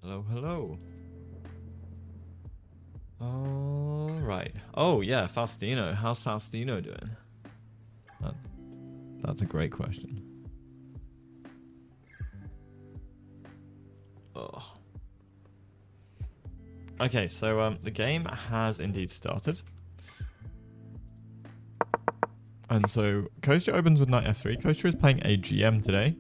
Hello, hello. All right. Oh, yeah, Faustino. How's Faustino doing? That's a great question. Oh. Okay, so the game has indeed started. And so Kostya opens with knight f3. Kostya is playing a GM today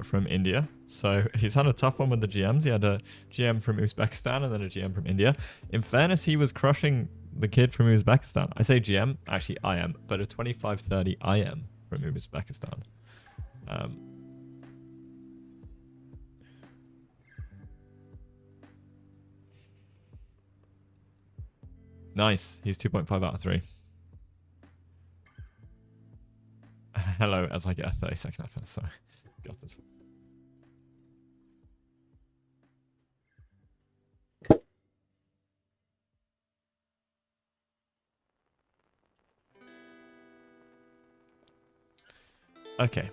from India. So he's had a tough one with the GMs. He had a GM from Uzbekistan and then a GM from India. In fairness, he was crushing the kid from Uzbekistan. I say GM, actually IM, but a 25-30 IM from Uzbekistan. Nice. He's 2.5 out of 3. Hello, as I get a 30-second effort. Sorry. Got it. Okay.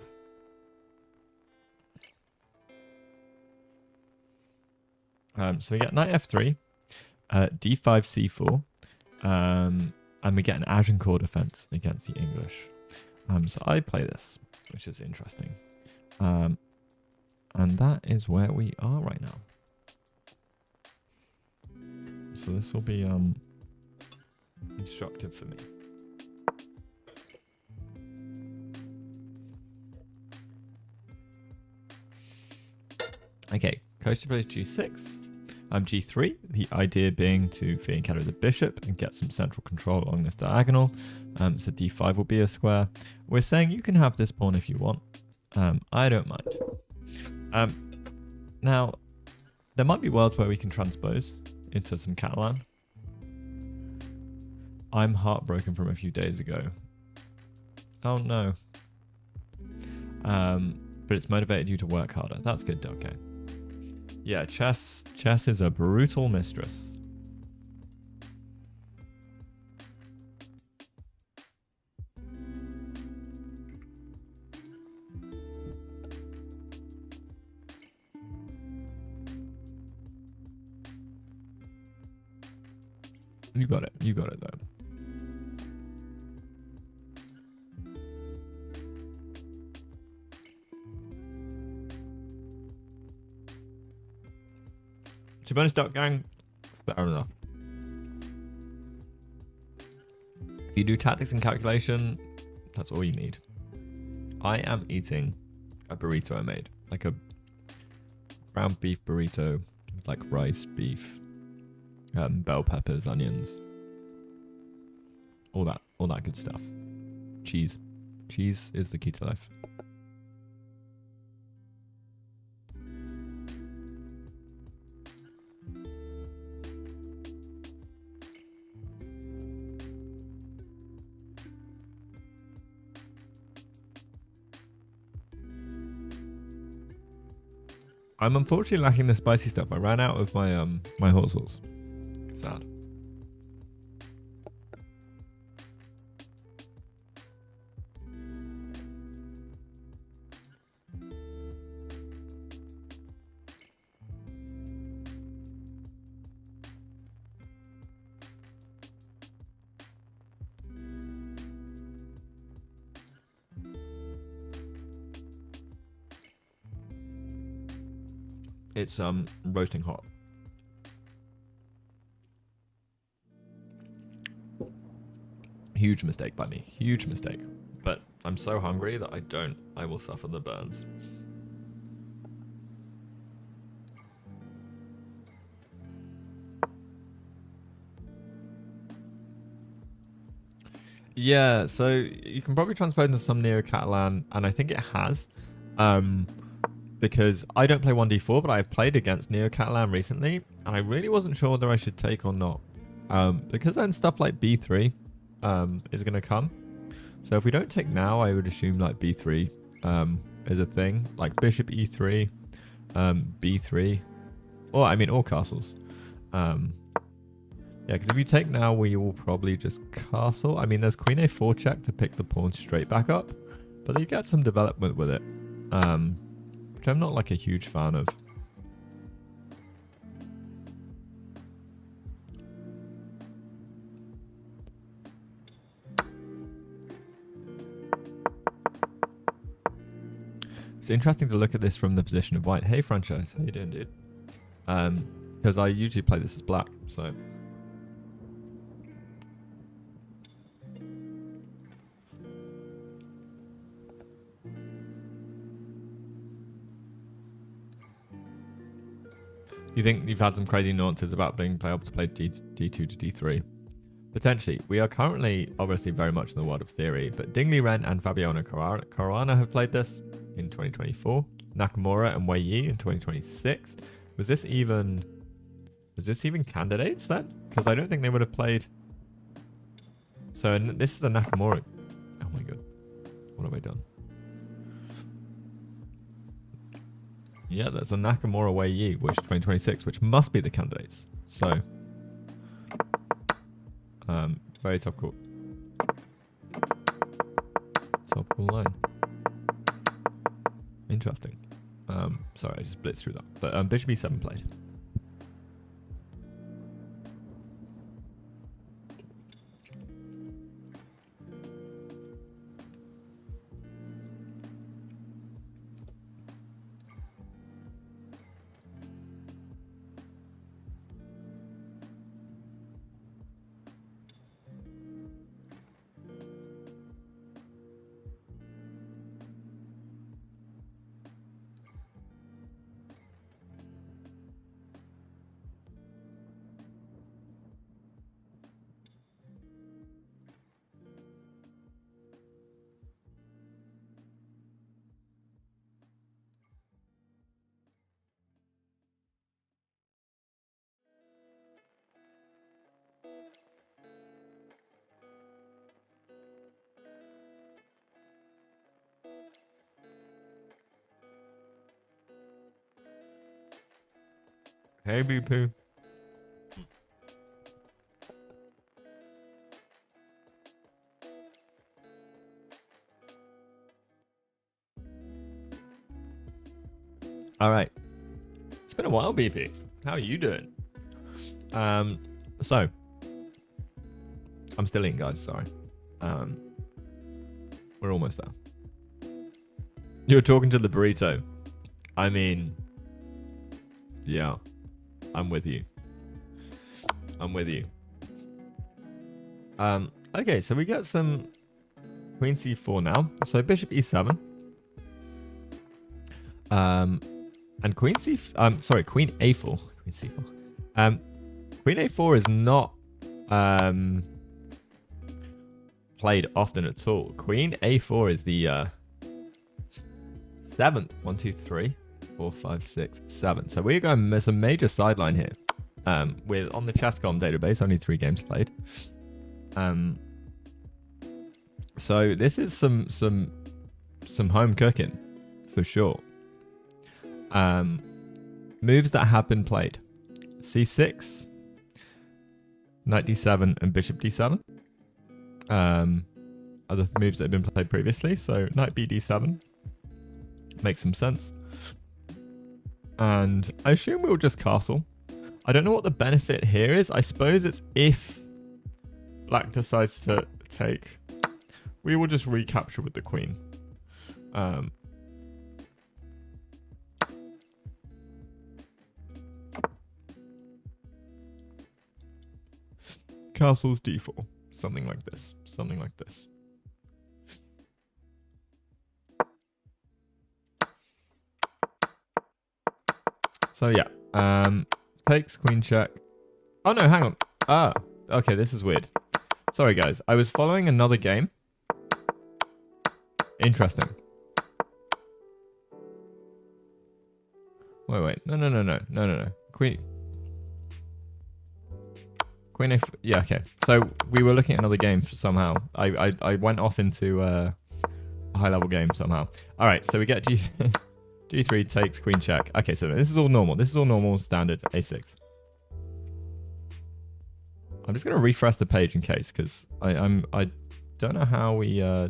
So we get knight f3, d5, c4, and we get an Agincourt defense against the English. So I play this, which is interesting. And that is where we are right now. So this will be instructive for me. Okay, Kostya plays g6. G3, the idea being to fianchetto the bishop and get some central control along this diagonal. So d5 will be a square. We're saying you can have this pawn if you want. I don't mind. Now, there might be worlds where we can transpose into some Catalan. I'm heartbroken from a few days ago. Oh no. But it's motivated you to work harder. That's good, okay. Yeah, chess is a brutal mistress. You got it. You got it, though. To be honest, Duck Gang, fair enough. If you do tactics and calculation, that's all you need. I am eating a burrito I made, like a ground beef burrito with like rice, beef, bell peppers, onions, all that good stuff. Cheese is the key to life. I'm unfortunately lacking the spicy stuff. I ran out of my my hot sauce. Sad. It's roasting hot. Huge mistake by me. Huge mistake. But I'm so hungry that I will suffer the burns. Yeah, so you can probably transpose into some Neo-Catalan, and I think it has. Because I don't play 1d4, but I've played against Neo-Catalan recently, and I really wasn't sure whether I should take or not. Because then stuff like b3 is going to come. So if we don't take now, I would assume like b3 is a thing. Like bishop e3, b3, or I mean all castles. Yeah, because if you take now, we will probably just castle. I mean, there's queen a4 check to pick the pawn straight back up, but you get some development with it. Which I'm not like a huge fan of. it's interesting to look at this from the position of white. Hey, franchise, how you doing, dude? Because I usually play this as black, so. You think you've had some crazy nuances about being able to play D2 to D3? Potentially. We are currently, obviously, very much in the world of theory, but Dingley Ren and Fabiano Caruana have played this in 2024. Nakamura and Wei Yi in 2026. Was this even candidates then? Because I don't think they would have played. So this is the Nakamura. Oh my god. What have I done? Yeah, there's a Nakamura Wei Yi, which 2026, which must be the candidates. So, very topical. Topical line. Interesting. Sorry, I just blitzed through that. But Bishop E7 played. Hey, BP. All right. It's been a while, BP. How are you doing? So I'm still in, guys. Sorry. We're almost there. You're talking to the burrito. I mean, yeah. I'm with you. I'm with you. Okay, so we get some Queen C4 now. So Bishop E7. And Queen Queen A4. Queen C4. Queen A4 is not played often at all. Queen A4 is the seventh. 1, 2, 3. 4, 5, 6, 7. So we're going with some major sideline here. With on the Chess.com database, only 3 games played. So this is some home cooking for sure. Moves that have been played: C6, Knight D7, and Bishop D7. Other moves that have been played previously. So Knight B D7 makes some sense. And I assume we'll just castle. I don't know what the benefit here is. I suppose it's if black decides to take, we will just recapture with the queen. Castles D4. Something like this. Something like this. So yeah, takes queen check. Oh no, hang on. Ah, okay, this is weird. Sorry guys, I was following another game. Interesting. Wait, no. Queen F. Yeah, okay. So we were looking at another game somehow. I went off into a high level game somehow. All right, so we get G3 takes queen check. Okay, so this is all normal. This is all normal standard A6. I'm just gonna refresh the page in case, because I don't know how we yeah,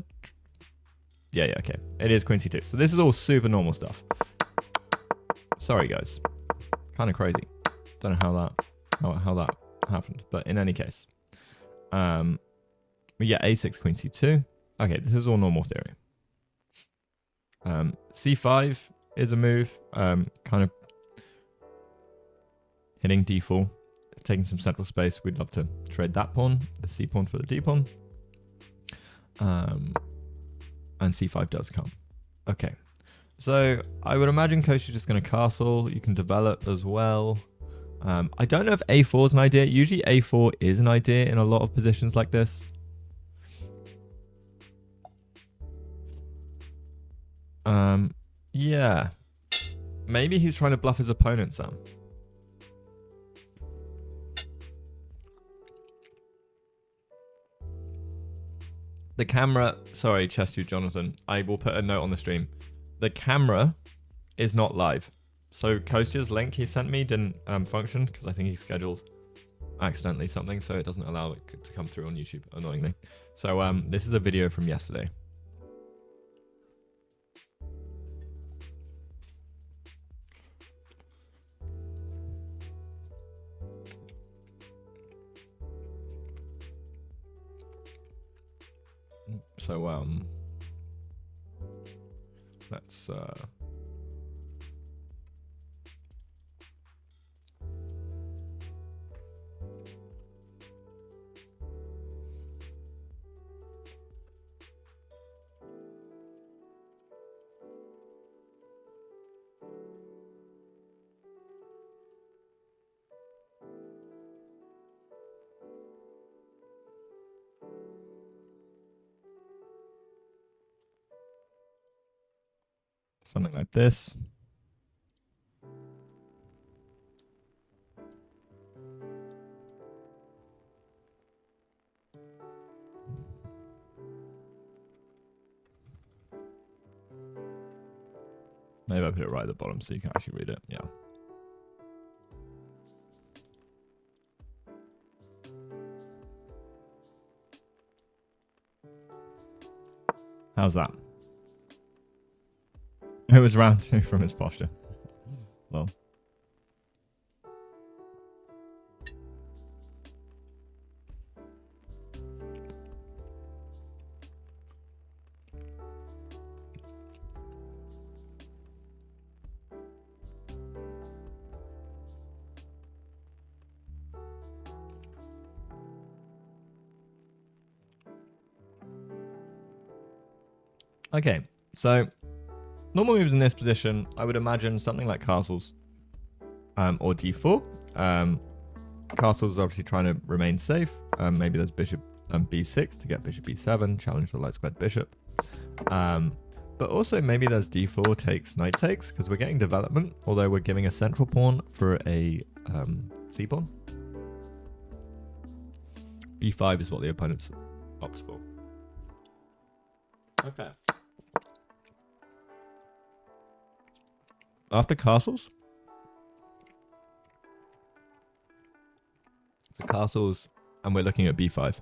okay. It is queen C2. So this is all super normal stuff. Sorry guys. Kind of crazy. Don't know how that happened, but in any case. We get A6 queen C2. Okay, this is all normal theory. C5 is a move, kind of hitting d4, taking some central space. We'd love to trade that pawn, the c pawn for the d pawn. And c5 does come. Okay, so I would imagine Kostya's just going to castle. You can develop as well. I don't know if a4 is an idea. Usually a4 is an idea in a lot of positions like this. Yeah. Maybe he's trying to bluff his opponent, Sam. The camera, sorry, ChessDojoLive, I will put a note on the stream. The camera is not live. So Kostya's link he sent me didn't function because I think he scheduled accidentally something, so it doesn't allow it to come through on YouTube, annoyingly. So this is a video from yesterday. So let's something like this. Maybe I put it right at the bottom so you can actually read it. Yeah. How's that? It was round 2 from his posture. Well. Okay, so normal moves in this position, I would imagine something like castles or d4. Castles is obviously trying to remain safe. Maybe there's bishop b6 to get bishop b7, challenge the light squared bishop. But also maybe there's d4 takes, knight takes, because we're getting development, although we're giving a central pawn for a c pawn. b5 is what the opponent's opts for. Okay. After castles, so castles, and we're looking at b5.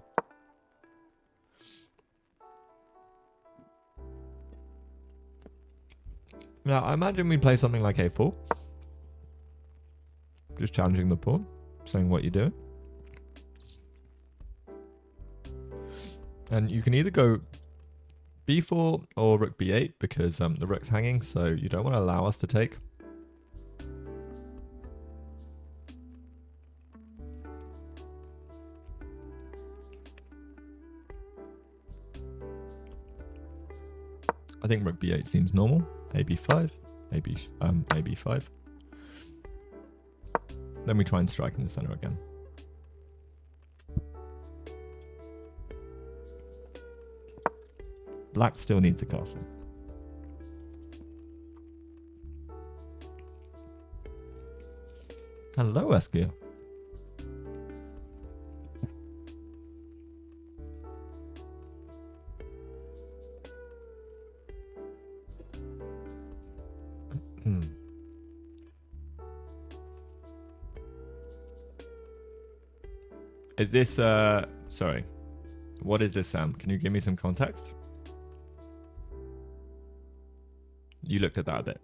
Now, I imagine we play something like a4. Just challenging the pawn, saying what you're doing. And you can either go b4 or rook b8 because the rook's hanging, so you don't want to allow us to take. I think rook b8 seems normal. ab5, ab5. Then we try and strike in the center again. Black still needs a castle. Hello, Eskia. Is this, sorry. What is this, Sam? Can you give me some context? You looked at that a bit.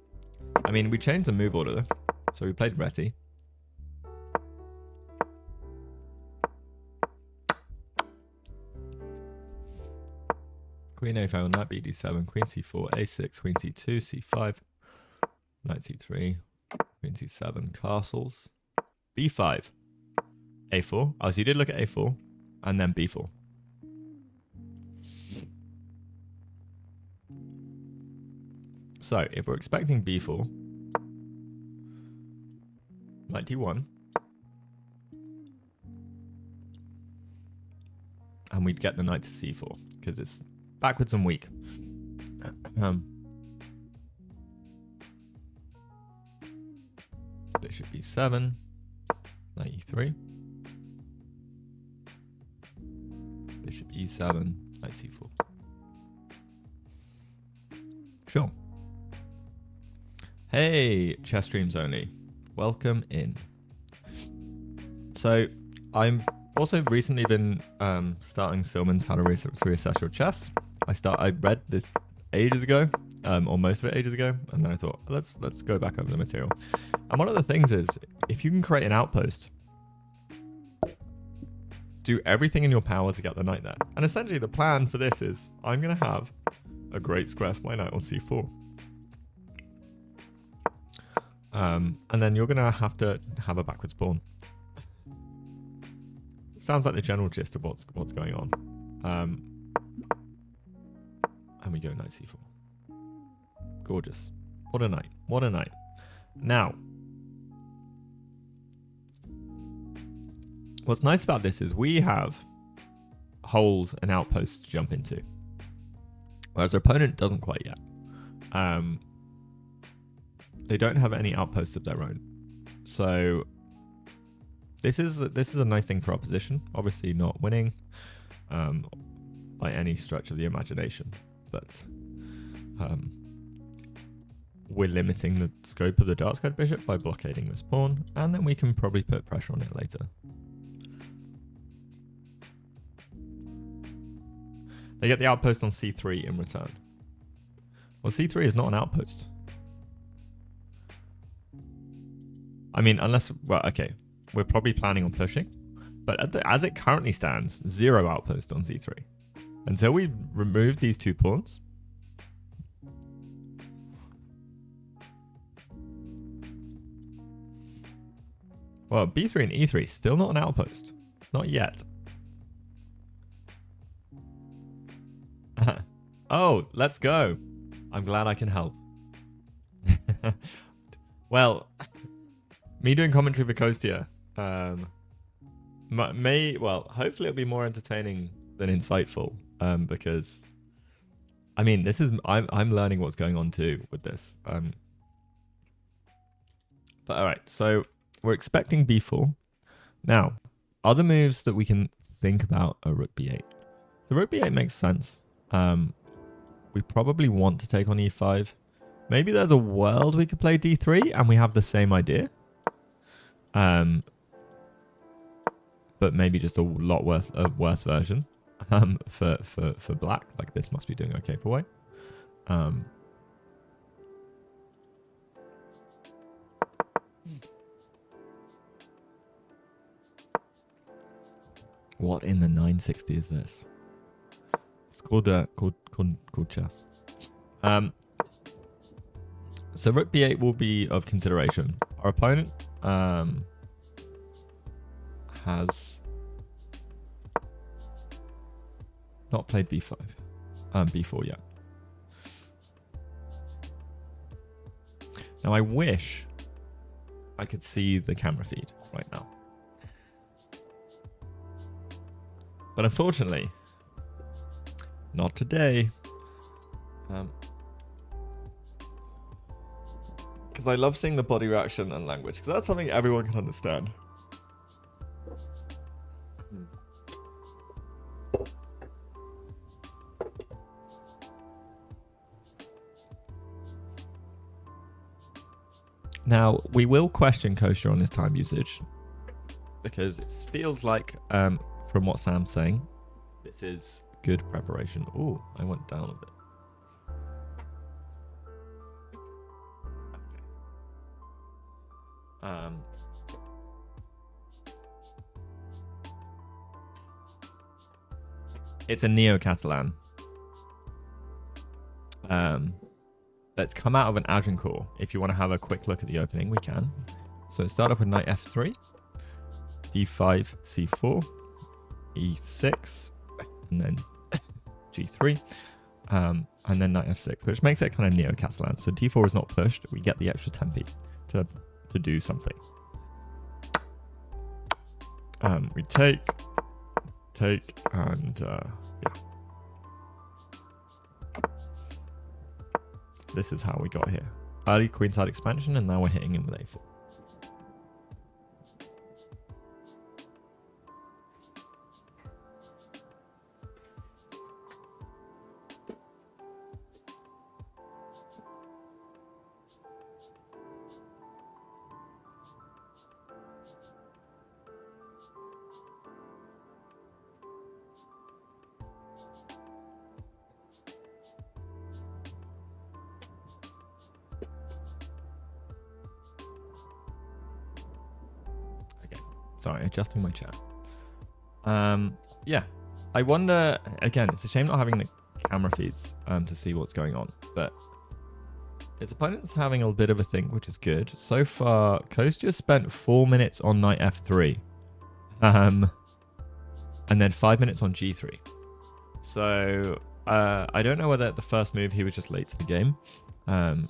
I mean, we changed the move order. So we played Reti. Queen a5, knight bd7, queen c4, a6, queen c2, c5, knight c3, queen c7, castles, b5, a4. Oh, so you did look at a4, and then b4. So if we're expecting b4, knight d1, and we'd get the knight to c4 because it's backwards and weak. Bishop b7, knight e3, bishop e7, knight c4. Sure. Hey, chess streams only. Welcome in. So I'm also recently been starting Silman's How to Reassess Your Chess. I read this ages ago, or most of it ages ago, and then I thought let's go back over the material. And one of the things is if you can create an outpost, do everything in your power to get the knight there. And essentially the plan for this is I'm gonna have a great square for my knight on c4. And then you're gonna have to have a backwards pawn. Sounds like the general gist of what's going on. And we go knight c4. Gorgeous. What a knight. What a knight. Now, what's nice about this is we have holes and outposts to jump into, whereas our opponent doesn't quite yet. They don't have any outposts of their own. So this is a nice thing for our position. Obviously not winning by any stretch of the imagination, but we're limiting the scope of the dark squared bishop by blockading this pawn, and then we can probably put pressure on it later. They get the outpost on c3 in return. Well, c3 is not an outpost. I mean, unless, well, okay, we're probably planning on pushing, but as it currently stands, 0 outpost on c3. Until we remove these 2 pawns, well, b3 and e3 still not an outpost. Not yet. Oh, let's go. I'm glad I can help. Well, me doing commentary for Kostya, well, hopefully it'll be more entertaining than insightful, because, I mean, I'm learning what's going on too with this. But all right, so we're expecting b4. Now, other moves that we can think about are rook b8. The rook b8 makes sense. We probably want to take on e5. Maybe there's a world we could play d3 and we have the same idea. But maybe just a lot worse, a worse version. For black, like this must be doing okay for white. What in the 960 is this? It's called chess. So rook b8 will be of consideration. Our opponent has not played b5, b4 yet. Now I wish I could see the camera feed right now, but unfortunately, not today. Because I love seeing the body reaction and language, because that's something everyone can understand. Now, we will question Kostya on his time usage, because it feels like, from what Sam's saying, this is good preparation. Ooh, I went down a bit. It's a Neo-Catalan. Let's come out of an Agincourt. If you want to have a quick look at the opening, we can. So start off with knight f3, d5, c4, e6, and then g3, and then knight f6, which makes it kind of neo-Catalan. So d4 is not pushed. We get the extra tempi to do something. We take, and yeah. This is how we got here. Early queenside expansion, and now we're hitting him with a4. Sorry, adjusting my chat. Yeah, I wonder, again, it's a shame not having the camera feeds to see what's going on, but his opponent's having a bit of a think, which is good. So far, Kostya spent 4 minutes on knight f3, and then 5 minutes on g3. So I don't know whether at the first move he was just late to the game.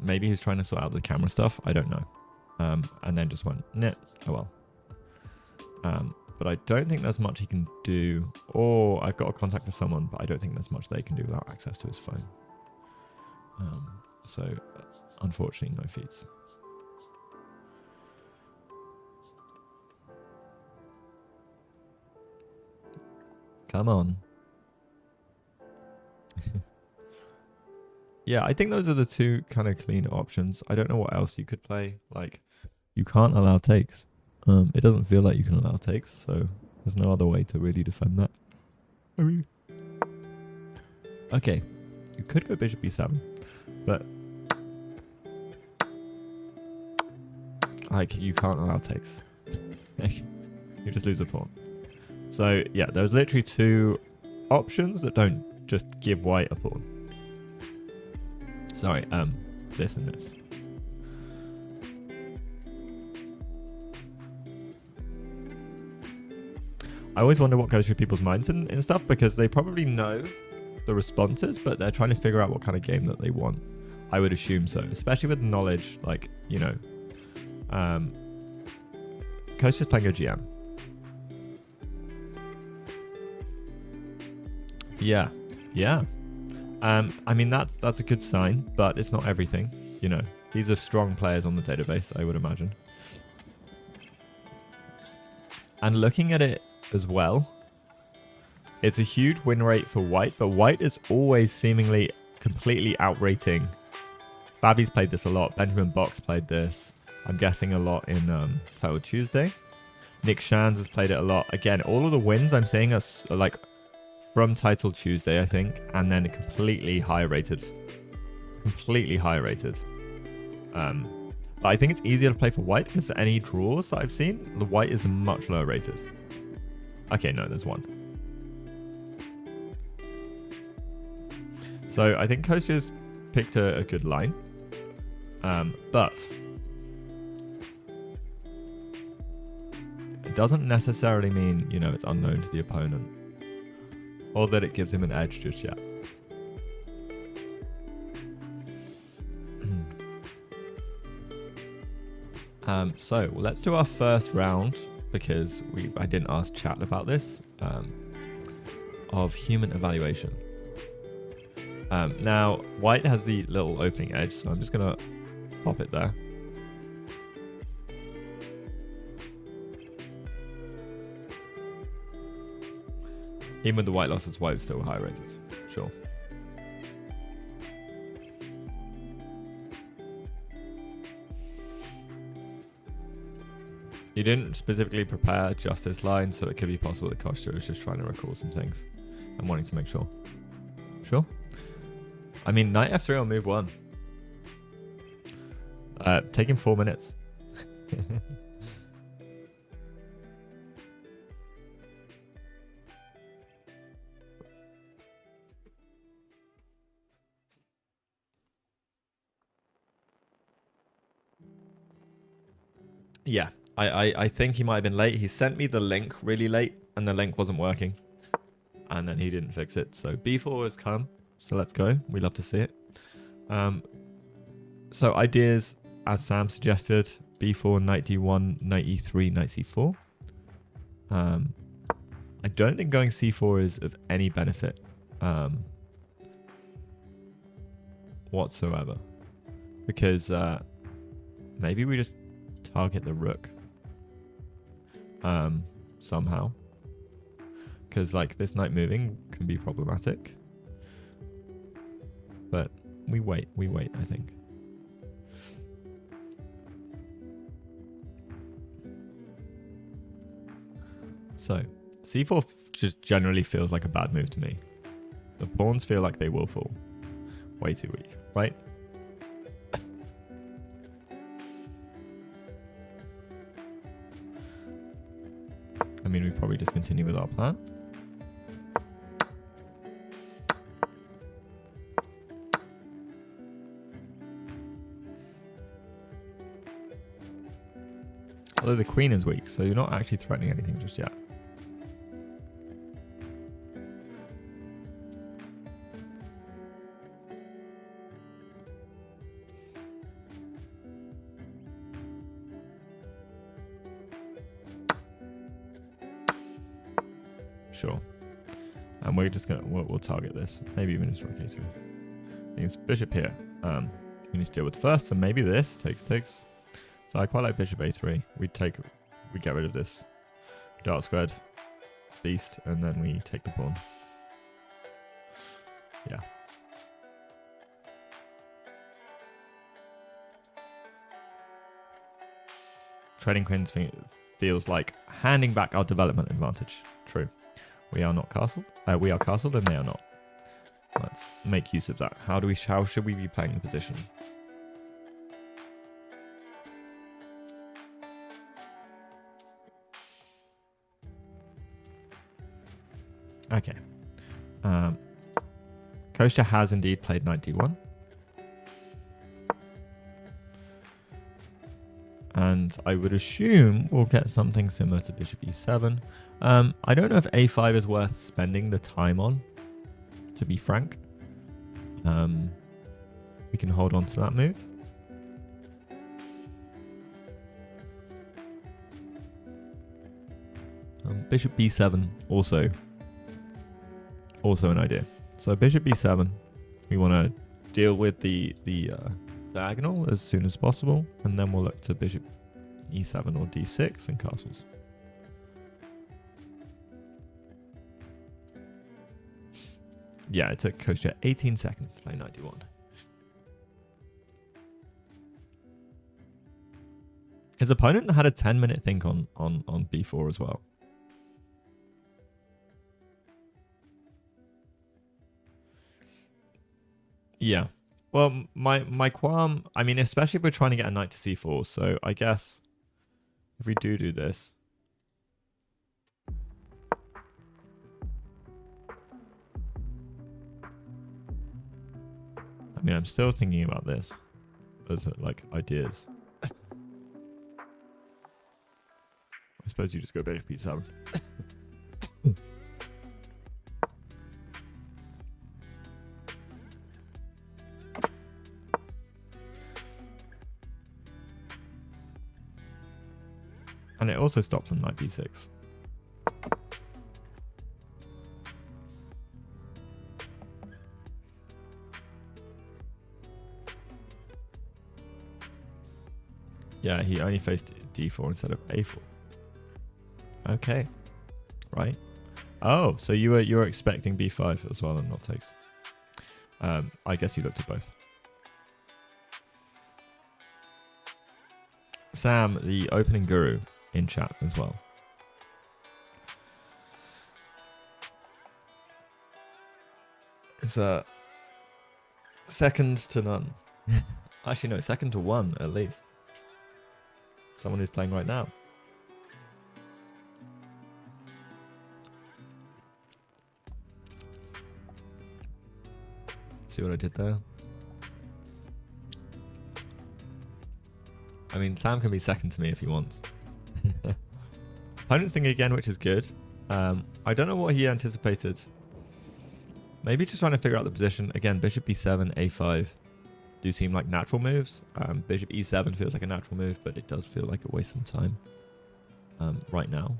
Maybe he's trying to sort out the camera stuff. I don't know. And then just went, nah, oh well. But I don't think there's much he can do. Or I've got a contact with someone, but I don't think there's much they can do without access to his phone. So, unfortunately, no feeds. Come on. Yeah, I think those are the two kind of clean options. I don't know what else you could play. Like, you can't allow takes. It doesn't feel like you can allow takes, so there's no other way to really defend that. Okay, you could go bishop b7, but like you can't allow takes. You just lose a pawn. So yeah, there's literally two options that don't just give white a pawn. Sorry, this and this. I always wonder what goes through people's minds and stuff, because they probably know the responses, but they're trying to figure out what kind of game that they want. I would assume so, especially with knowledge, like, you know, Kostya's playing OGM. Yeah, yeah. I mean, that's a good sign, but it's not everything, you know. These are strong players on the database, I would imagine. And looking at it as well, it's a huge win rate for white, but white is always seemingly completely outrating. Babby's played this a lot. Benjamin Box played this, I'm guessing, a lot in Title Tuesday. Nick Shands has played it a lot. Again, all of the wins I'm seeing are like from Title Tuesday, I think, and then completely high rated. Completely high rated. But I think it's easier to play for white because any draws that I've seen, the white is much lower rated. Okay, no, there's one. So I think Kostya's picked a good line. But it doesn't necessarily mean, you know, it's unknown to the opponent, or that it gives him an edge just yet. So let's do our first round, because I didn't ask chat about this, of human evaluation. Now, white has the little opening edge, so I'm just going to pop it there. Even with the white losses, white's still high rated. Sure. You didn't specifically prepare just this line, so it could be possible that Kostya was just trying to recall some things and wanting to make sure. Sure. I mean, knight f3 on move 1. Taking 4 minutes. Yeah, I think he might have been late. He sent me the link really late, and the link wasn't working. And then he didn't fix it. So b4 has come. So let's go. We love to see it. So ideas, as Sam suggested, b4, knight d1, knight e3, knight c4. I don't think going c4 is of any benefit whatsoever. Because maybe we just target the rook somehow. Because like this knight moving can be problematic. But we wait, I think. So, c4 just generally feels like a bad move to me. The pawns feel like they will fall. Way too weak, right? I mean, we probably just continue with our plan. Although the queen is weak, so you're not actually threatening anything just yet. Sure. And we're just gonna we'll target this. Maybe even just rook a3. I think it's bishop here. We need to deal with first, so maybe this takes. So I quite like bishop a3. We get rid of this dark squared beast, and then we take the pawn. Yeah. Trading queens feels like handing back our development advantage. True. We are not castled. We are castled, and they are not. Let's make use of that. How should we be playing the position? Okay. Kostya has indeed played knight d1. And I would assume we'll get something similar to bishop e7. I don't know if a5 is worth spending the time on, to be frank. We can hold on to that move. Bishop b7 also an idea. So bishop b7, we want to deal with the diagonal as soon as possible, and then we'll look to bishop e7 or d6 and castles. Yeah, it took Kostya 18 seconds to play knight d1. His opponent had a 10-minute think on b4 as well. Yeah. Well, my qualm, I mean, especially if we're trying to get a knight to c4, so I guess if we do this. I mean, I'm still thinking about this as like ideas. I suppose you just go bishop e7. And it also stops on knight d6. Yeah, he only faced d4 instead of a4. Okay. Right. Oh, so you were expecting b5 as well and not takes. I guess you looked at both. Sam, the opening guru, in chat as well. It's a second to none. Actually, no, second to one at least. Someone who's playing right now. See what I did there? I mean, Sam can be second to me if he wants. Opponent's thinking again, which is good. I don't know what he anticipated. Maybe just trying to figure out the position. Again, bishop b7, a5 do seem like natural moves. Bishop e7 feels like a natural move, but it does feel like it wastes some time right now.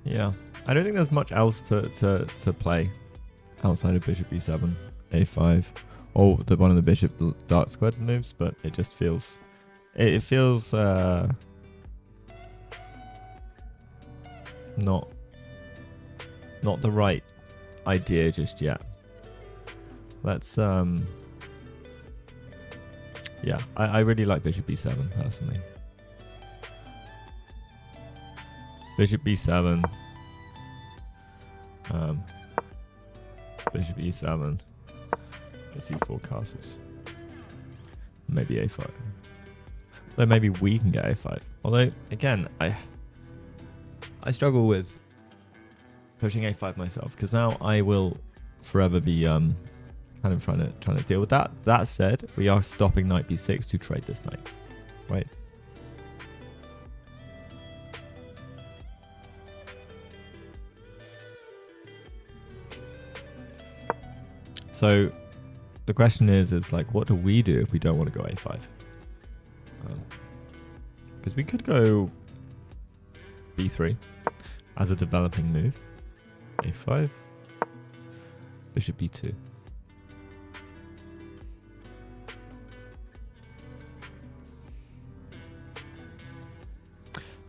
Yeah, I don't think there's much else to play outside of bishop e7, a5, or one of the bishop dark squared moves, but it just feels... It feels not the right idea just yet. Let's yeah, I really like bishop b7 personally. Bishop b7, bishop e7, let's e4 castles, maybe a5. Then maybe we can get a5. Although again, I struggle with pushing a5 myself because now I will forever be kind of trying to deal with that. That said, we are stopping knight b6 to trade this knight, right? So the question is like, what do we do if we don't want to go a5? Because we could go b3 as a developing move, a5, bishop b2.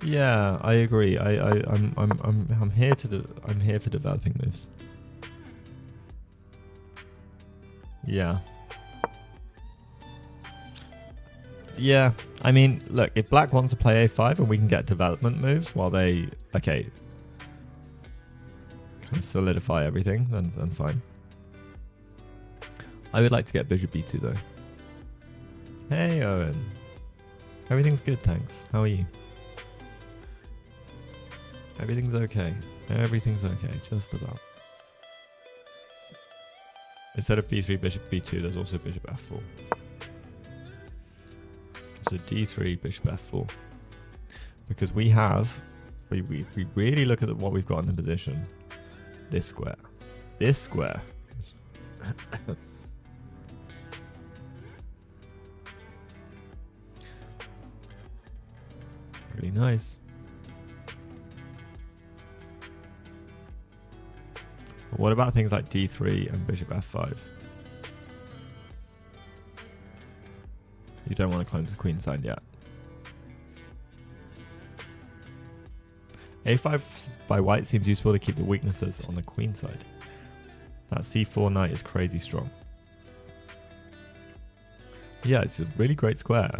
Yeah, I agree. I'm here for developing moves. Yeah. Yeah, I mean, look, if black wants to play a5 and we can get development moves while they, okay, kind of solidify everything, then fine. I would like to get bishop b2 though. Hey, Owen. Everything's good, thanks. How are you? Everything's okay. Everything's okay, just about. Instead of b3, bishop b2, there's also bishop f4. So d3, bishop f4. Because we have, we really look at what we've got in the position. This square. This square. Really nice. But what about things like d3 and bishop f5? You don't want to close the queen side yet. a5 by white seems useful to keep the weaknesses on the queen side. That c4 knight is crazy strong. Yeah, it's a really great square.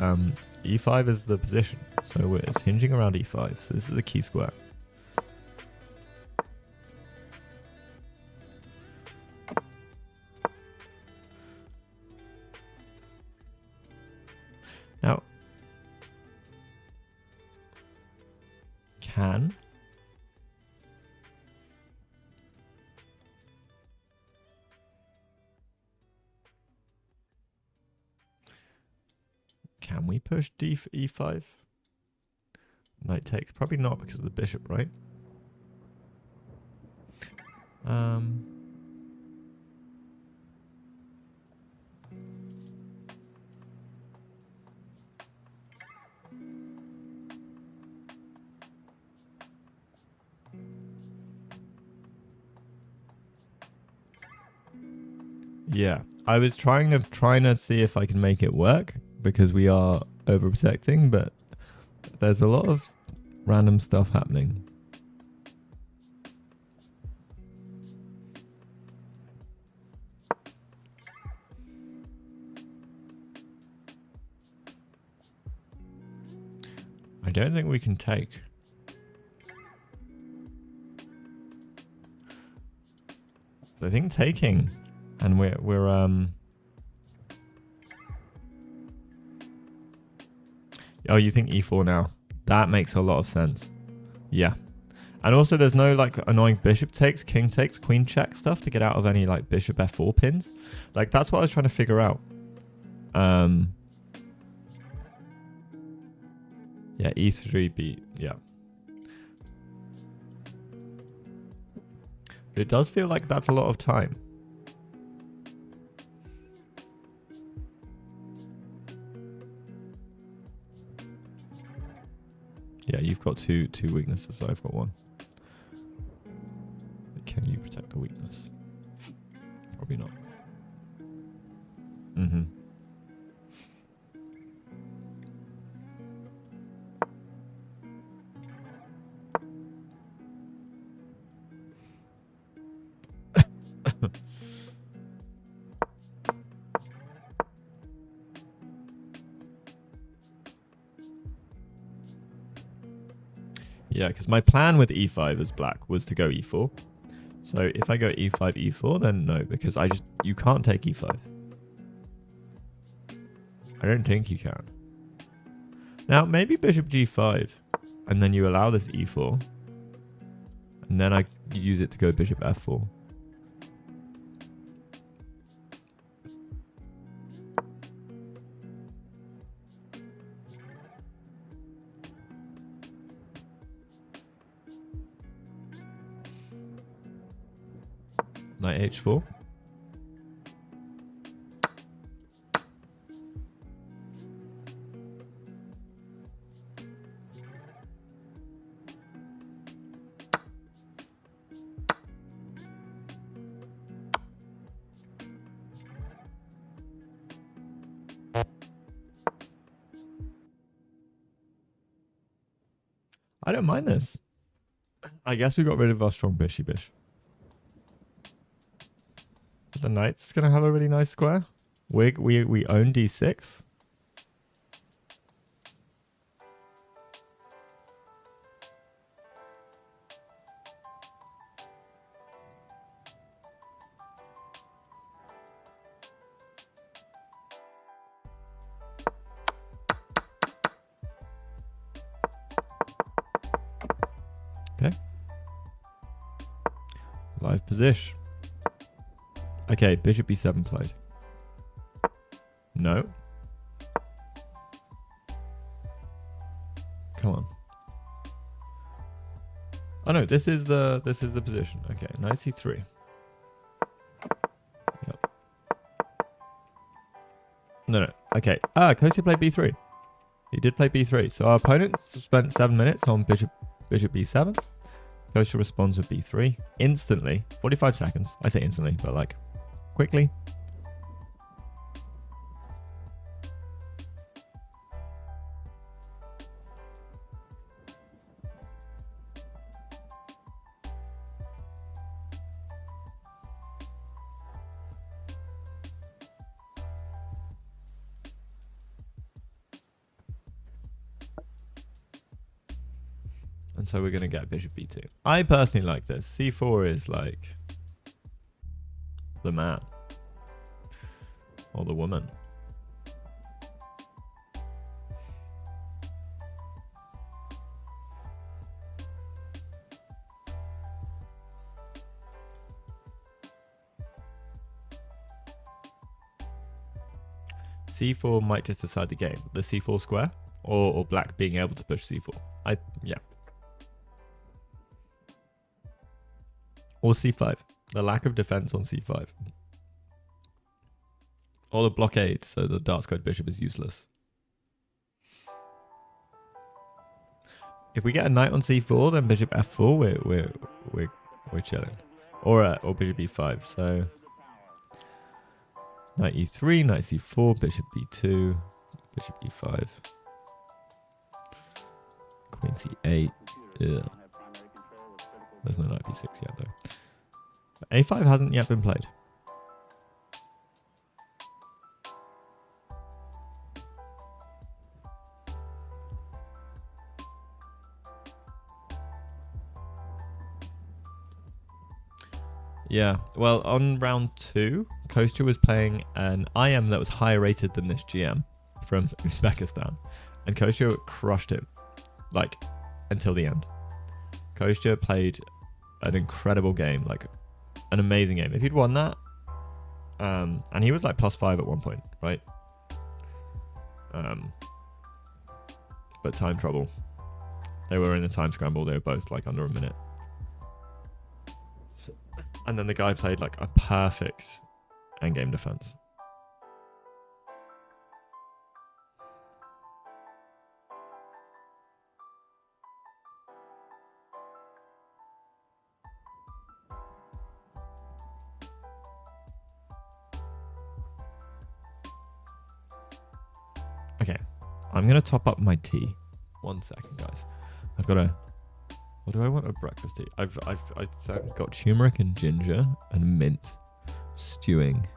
e5 is the position, so it's hinging around e5. So this is a key square. Now, can we push e5? Knight takes. Probably not because of the bishop, right? Yeah, I was trying to see if I can make it work because we are overprotecting, but there's a lot of random stuff happening. I don't think we can take. So I think taking, and we're oh, you think e4 now? That makes a lot of sense. Yeah. And also there's no like annoying bishop takes, king takes, queen check stuff to get out of any like bishop f4 pins. Like that's what I was trying to figure out. Yeah, e3 b, yeah. It does feel like that's a lot of time. Yeah, you've got two weaknesses. I've got one. Can you protect the weakness? Probably not. Mm-hmm. Yeah, because my plan with e5 as black was to go e4. So if I go e5, e4, then no, because you can't take e5. I don't think you can. Now, maybe bishop g5, and then you allow this e4, and then I use it to go bishop f4. Knight h4. I don't mind this. I guess we got rid of our strong bishy-bish. The knight's going to have a really nice square. We own d6. Okay. Live position. Okay, bishop b7 played. No. Come on. Oh no, this is the position. Okay, knight c3. Yep. No. Okay. Kostya played b3. He did play b3. So our opponent spent 7 minutes on bishop b7. Kostya responds with b3 instantly. 45 seconds. I say instantly, but like quickly. And so we're going to get bishop b2. I personally like this. c4 is like the man. Or the woman. c4 might just decide the game. The c4 square or black being able to push c4. Yeah. Or c5. The lack of defense on c5. Or the blockade, so the dark squared bishop is useless. If we get a knight on c4, then bishop f4, we're chilling. Or bishop b5. So knight e3, knight c4, bishop b2, bishop e5, queen c8. Ugh. There's no knight b6 yet though. But a5 hasn't yet been played. Yeah, well, on round 2, Kostya was playing an IM that was higher rated than this GM from Uzbekistan. And Kostya crushed him, like, until the end. Kostya played an incredible game, like, an amazing game. If he'd won that, and he was like +5 at one point, right? But time trouble. They were in a time scramble. They were both like under a minute. And then the guy played like a perfect endgame defense. Okay, I'm going to top up my tea. 1 second, guys. I've got a... What do I want at breakfast tea? I've got turmeric and ginger and mint stewing.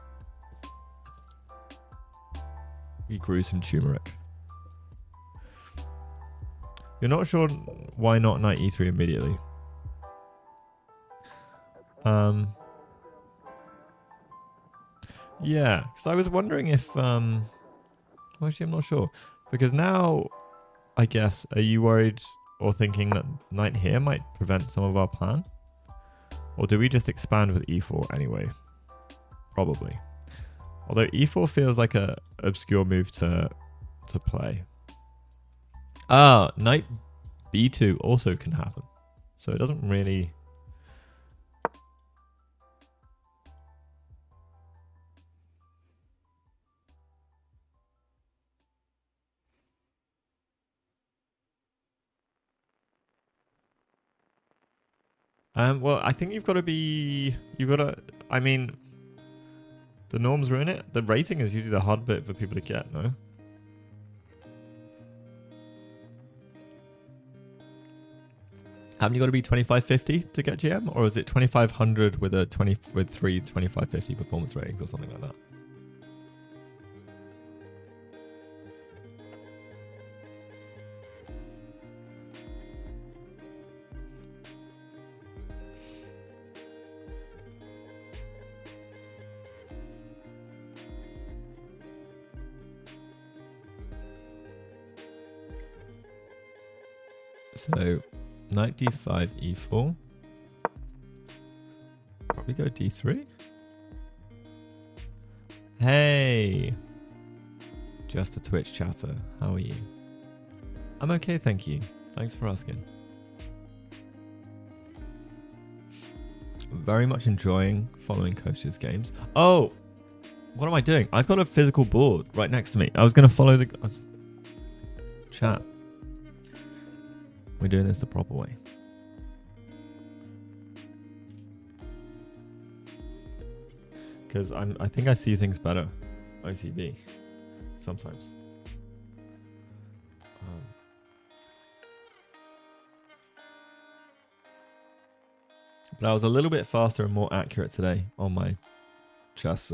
We grew some turmeric. You're not sure why not knight e3 immediately? Yeah, because I was wondering if... Well, actually, I'm not sure. Because now, I guess, are you worried or thinking that knight here might prevent some of our plan? Or do we just expand with e4 anyway? Probably. Although e4 feels like a obscure move to play. Ah, knight b2 also can happen. So it doesn't really... Well, I think you've got to be... I mean, the norms are in it. The rating is usually the hard bit for people to get, no? Haven't you got to be 2550 to get GM? Or is it 2500 with a 3 2550 performance ratings or something like that? So, knight d5, e4. Probably go d3. Hey! Just a Twitch chatter. How are you? I'm okay, thank you. Thanks for asking. Very much enjoying following Kostya's games. Oh! What am I doing? I've got a physical board right next to me. I was going to follow the... chat. We're doing this the proper way. Because I think I see things better. OTB. Sometimes. But I was a little bit faster and more accurate today on my chess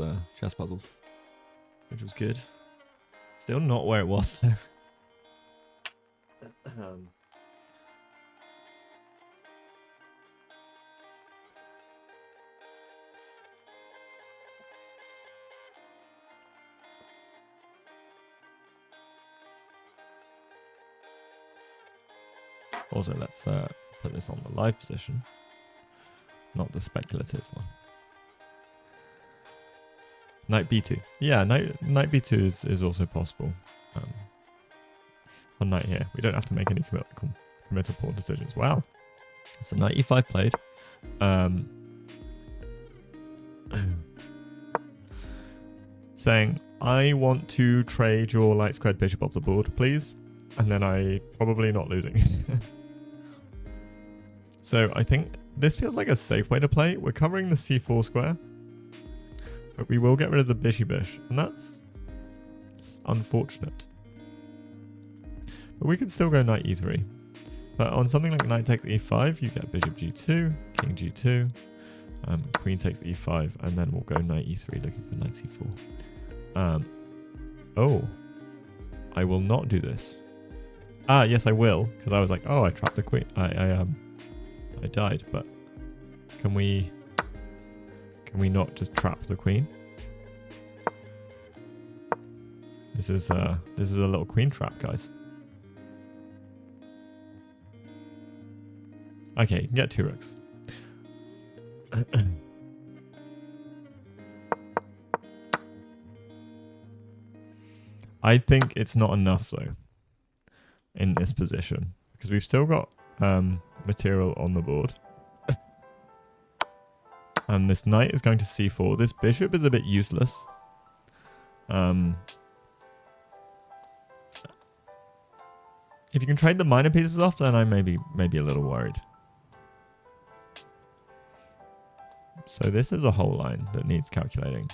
puzzles. Which was good. Still not where it was though. Also, let's put this on the live position, not the speculative one. Knight b2. Yeah, knight b2 is also possible. On knight here. We don't have to make any committal poor decisions. Wow. So knight e5 played. Saying, I want to trade your light squared bishop off the board, please. And then I probably not losing. So I think this feels like a safe way to play. We're covering the c4 square. But we will get rid of the bishy-bish. And that's unfortunate. But we could still go knight e3. But on something like knight takes e5, you get bishop g2, king g2, queen takes e5, and then we'll go knight e3 looking for knight c4. Oh. I will not do this. Ah, yes, I will. Because I was like, oh, I trapped the queen. I died, but can we... Can we not just trap the queen? This is a little queen trap, guys. Okay, you can get 2 rooks. I think it's not enough though in this position because we've still got material on the board. And this knight is going to c4. This bishop is a bit useless. If you can trade the minor pieces off, then I may be a little worried. So this is a whole line that needs calculating.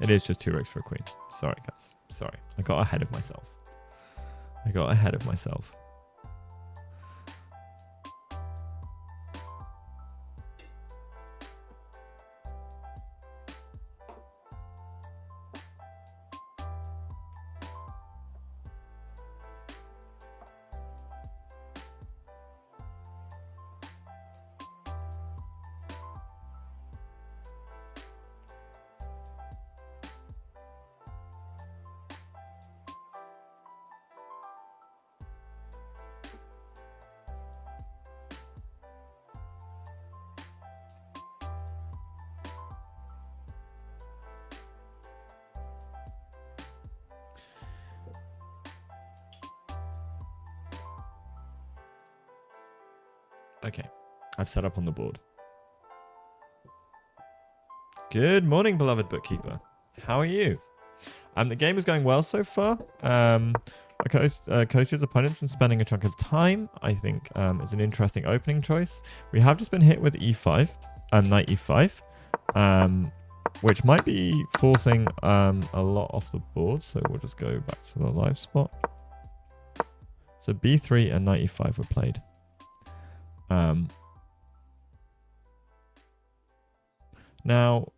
It is just 2 rooks for a queen. Sorry, guys. Sorry. I got ahead of myself. Okay, I've set up on the board. Good morning, beloved bookkeeper. How are you? The game is going well so far. Kostya's opponent's been spending a chunk of time. I think it's an interesting opening choice. We have just been hit with e5, knight e5, which might be forcing a lot off the board. So we'll just go back to the live spot. So b3 and knight e5 were played. Now,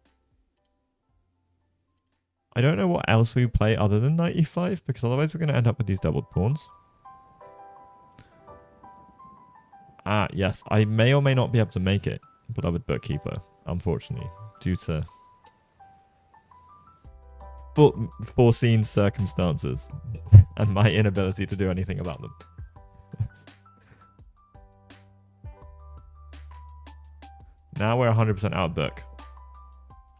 I don't know what else we play other than knight e5 because otherwise we're going to end up with these doubled pawns. Yes, I may or may not be able to make it, beloved bookkeeper, unfortunately, due to foreseen circumstances and my inability to do anything about them. Now we're 100% out of book.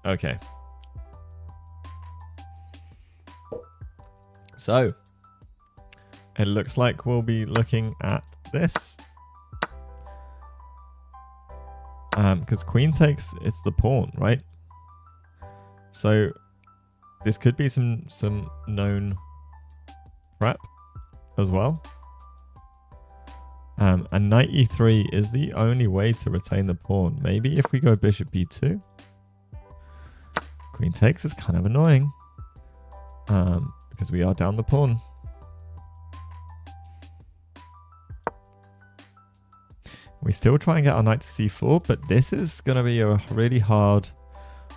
Okay. So, it looks like we'll be looking at this. Because queen takes, it's the pawn, right? So, this could be some known prep as well. And knight e3 is the only way to retain the pawn. Maybe if we go bishop b2. Queen takes is kind of annoying. Because we are down the pawn. We still try and get our knight to c4, but this is going to be a really hard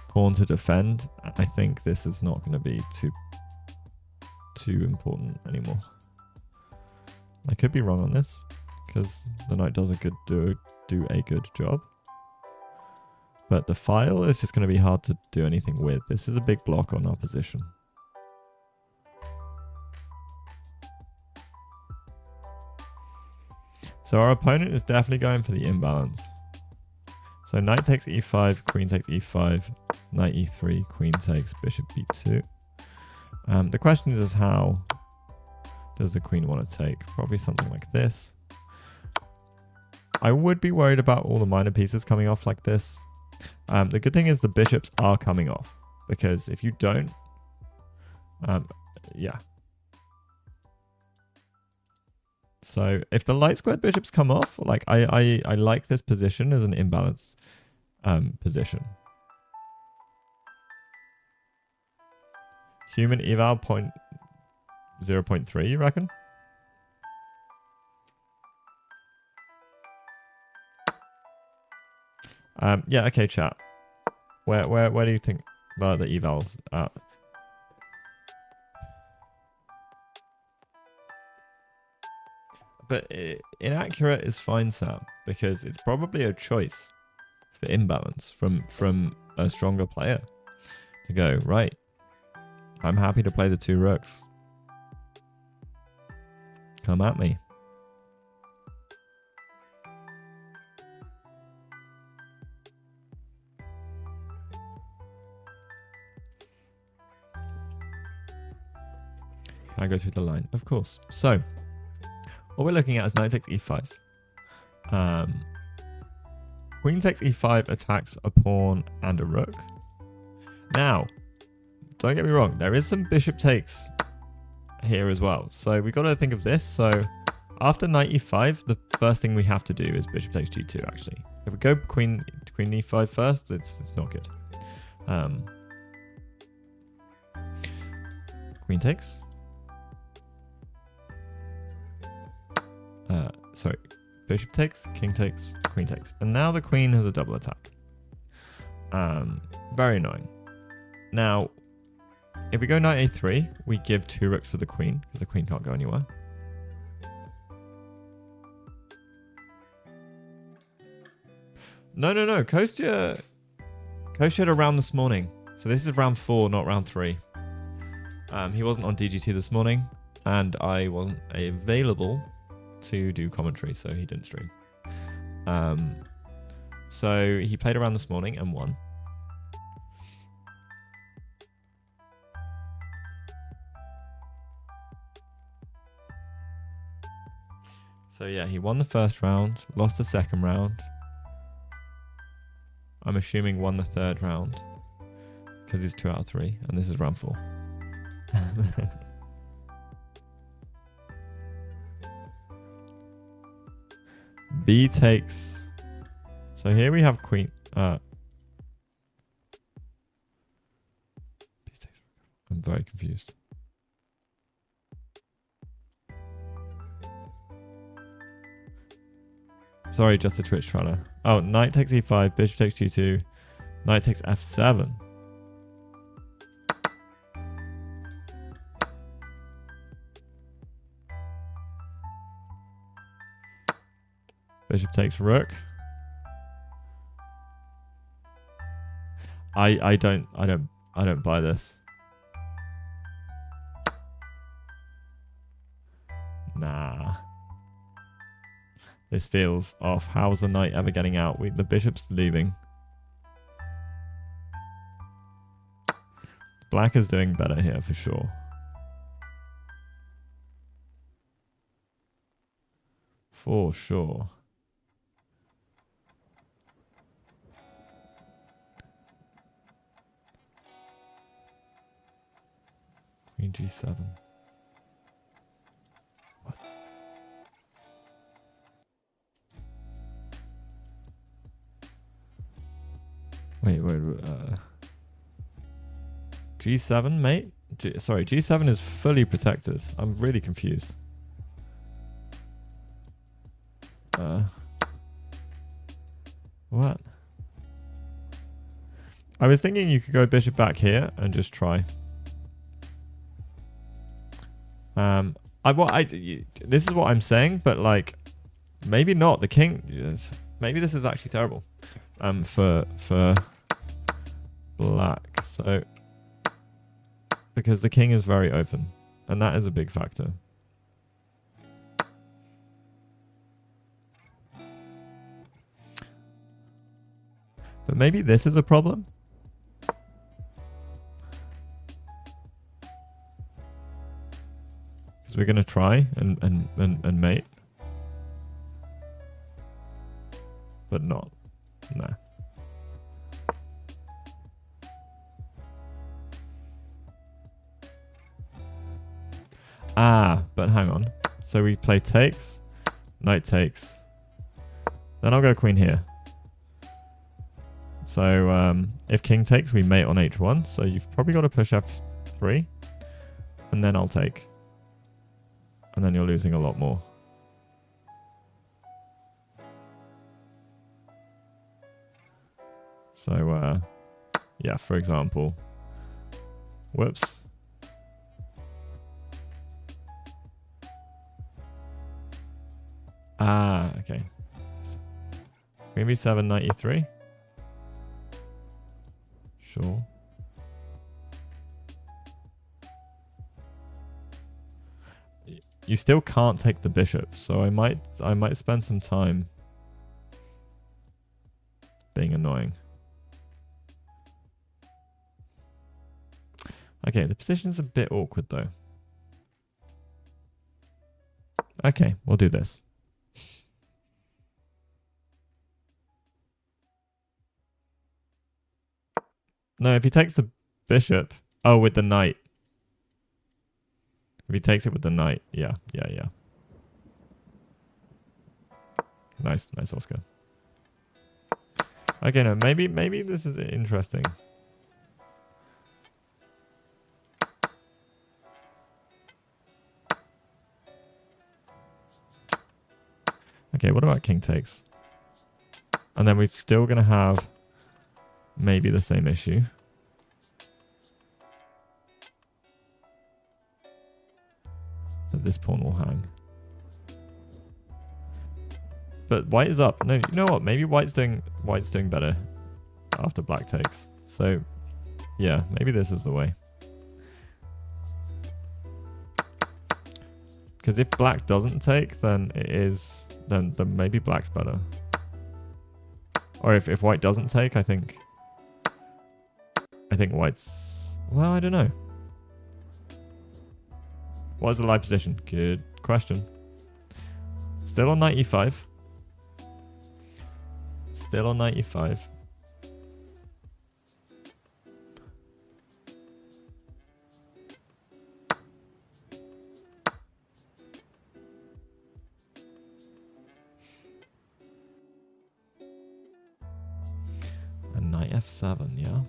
pawn to defend. I think this is not going to be too important anymore. I could be wrong on this, because the knight does do a good job. But the file is just going to be hard to do anything with. This is a big block on our position. So our opponent is definitely going for the imbalance. So knight takes e5, queen takes e5, knight e3, queen takes bishop b2. The question is how does the queen want to take? Probably something like this. I would be worried about all the minor pieces coming off like this. The good thing is the bishops are coming off, because if you don't, yeah. So if the light squared bishops come off, like I like this position as an imbalance position. Human eval 0.3, you reckon? Yeah, okay, chat. Where do you think the evals at? But inaccurate is fine, Sam, because it's probably a choice for imbalance from a stronger player to go, right, I'm happy to play the 2 rooks. Come at me. Can I go through the line? Of course. So, what we're looking at is knight takes e5. Queen takes e5 attacks a pawn and a rook. Now, don't get me wrong, there is some bishop takes here as well. So we've got to think of this. So after knight e5, the first thing we have to do is bishop takes g2 actually. If we go queen e5 first, it's not good. Queen takes. Sorry, bishop takes, king takes, queen takes. And now the queen has a double attack. Very annoying. Now, if we go knight a3, we give 2 rooks for the queen, because the queen can't go anywhere. No. Kostya had a round this morning. So this is round 4, not round 3. He wasn't on DGT this morning, and I wasn't available to do commentary, so he didn't stream. So he played around this morning and won. So yeah, he won the first round, lost the second round. I'm assuming won the third round because he's 2 out of 3, and this is round 4. B takes. So here we have queen. B takes. I'm very confused. Sorry, just a Twitch troller. Oh, knight takes e5, bishop takes g2, knight takes f7. Bishop takes rook. I don't buy this. Nah. This feels off. How's the knight ever getting out? The bishop's leaving. Black is doing better here for sure. For sure. Queen g7. What? Wait. G7, mate? Sorry, G7 is fully protected. I'm really confused. What? I was thinking you could go bishop back here and just try. This is what I'm saying, but like, maybe not. The king. Yes, maybe this is actually terrible. For black. So because the king is very open, and that is a big factor. But maybe this is a problem. Because we're gonna try and mate. But not. No. But hang on. So we play takes, knight takes. Then I'll go queen here. So if king takes, we mate on h1. So you've probably got to push f3. And then I'll take. And then you're losing a lot more. So, yeah, for example. Whoops. Okay. Queen b7, knight e3. Sure. You still can't take the bishop, so I might spend some time being annoying. Okay, the position's a bit awkward though. Okay, we'll do this. No, if he takes the bishop... Oh, with the knight. If he takes it with the knight. Yeah. Nice, Oscar. Okay, no, maybe this is interesting. Okay, what about king takes? And then we're still going to have maybe the same issue. That this pawn will hang. But white is up. No, you know what? Maybe white's doing better after black takes. So, yeah, maybe this is the way. Because if black doesn't take, then it is... Then maybe black's better. Or if white doesn't take, I think white's... Well, I don't know. What is the live position? Good question. Still on knight e5. Still on knight e5. And knight f7, yeah.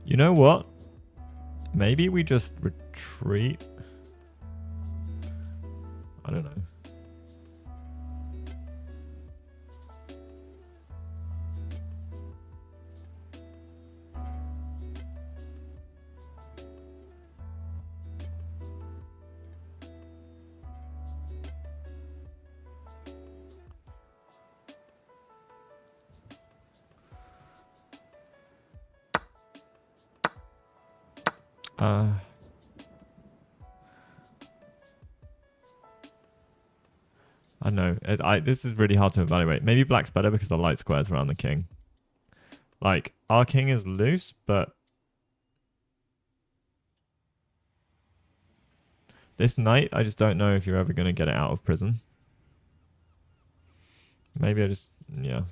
You know what? Maybe we just retreat. I don't know. I know. This is really hard to evaluate. Maybe black's better because the light squares around the king. Like, our king is loose, but this knight, I just don't know if you're ever going to get it out of prison. Maybe I just... Yeah.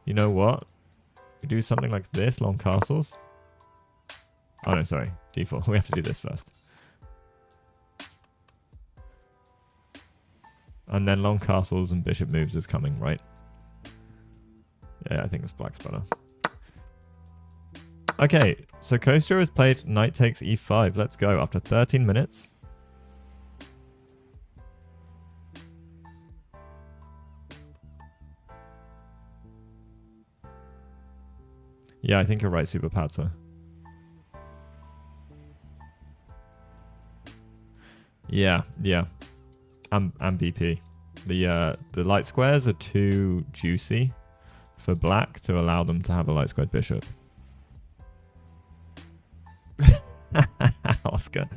You know what? We do something like this, long castles. Oh no, sorry. D4. We have to do this first. And then long castles and bishop moves is coming, right? Yeah, I think this black's better. Okay, so Kostya has played knight takes e5. Let's go. After 13 minutes. Yeah, I think you're right, Super Patzer. Yeah. And BP. The light squares are too juicy for black to allow them to have a light squared bishop. Oscar.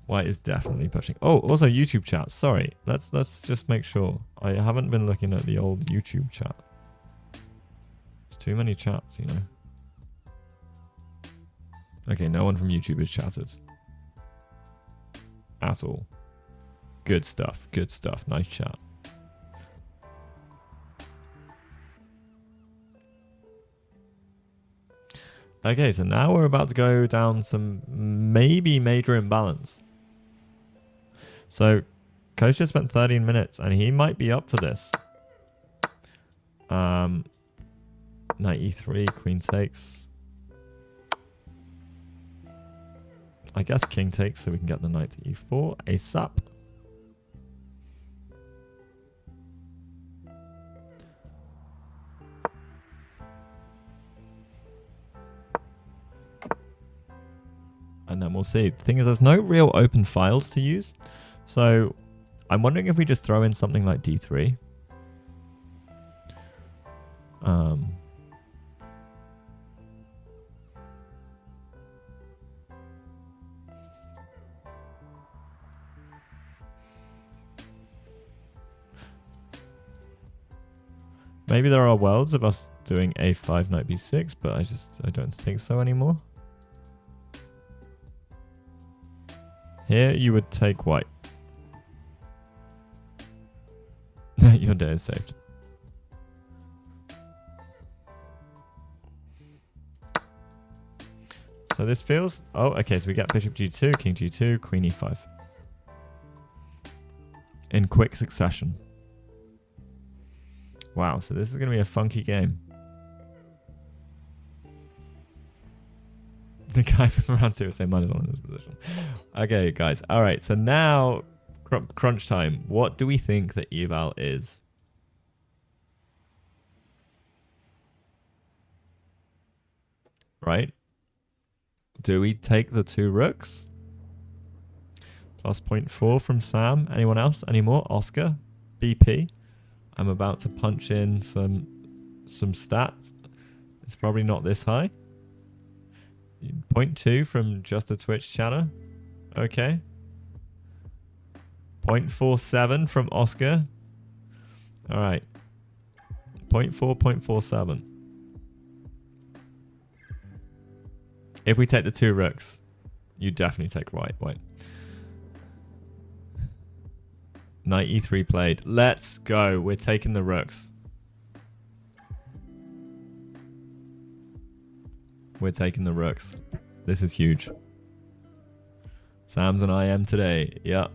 White is definitely pushing. Oh, also YouTube chat. Sorry. Let's just make sure. I haven't been looking at the old YouTube chat. There's too many chats, you know. Okay, no one from YouTube has chatted. At all. Good stuff. Good stuff. Nice chat. Okay, so now we're about to go down some maybe major imbalance. So, Kostya spent 13 minutes, and he might be up for this. Knight e3, queen takes. I guess king takes, so we can get the knight to e4 ASAP. We'll see. The thing is, there's no real open files to use. So I'm wondering if we just throw in something like d3. Maybe there are worlds of us doing a5 knight b6, but I don't think so anymore. Here you would take white. Your day is saved. So this feels... Oh, okay, so we get bishop g2, king g2, queen e5. In quick succession. Wow, so this is going to be a funky game. The guy from round 2 would say minus 1 in this position. Okay, guys. All right, so now crunch time. What do we think the eval is? Right? Do we take the 2 rooks? Plus 0.4 from Sam. Anyone else? Any more? Oscar? BP? I'm about to punch in some stats. It's probably not this high. 0.2 from just a Twitch chatter. Okay. 0.47 from Oscar. All right. 0.4, 0.47. If we take the 2 rooks, you definitely take white. Knight e3 played. Let's go. We're taking the rooks. We're taking the rooks. This is huge. Sam's an IM today. Yep.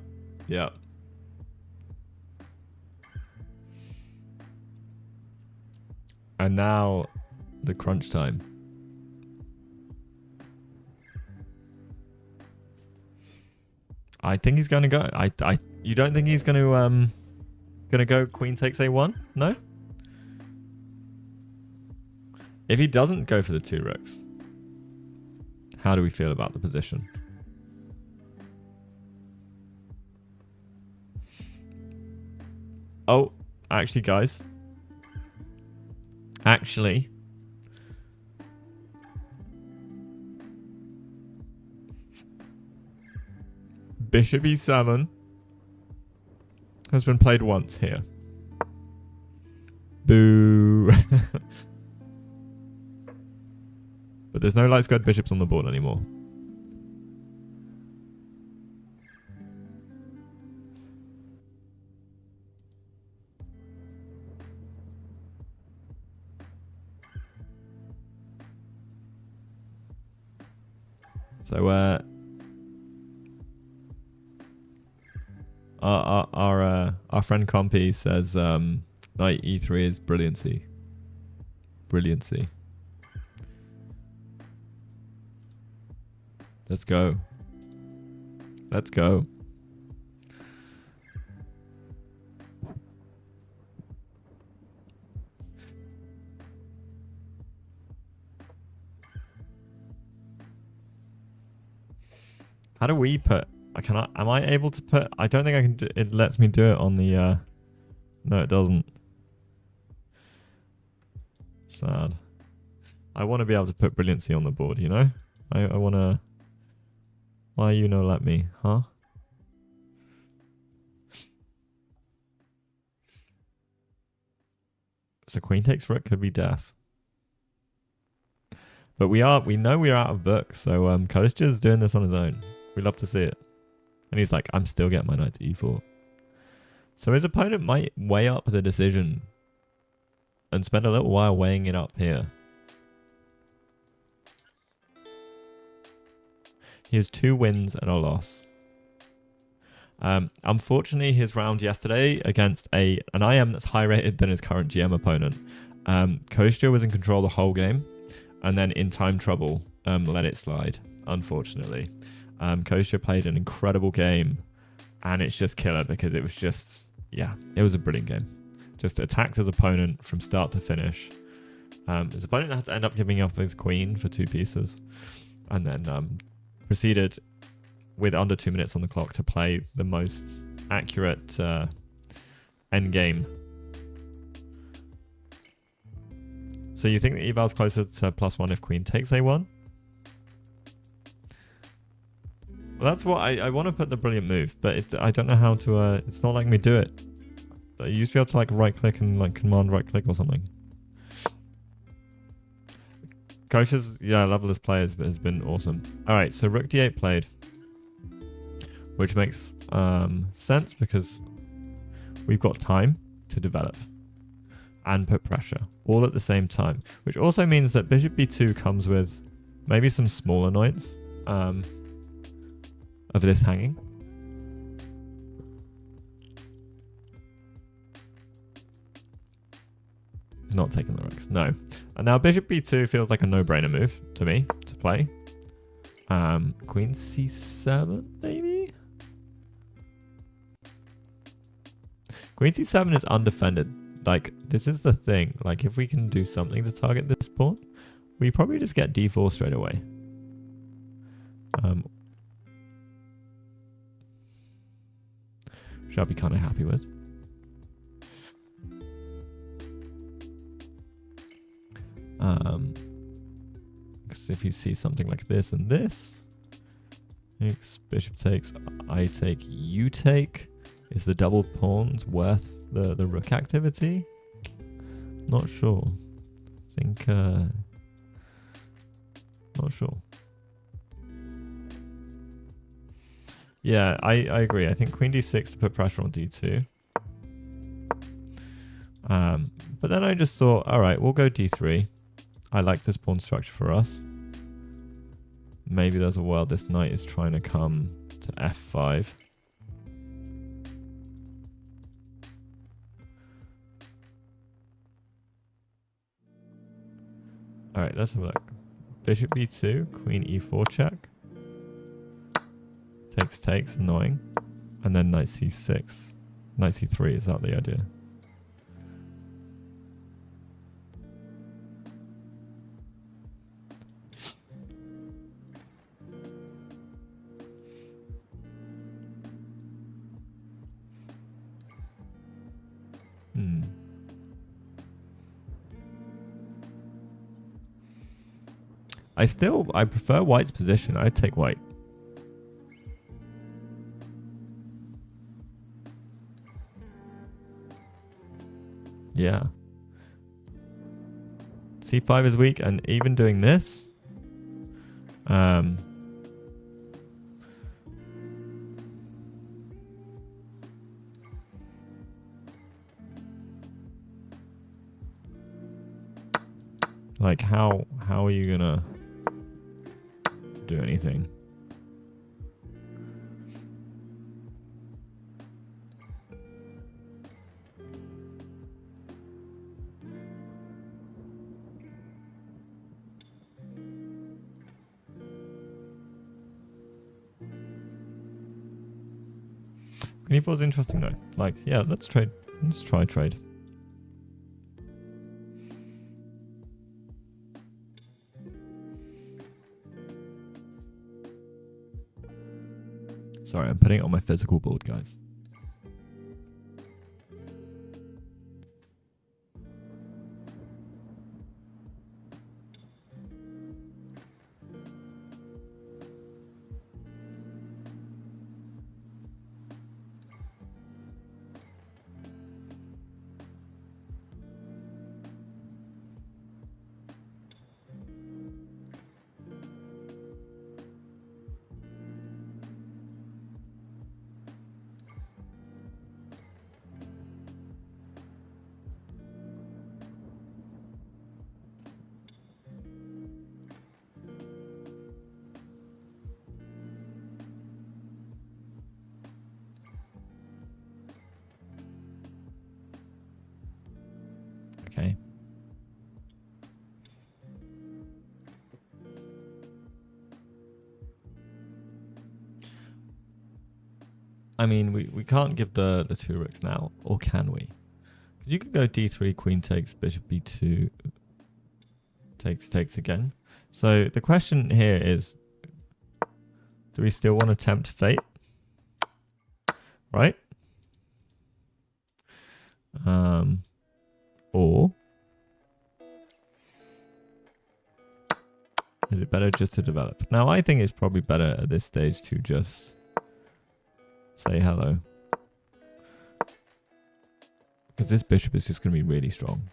And now the crunch time. I think he's going to go. You don't think he's going to go queen takes a1? No? If he doesn't go for the 2 rooks, how do we feel about the position? Oh, actually, guys. Actually. Bishop e7 has been played once here. Boo. But there's no light squared bishops on the board anymore. So our friend Compy says knight e3 is brilliancy. Brilliancy. Let's go. Let's go. How do we put... am I able to put... I don't think I can do... It lets me do it on the... No, it doesn't. Sad. I want to be able to put brilliancy on the board, you know? I want to... Why you no let me, huh? So queen takes rook could be death. But we know we're out of books, so Kostya's doing this on his own. We love to see it. And he's like, I'm still getting my knight to e4. So his opponent might weigh up the decision and spend a little while weighing it up here. He has 2 wins and a loss. Unfortunately, his round yesterday against an IM that's higher rated than his current GM opponent, Kostya was in control the whole game, and then in time trouble, let it slide, unfortunately. Kostya played an incredible game, and it's just killer because it was just, yeah, it was a brilliant game. Just attacked his opponent from start to finish. His opponent had to end up giving up his queen for 2 pieces, and then proceeded with under 2 minutes on the clock to play the most accurate end game. So you think that eval's closer to +1 if queen takes a1? Well, that's what I want to put the brilliant move, but I don't know how to. It's not letting me do it. I used to be able to like right click and like command right click or something. Kosha's levelist play has been awesome. All right, so rook d8 played, which makes sense because we've got time to develop and put pressure all at the same time, which also means that bishop b2 comes with maybe some small annoyance of this hanging. Not taking the rooks, no. And now bishop b2 feels like a no-brainer move to me to play. Queen c7 maybe? Queen c7 is undefended. Like, this is the thing. Like, if we can do something to target this pawn, we probably just get d4 straight away. Which I'll be kind of happy with. Because if you see something like this and this, bishop takes, I take, you take. Is the double pawns worth the rook activity? Not sure. I think, not sure. Yeah, I agree. I think queen d6 to put pressure on d2. But then I just thought, all right, we'll go d3. I like this pawn structure for us. Maybe there's a world this knight is trying to come to f5. All right, let's have a look. Bishop b2, queen e4 check. Takes, annoying. And then knight c6. Knight c3, is that the idea? I prefer white's position. I'd take white. Yeah. c5 is weak, and even doing this, like how are you gonna do anything? Queen e4 is interesting though. Like, yeah, let's trade. Let's try trade. Sorry, I'm putting it on my physical board, guys. Okay. I mean, we can't give the two rooks now, or can we? Because you could go d3, queen takes, bishop b2, takes again. So the question here is, Do we still want to tempt fate? Right? Or is it better just to develop? Now, I think it's probably better at this stage to just say hello. Because this bishop is just going to be really strong.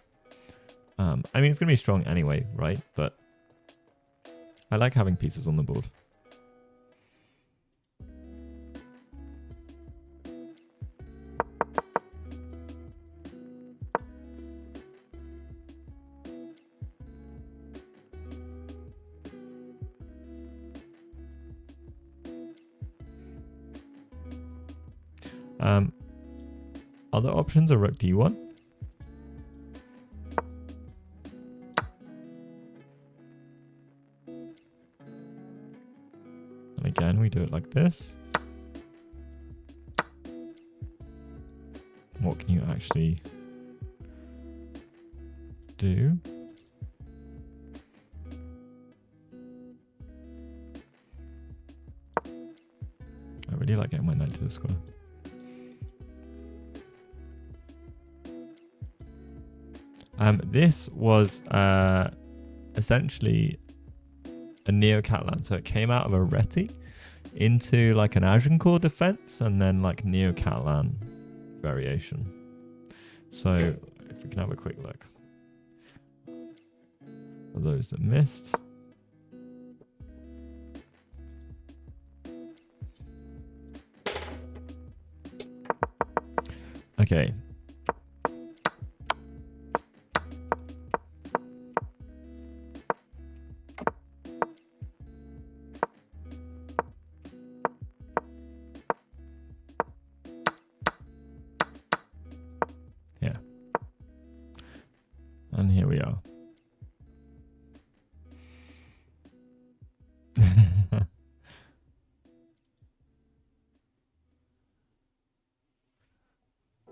I mean, it's going to be strong anyway, right? But I like having pieces on the board. Other options are rook d1. And again, we do it like this. What can you actually do? I really like getting my knight to the square. This was essentially a Neo-Catalan. So it came out of a Reti into like an Agincourt defense and then like Neo-Catalan variation. So if we can have a quick look. For those that missed. Okay. Yeah. And here we are.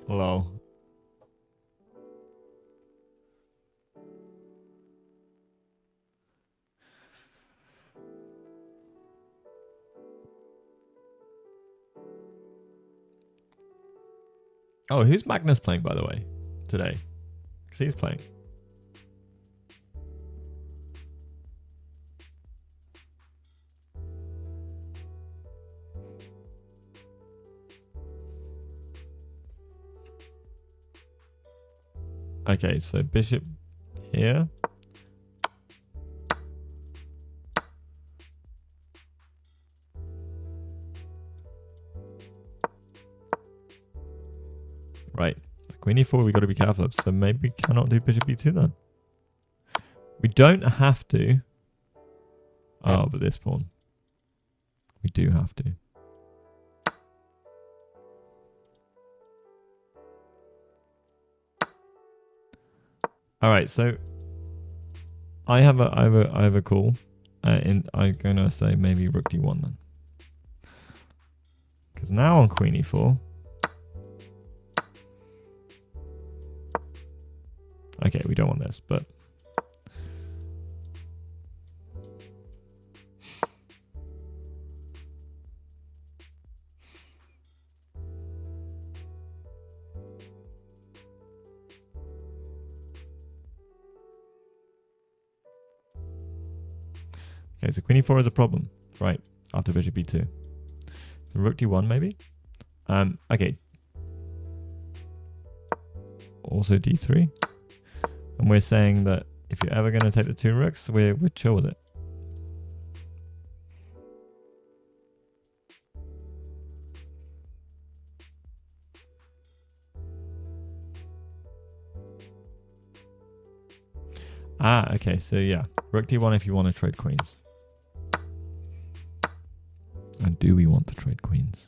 Lol. Oh, who's Magnus playing, by the way, today? Because he's playing. Okay, so bishop here. Right. So queen e4 we got to be careful of. So maybe we cannot do bishop e2 then. We don't have to. Oh, but this pawn. We do have to. All right, so I have a call. I'm gonna say maybe rook d1 then, because now on queen e4. Okay, we don't want this, but okay, so queen e4 is a problem, right? After bishop e2, so rook d1 maybe. Okay. Also d3, and we're saying that if you're ever going to take the two rooks, we're chill with it. Ah, okay, so yeah, rook d1 if you want to trade queens. And do we want to trade queens?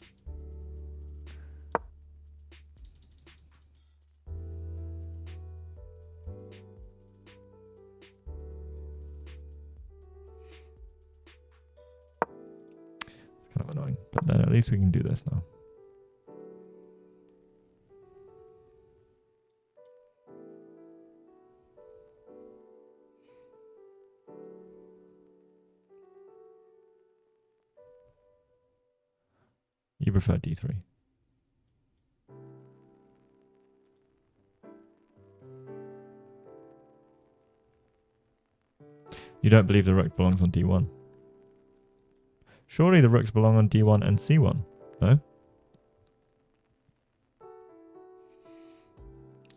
It's kind of annoying, but then at least we can do this now. prefer d3. You don't believe the rook belongs on d1? Surely the rooks belong on d1 and c1, no?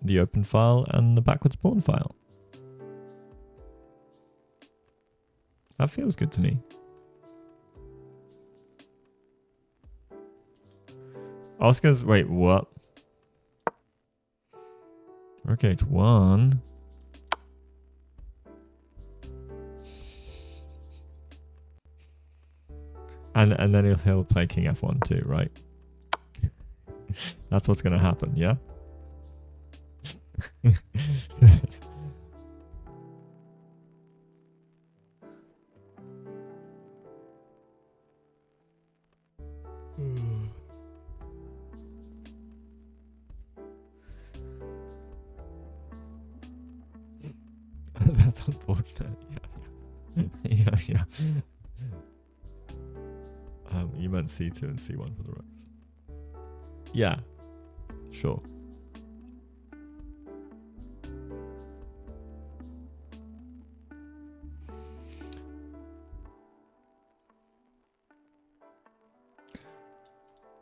The open file and the backwards pawn file. That feels good to me. Oscar's, wait, what? Rook h1. And then he'll play king f1 too, right? That's what's going to happen, yeah? That's unfortunate. Yeah. You meant c2 and c1 for the rooks. Yeah, sure.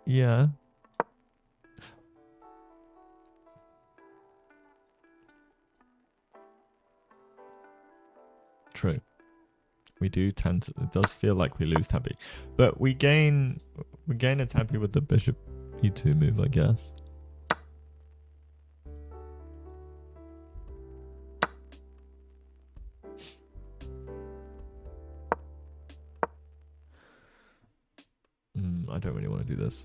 Yeah. True. We do tend to, it does feel like we lose tempo. But we gain a tempo with the bishop e2 move, I guess. I don't really want to do this.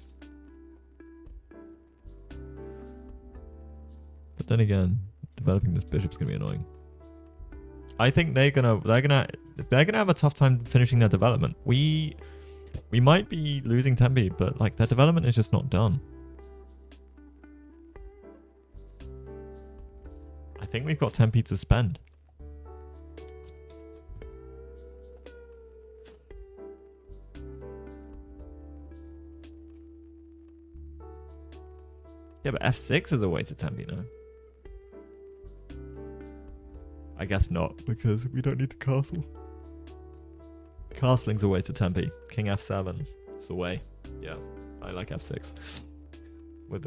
But then again, developing this bishop's gonna be annoying. I think they're gonna have a tough time finishing their development. We might be losing tempo, but like their development is just not done. I think we've got tempo to spend. Yeah, but f6 is a waste of tempo, no? I guess not, because we don't need to castle. Castling's a waste of tempo. King f7 is the way. Yeah, I like f6. With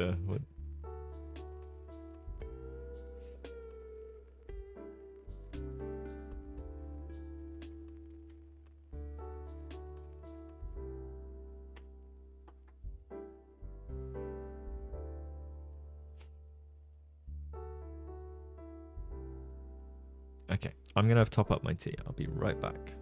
Okay, I'm gonna top up my tea. I'll be right back.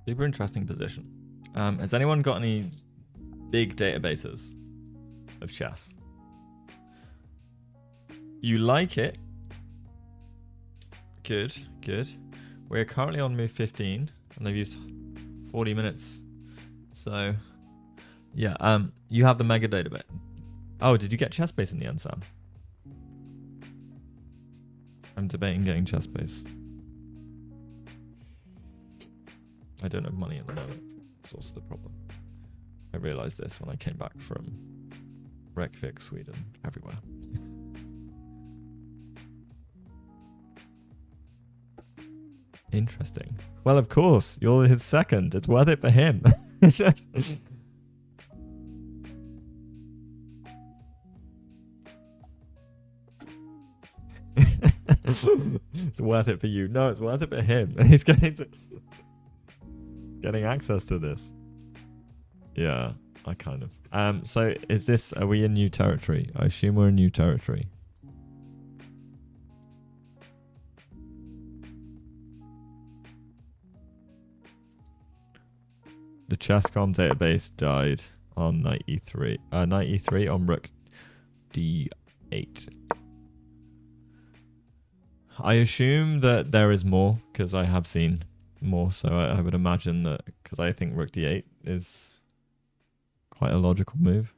Super interesting position. Has anyone got any big databases of chess? You like it? Good, good. We're currently on move 15, and they've used 40 minutes. So, yeah, you have the mega data bit. Oh, did you get chess base in the end, Sam? I'm debating getting chess base. I don't have money at the moment. That's also the problem. I realized this when I came back from Reykjavik, Sweden, everywhere. Interesting. Well, of course, you're his second. It's worth it for him. It's worth it for you. No, it's worth it for him. He's getting access to this. Yeah, I kind of. So is this? Are we in new territory? I assume we're in new territory. The Chess.com database died on knight e3. Knight e3 on rook d8. I assume that there is more because I have seen more. So I would imagine that because I think rook d8 is quite a logical move.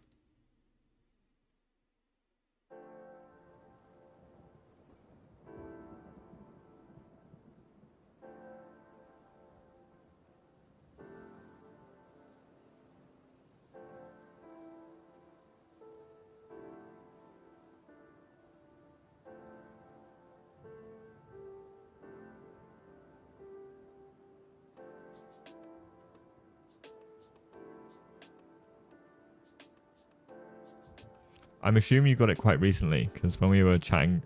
I'm assuming you got it quite recently, because when we were chatting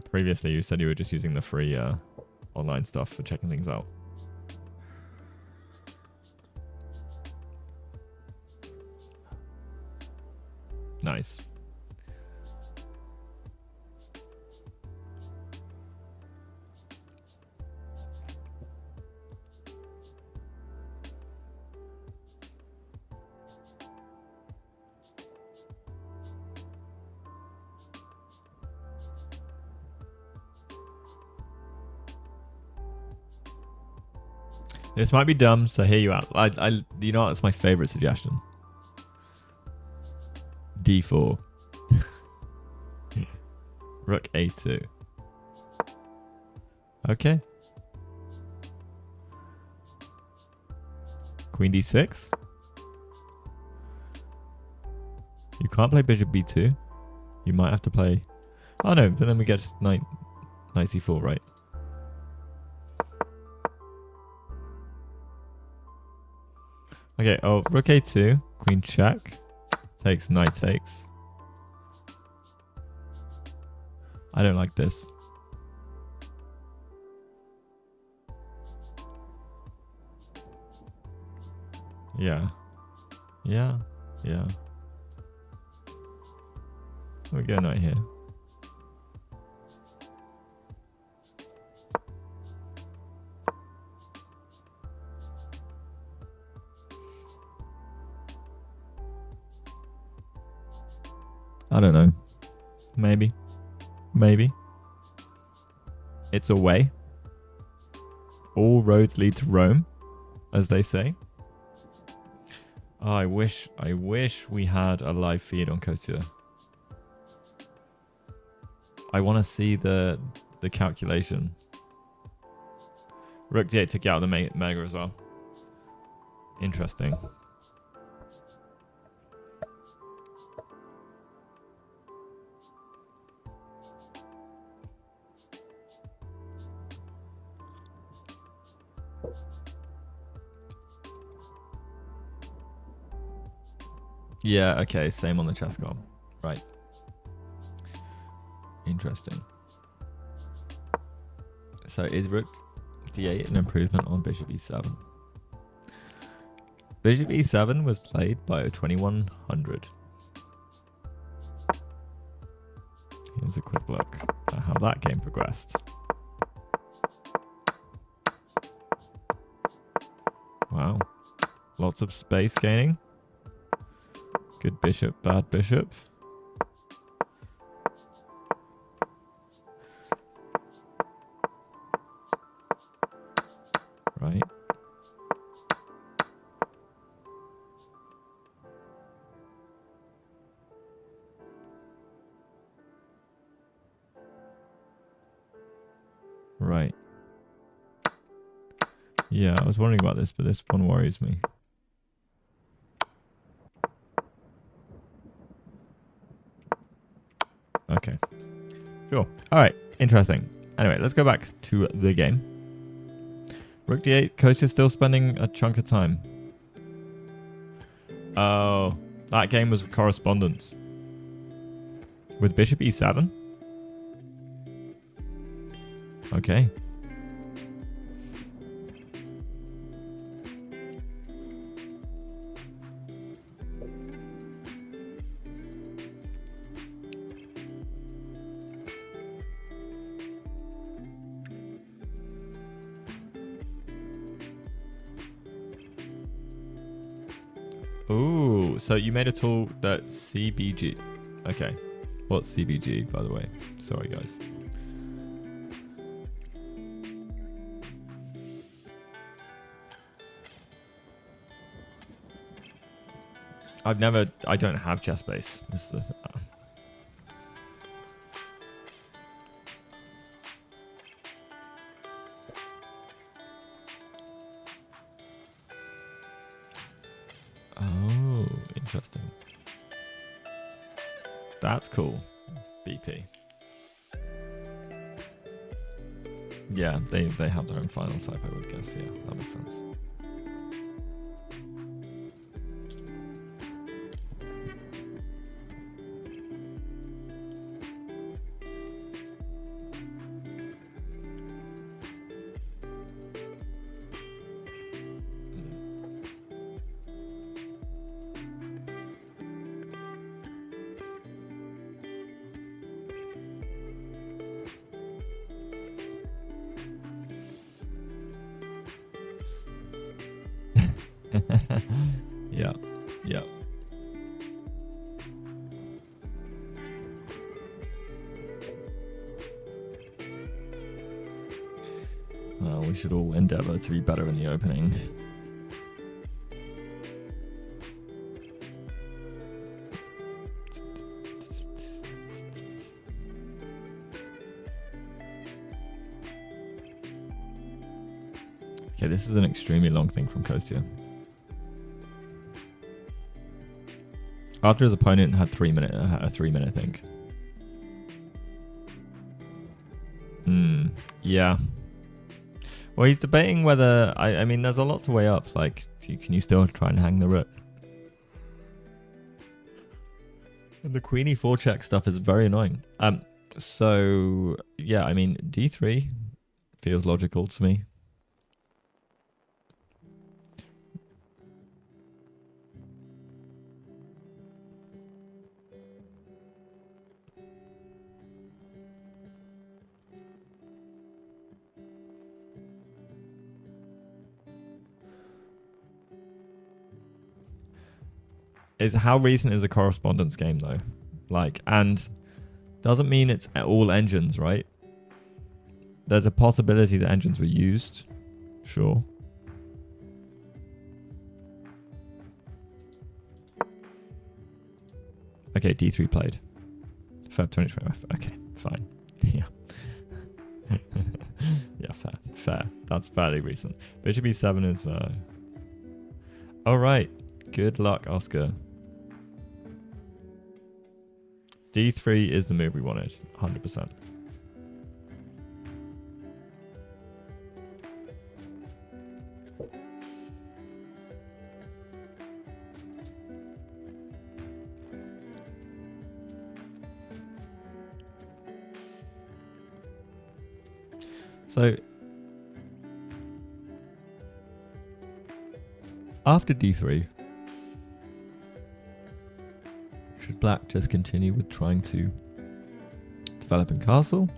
previously, you said you were just using the free online stuff for checking things out. Nice. This might be dumb, so hear you out. You know what? It's my favorite suggestion. D4. Rook A2. Okay. Queen D6. You can't play Bishop B2. You might have to play... Oh no, but then we get knight C4, right? Okay, oh, rook A2, queen check, takes, knight takes. I don't like this. Yeah. Yeah. Yeah. We go knight here. I don't know. Maybe. Maybe. It's a way. All roads lead to Rome, as they say. Oh, I wish we had a live feed on Kostya. I want to see the calculation. Rook d8 took you out of the mega as well. Interesting. Yeah, okay, same on the chess.com. Right. Interesting. So is rook d8 an improvement on bishop e7? Bishop e7 was played by a 2100. Here's a quick look at how that game progressed. Wow. Lots of space gaining. Good bishop, bad bishop. Yeah, I was wondering about this, but this one worries me. Okay. Sure. All right. Interesting. Anyway, let's go back to the game. Rook d8. Kostya's still spending a chunk of time. Oh, that game was correspondence. With bishop e7? Okay. Ooh, so you made a tool that CBG. Okay. What's CBG, by the way? Sorry, guys. I don't have ChessBase. Oh, interesting. That's cool. BP. Yeah, they have their own final type, I would guess. Yeah, that makes sense. Yeah, yeah. Well, we should all endeavor to be better in the opening. Okay, this is an extremely long thing from Kostya. After his opponent had a 3 minute think. Yeah. Well, he's debating whether I mean, there's a lot to weigh up. Like, can you still try and hang the rook? And the queen e4 check stuff is very annoying. So yeah, I mean, d3 feels logical to me. Is how recent is a correspondence game though? Like, and doesn't mean it's all engines, right? There's a possibility that engines were used. Sure. Okay, d3 played. Feb 2025. Okay, fine. Yeah. Yeah, fair. That's fairly recent. Bishop e7 is all right. Good luck, Oscar. D3 is the move we wanted, 100%. So after D3, should black just continue with trying to develop in castle?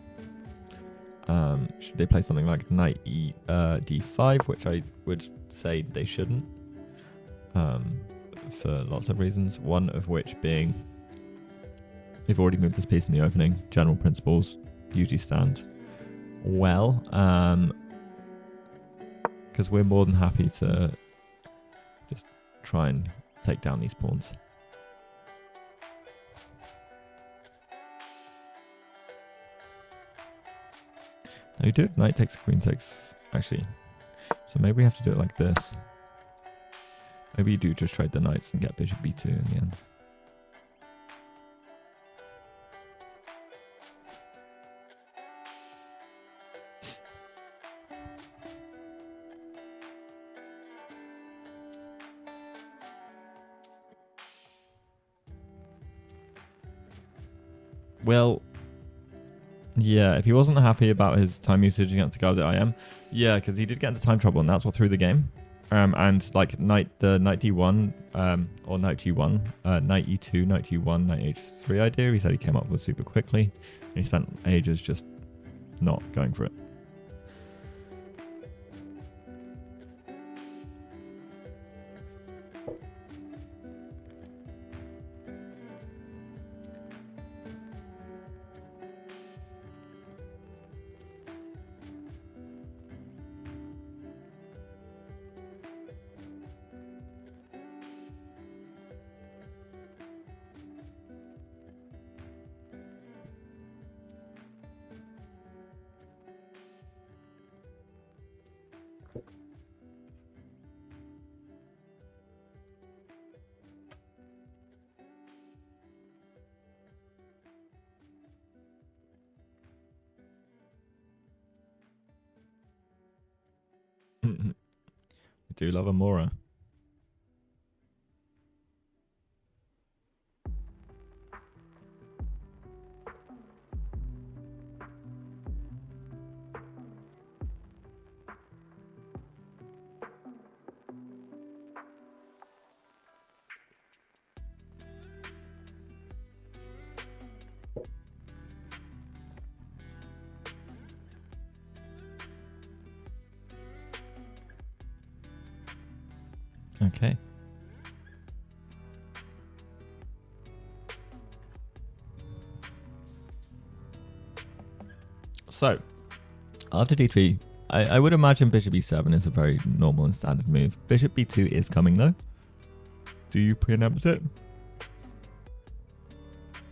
Should they play something like knight d5, which I would say they shouldn't, for lots of reasons, one of which being they've already moved this piece in the opening. General principles usually stand well, because we're more than happy to just try and take down these pawns. No, you do it. Knight takes, queen takes. Actually, So maybe we have to do it like this. Maybe you do just trade the knights and get bishop b2 in the end. Well, yeah, if he wasn't happy about his time usage against the guy that I am, yeah, because he did get into time trouble, and that's what threw the game. And like knight d1 or knight g1, knight e2, knight g1, knight h3 idea, he said he came up with super quickly, and he spent ages just not going for it. We do love a Mora. Okay. So, after d3, I would imagine bishop e7 is a very normal and standard move. Bishop b2 is coming though. Do you preempt it?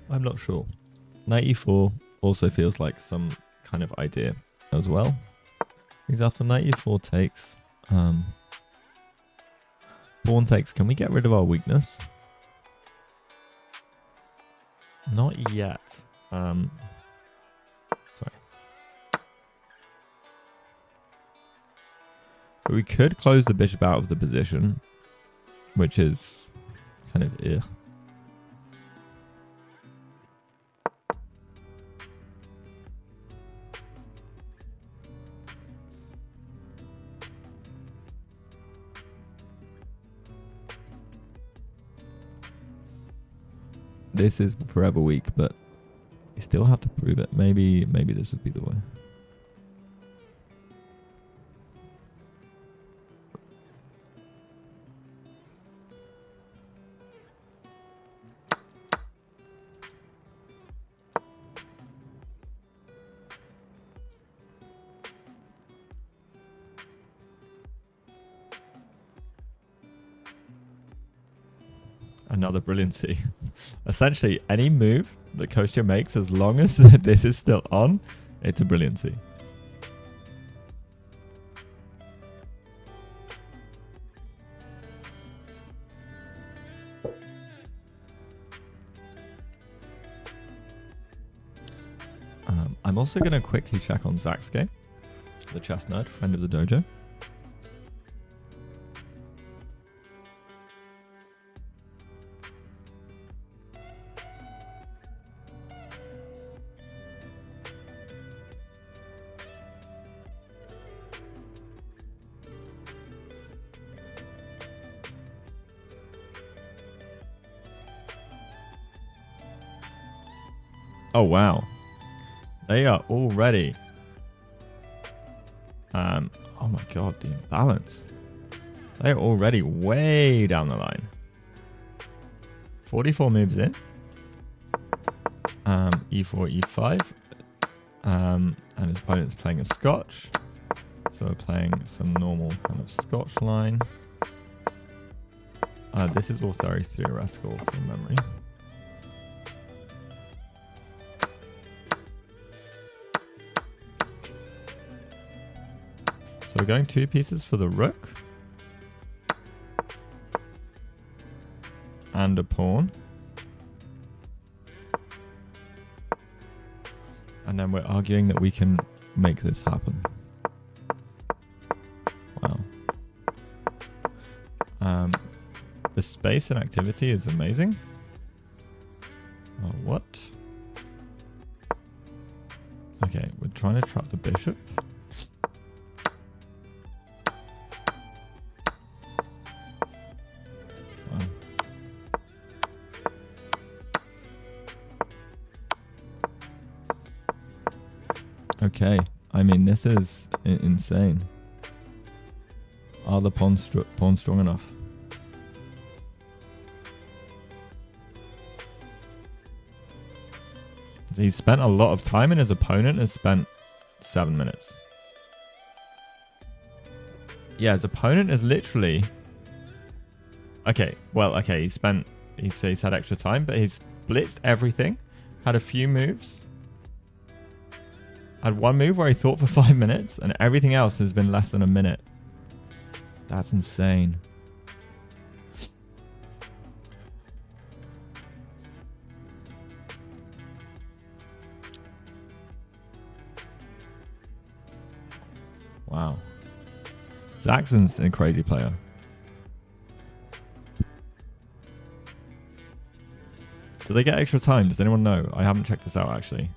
I'm not sure. Knight e4 also feels like some kind of idea as well. Because after knight e4 takes, pawn takes, can we get rid of our weakness? Not yet. Sorry. But we could close the bishop out of the position, which is kind of ugh. This is forever weak, but you still have to prove it. Maybe this would be the way. Another brilliancy. Essentially, any move that Kostya makes, as long as this is still on, it's a brilliancy. I'm also going to quickly check on Zach's game, the chess nerd, friend of the dojo. Oh, wow. They are already... oh my god, the imbalance. They're already way down the line. 44 moves in. E4, E5. And his opponent's playing a Scotch. So we're playing some normal kind of Scotch line. This is all very theoretical from memory. So we're going 2 pieces for the rook. And a pawn. And then we're arguing that we can make this happen. Wow. The space and activity is amazing. Oh, what? Okay, we're trying to trap the bishop. Wow. Okay, I mean, this is insane. Are the pawns strong enough? He's spent a lot of time and his opponent has spent 7 minutes. Yeah, his opponent is literally... Okay, well, okay, he's had extra time, but he's blitzed everything. Had a few moves. Had one move where he thought for 5 minutes, and everything else has been less than a minute. That's insane. Wow. Zaxxon's a crazy player. Do they get extra time? Does anyone know? I haven't checked this out, actually.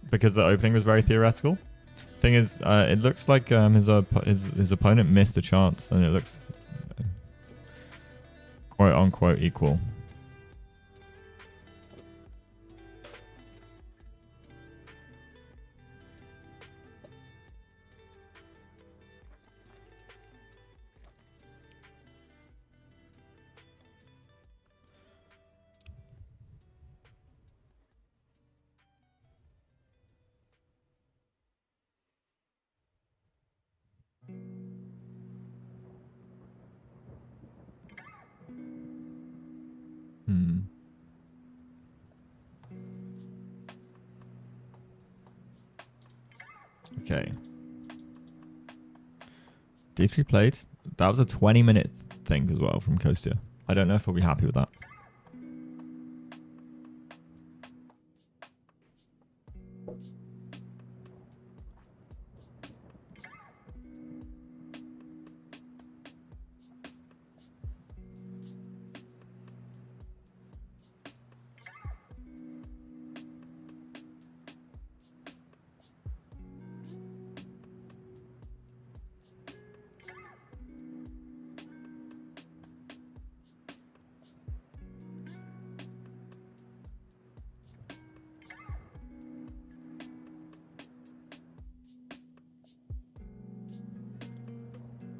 Because the opening was very theoretical. Thing is, it looks like his opponent missed a chance, and it looks quote unquote equal. Okay. D3 played. That was a 20-minute thing as well from Kostya. I don't know if we'll be happy with that.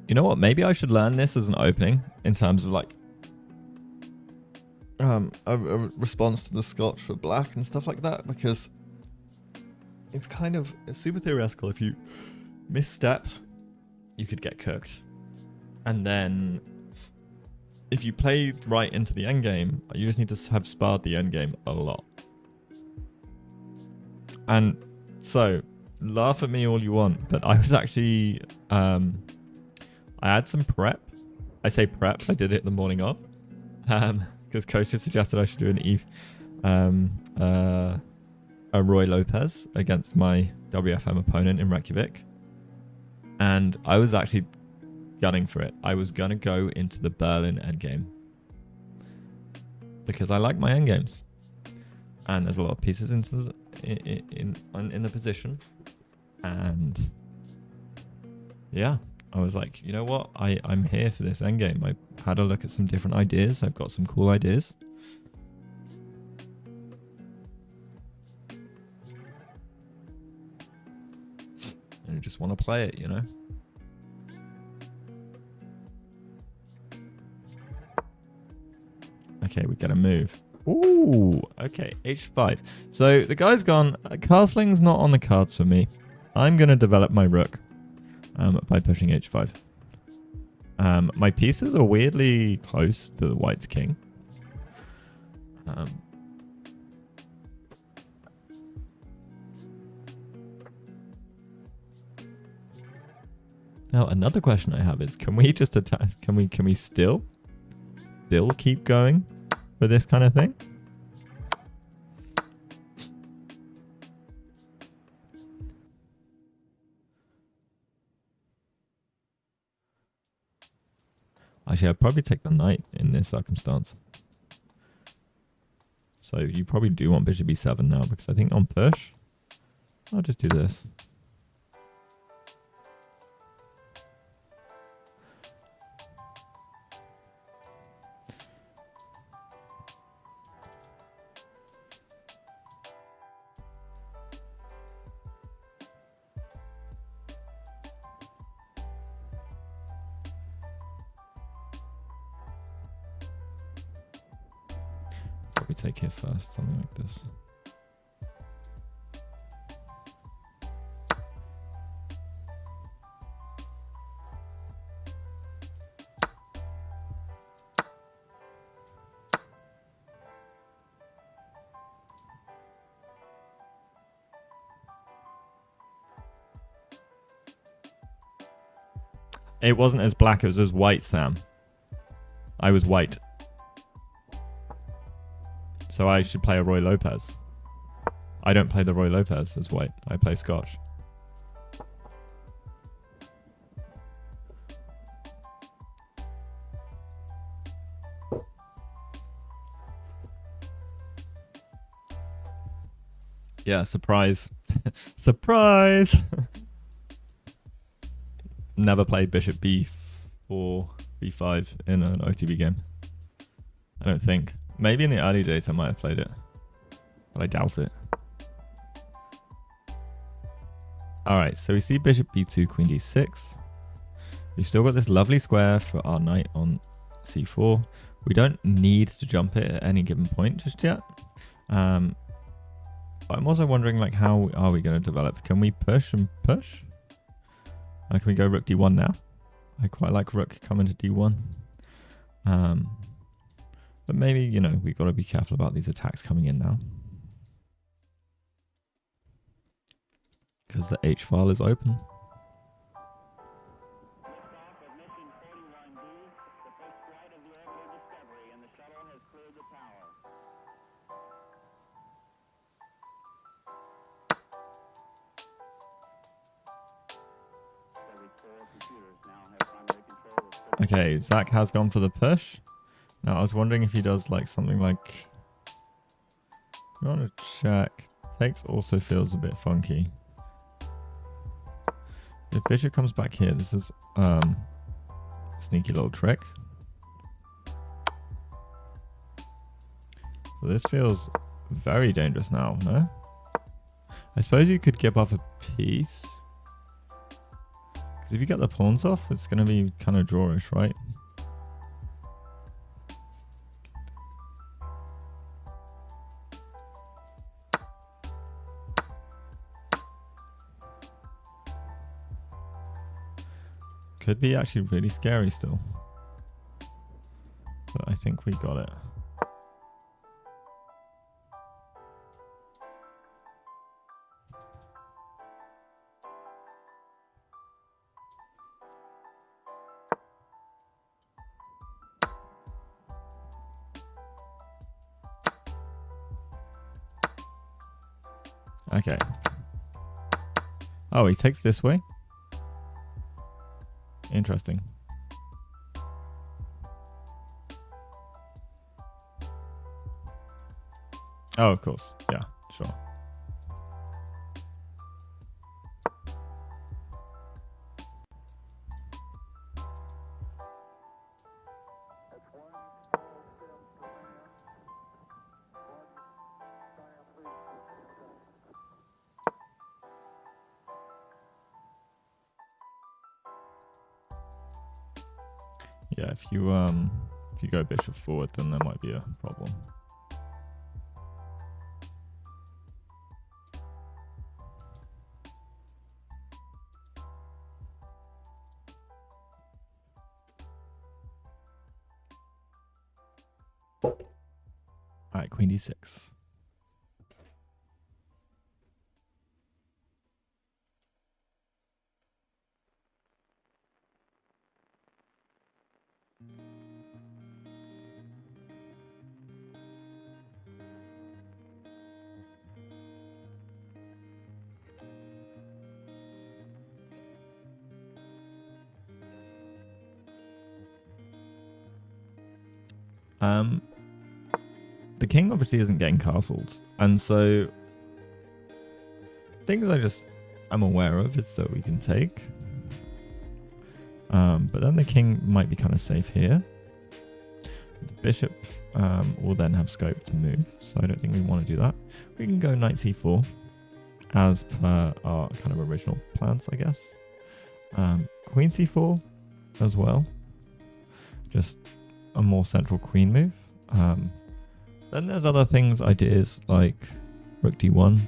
You know what? Maybe I should learn this as an opening in terms of like a response to the Scotch for black and stuff like that, because it's super theoretical. If you misstep, you could get cooked. And then if you play right into the endgame, you just need to have sparred the endgame a lot. And so, laugh at me all you want, but I was actually... I had some prep. I say prep. I did it the morning of, because Coach had suggested I should do a Roy Lopez against my WFM opponent in Reykjavik, and I was actually gunning for it. I was gonna go into the Berlin endgame because I like my endgames, and there's a lot of pieces in the position, and yeah. I was like, you know what? I'm here for this endgame. I had a look at some different ideas. I've got some cool ideas. And I just want to play it, you know? Okay, we get a move. Ooh, okay, h5. So the guy's gone, castling's not on the cards for me. I'm going to develop my rook. By pushing h5. My pieces are weirdly close to the white's king. Now, another question I have is, can we just attack? Can we still keep going with this kind of thing? Actually, I'd probably take the knight in this circumstance. So you probably do want bishop b7 now, because I think on push, I'll just do this. Probably take here first, something like this. It wasn't as black, it was as white, Sam. I was white. So I should play a Roy Lopez. I don't play the Roy Lopez as white. I play Scotch. Yeah, surprise. Surprise! Never played bishop b4, b5 in an OTB game. I don't think. Maybe in the early days I might have played it, but I doubt it. Alright, so we see bishop b2, queen d6. We've still got this lovely square for our knight on c4. We don't need to jump it at any given point just yet. But I'm also wondering, like, how are we going to develop? Can we push and push? Can we go rook d1 now? I quite like rook coming to d1. But maybe, you know, we've got to be careful about these attacks coming in now. Because the H file is open. Okay, Zach has gone for the push. Now, I was wondering if he does like something like... You want to check. Takes also feels a bit funky. If bishop comes back here, this is a sneaky little trick. So this feels very dangerous now, no? I suppose you could give off a piece. Because if you get the pawns off, it's going to be kind of drawish, right? Could be actually really scary still. But I think we got it. Okay. Oh, he takes this way? Interesting. Oh, of course. Yeah, sure. Yeah, if you go bishop forward, then there might be a problem. Alright, queen d6. The king obviously isn't getting castled, and so things I'm aware of is that we can take. But then the king might be kind of safe here. The bishop will then have scope to move, so I don't think we want to do that. We can go knight c4 as per our kind of original plans, I guess. Queen c4 as well. Just a more central queen move. Then there's other ideas like rook d1,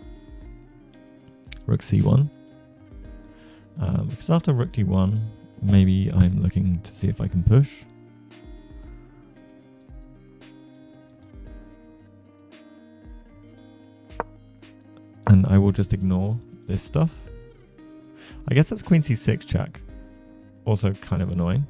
rook c1. Because after rook d1, maybe I'm looking to see if I can push. And I will just ignore this stuff. I guess that's queen c6 check. Also kind of annoying.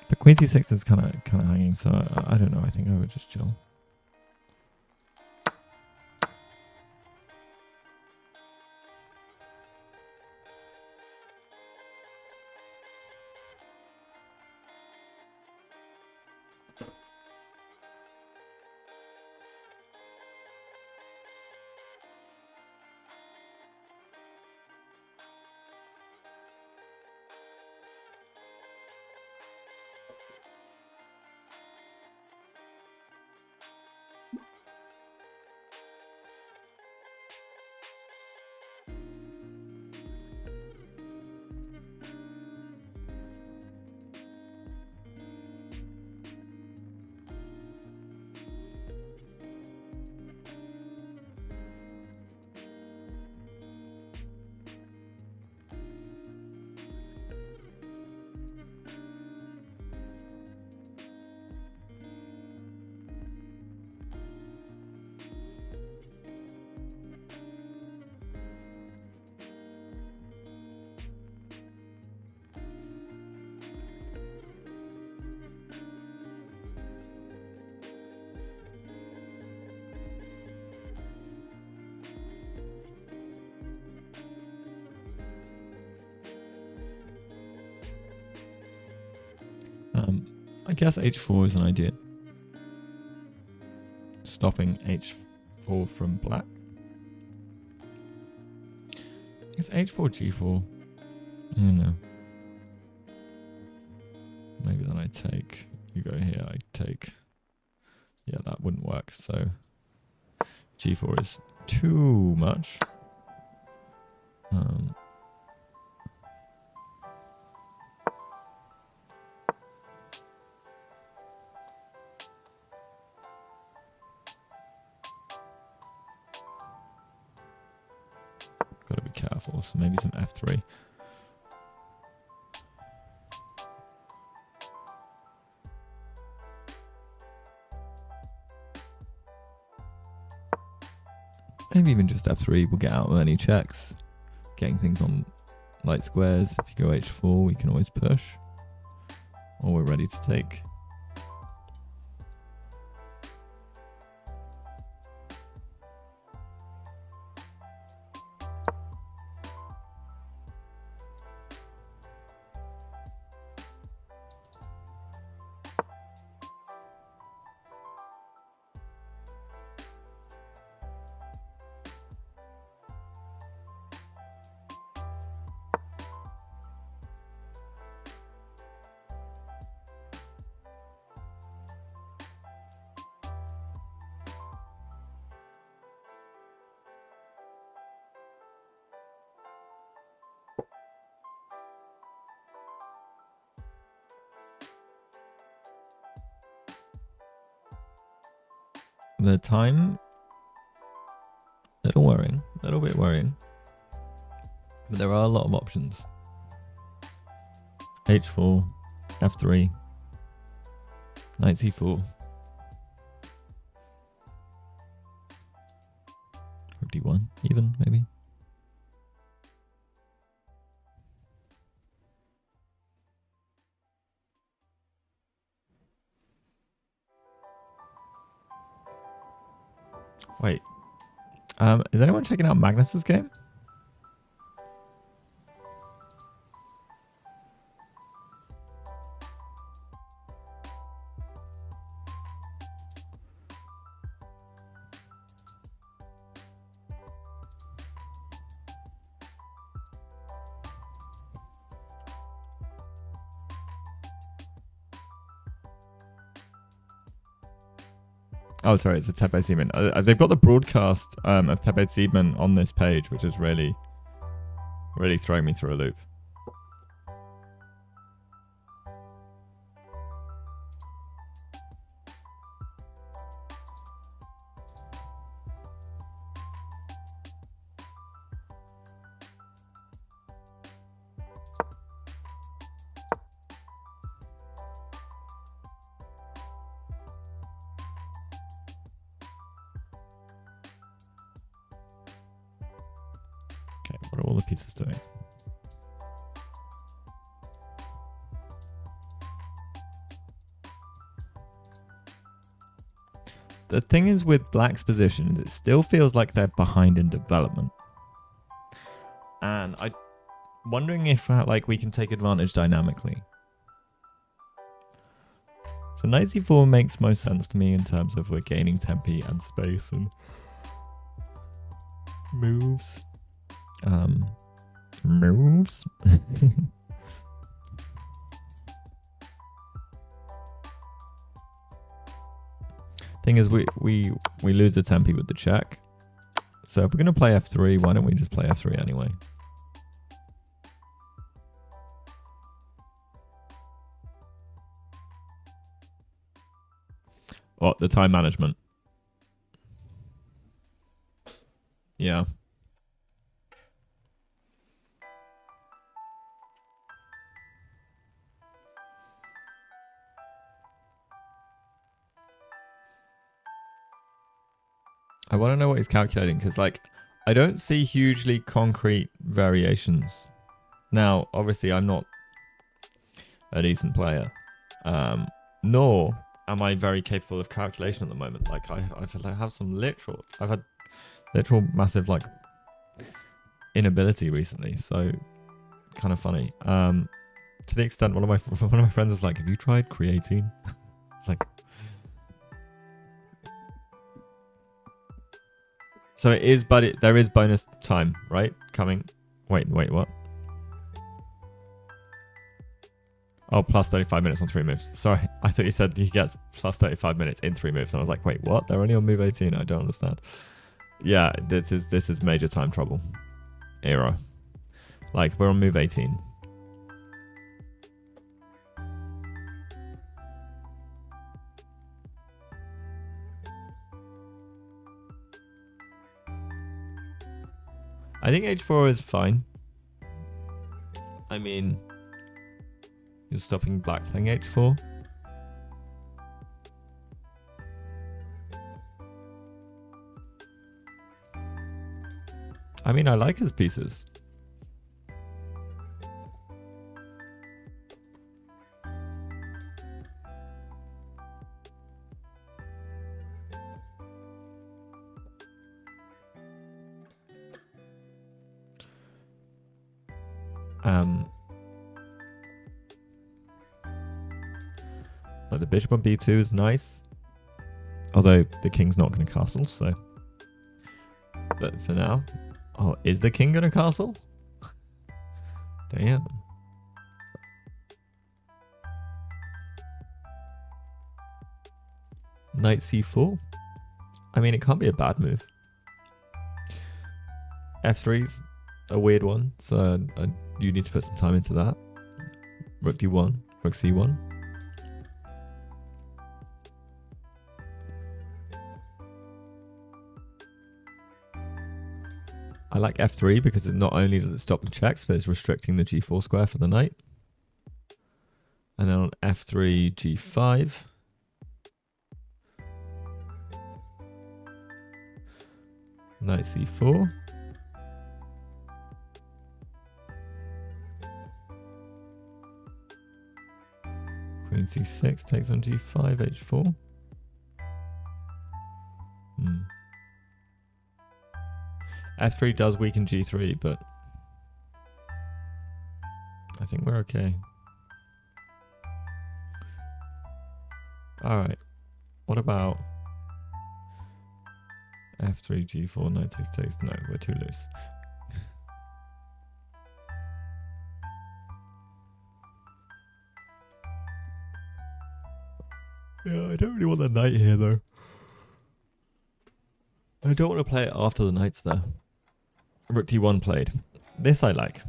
The queen c6 is kind of hanging, so I don't know. I think I would just chill. I guess h4 is an idea. Stopping h4 from black. It's h4, g4. You know. Maybe then I take. You go here, I take. Yeah, that wouldn't work. So g4 is too much. Gotta be careful. So maybe some f3. Maybe even just f3 will get out of any checks. Getting things on light squares. If you go h4, we can always push. Or we're ready to take. The time, little bit worrying, but there are a lot of options. h4, f3, knight c4, rook d1 even, maybe. Wait. Is anyone checking out Magnus's game? Oh, sorry, it's a Tepe Seedman. They've got the broadcast of Tepe Seedman on this page, which is really throwing me through a loop. Okay, what are all the pieces doing? The thing is with Black's positions, it still feels like they're behind in development. And I'm wondering if like we can take advantage dynamically. So knight c4 makes most sense to me in terms of we're gaining tempi and space and moves. Moves. Thing is, we lose the tempi with the check. So if we're gonna play f3, why don't we just play f3 anyway? What, the time management? Yeah. I want to know what he's calculating because, like, I don't see hugely concrete variations. Now, obviously, I'm not a decent player, nor am I very capable of calculation at the moment. Like, I have some I've had literal massive, like, inability recently, so kind of funny. To the extent one of my friends was like, "Have you tried creatine?" It's like. So it is, but there is bonus time, right? Coming. Wait, what? Oh, plus 35 minutes on 3 moves. Sorry, I thought you said he gets plus 35 minutes in 3 moves. And I was like, wait, what? They're only on move 18. I don't understand. Yeah, this is major time trouble. Era. Like, we're on move 18. I think h4 is fine. I mean, you're stopping Black playing h4. I mean, I like his pieces. Like the bishop on b2 is nice. Although the king's not going to castle, so. But for now. Oh, is the king going to castle? Damn. Knight c4. I mean, it can't be a bad move. f3's a weird one, so you need to put some time into that. Rook d1, rook c1. I like f3 because it not only does it stop the checks, but it's restricting the g4 square for the knight. And then on f3, g5. Knight c4. Queen c6 takes on g5, h4. F3 does weaken G3, but I think we're okay. Alright. What about F3, G4, knight takes takes? No, we're too loose. Yeah, I don't really want the knight here, though. I don't want to play it after the knight's there. Rook D1 played. This I like.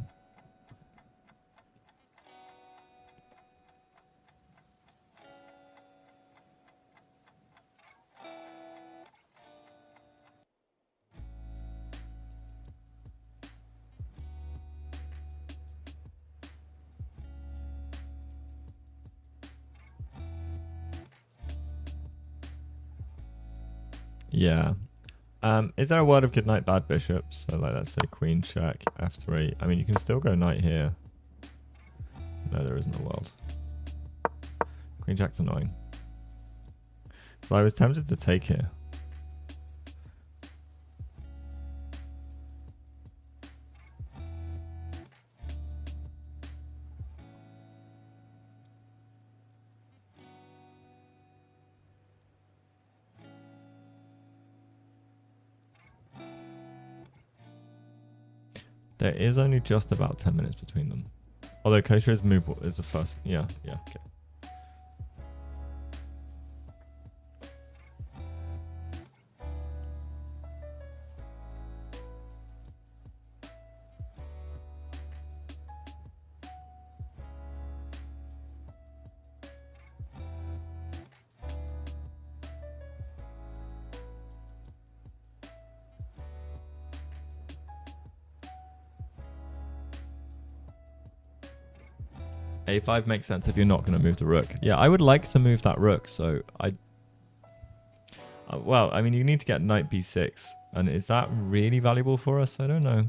Yeah. Is there a word of good knight, bad bishop? So like, let's say queen check, f3. I mean, you can still go knight here. No, there isn't a world. Queen check's annoying. So I was tempted to take here. There is only just about 10 minutes between them. Although Kosher's move is the first. Yeah, okay. A5 makes sense if you're not going to move the rook. Yeah, I would like to move that rook, so I... well, I mean, you need to get knight b6. And is that really valuable for us? I don't know.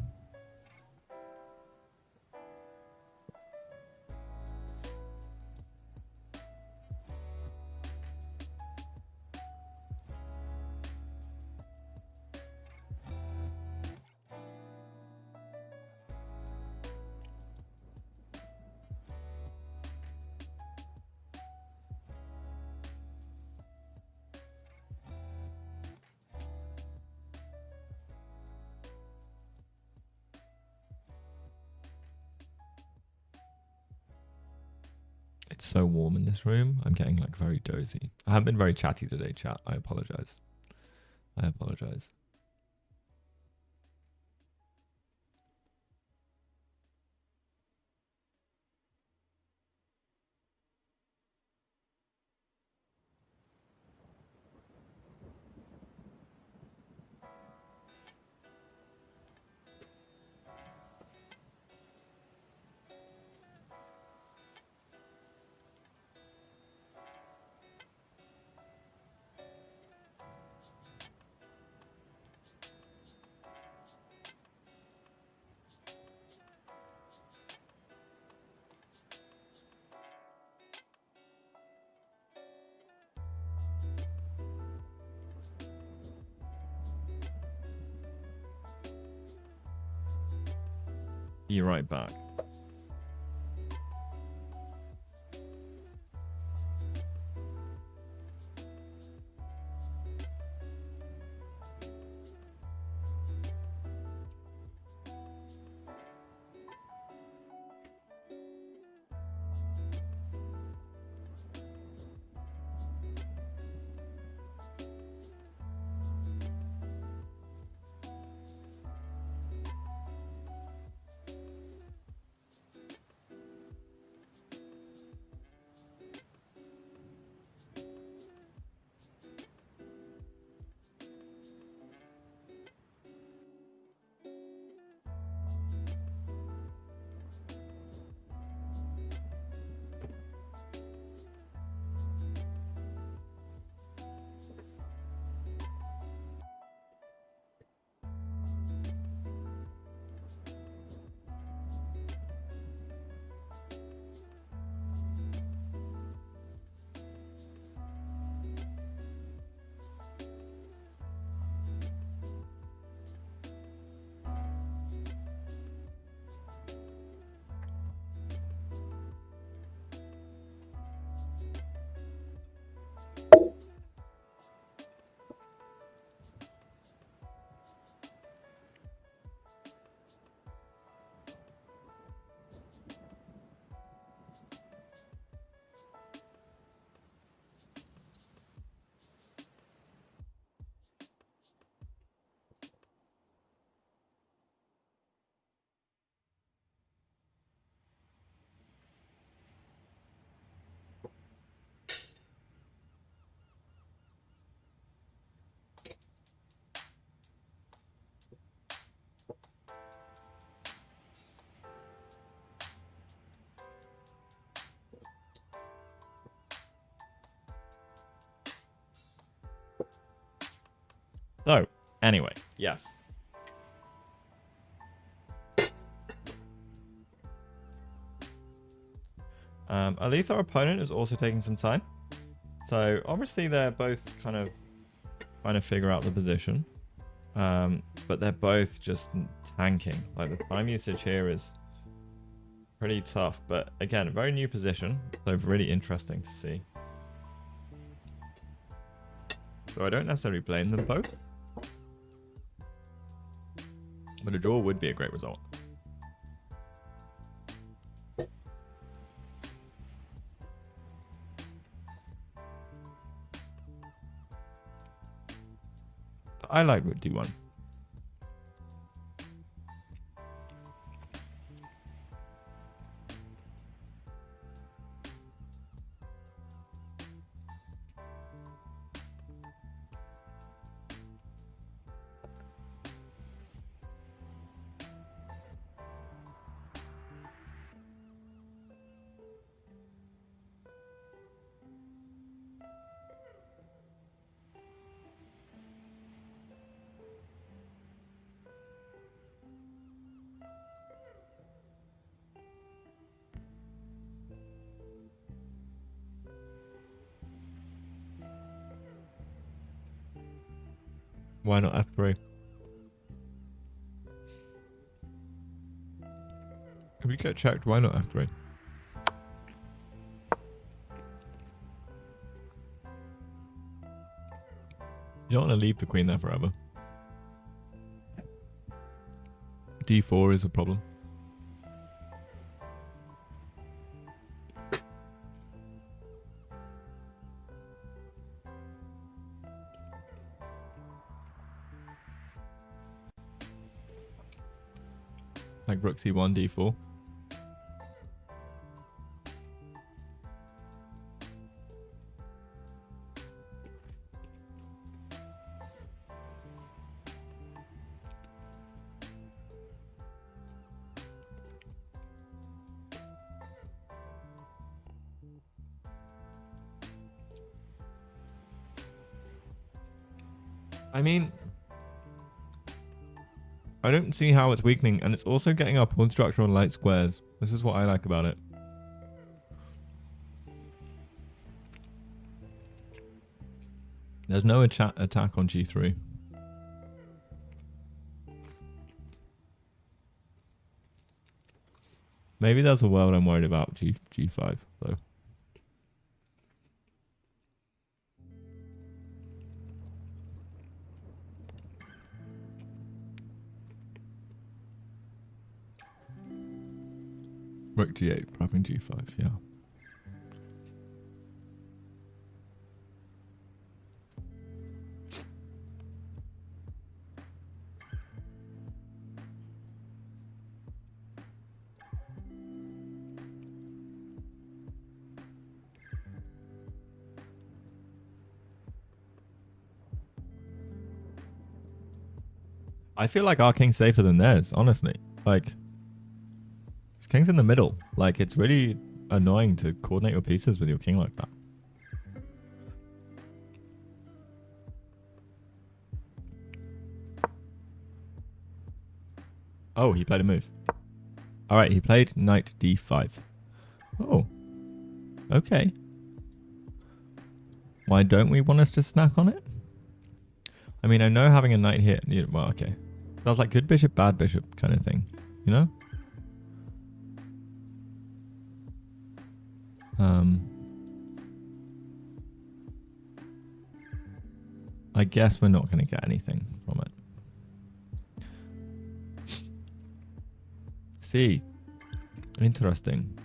It's so warm in this room. I'm getting like very dozy. I haven't been very chatty today, chat. I apologize. I apologize. Be right back. So, anyway, yes. At least our opponent is also taking some time. So, obviously, they're both kind of trying to figure out the position. But they're both just tanking. Like, the time usage here is pretty tough. But, again, a very new position. So, really interesting to see. So, I don't necessarily blame them both. But a draw would be a great result. I like rook d1. Why not f3? If you get checked, why not f3? You don't want to leave the queen there forever. d4 is a problem. Like rook c1, d4. I mean, I don't see how it's weakening, and it's also getting our pawn structure on light squares. This is what I like about it. There's no attack on g3. Maybe there's a world I'm worried about g5, though. Rook g8, prepping g5, yeah. I feel like our king's safer than theirs, honestly. Like, king's in the middle. Like, it's really annoying to coordinate your pieces with your king like that. Oh, he played a move. Alright, he played knight d5. Oh. Okay. Why don't we want us to snack on it? I mean, I know having a knight here... Well, okay. Sounds like good bishop, bad bishop kind of thing. You know? I guess we're not going to get anything from it. See. Interesting.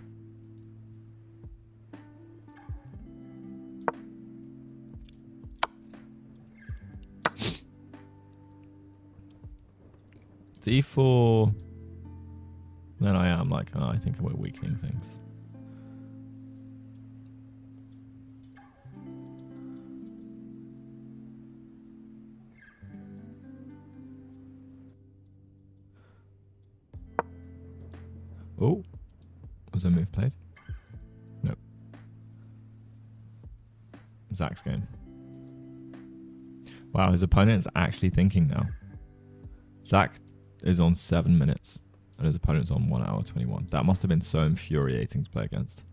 d4. Then I am like, oh, I think we're weakening things. Oh, was a move played? Nope. Zach's game. Wow, his opponent is actually thinking now. Zach is on 7 minutes, and his opponent's on 1 hour 21. That must have been so infuriating to play against.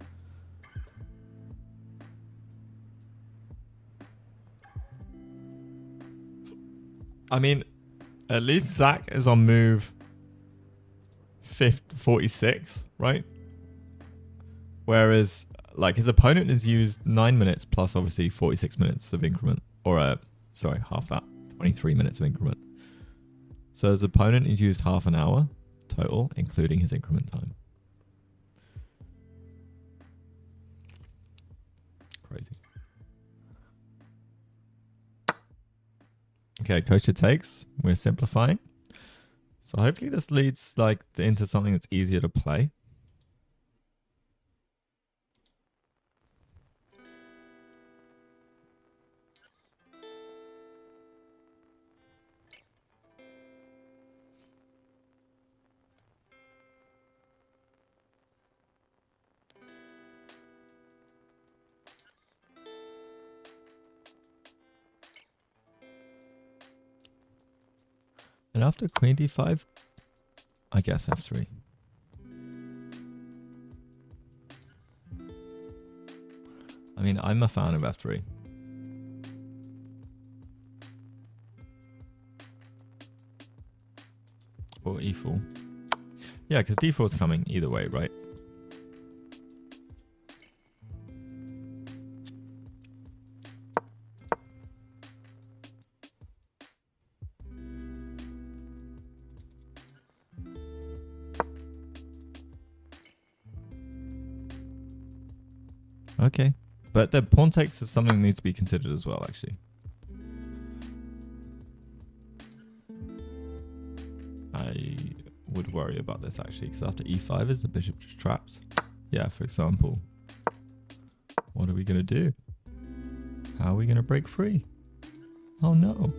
I mean, at least Zach is on move 46, right? Whereas, like, his opponent has used 9 minutes plus obviously 46 minutes of increment. Or, sorry, half that. 23 minutes of increment. So his opponent has used half an hour total, including his increment time. Crazy. Okay, Kostya takes. We're simplifying. So hopefully this leads like into something that's easier to play. And after queen d5, I guess f3. I mean, I'm a fan of f3. Or e4. Yeah, because d4 is coming either way, right? Okay. But the pawn takes is something that needs to be considered as well, actually. I would worry about this, actually, because after e5 is the bishop just trapped. Yeah, for example. What are we going to do? How are we going to break free? Oh, no.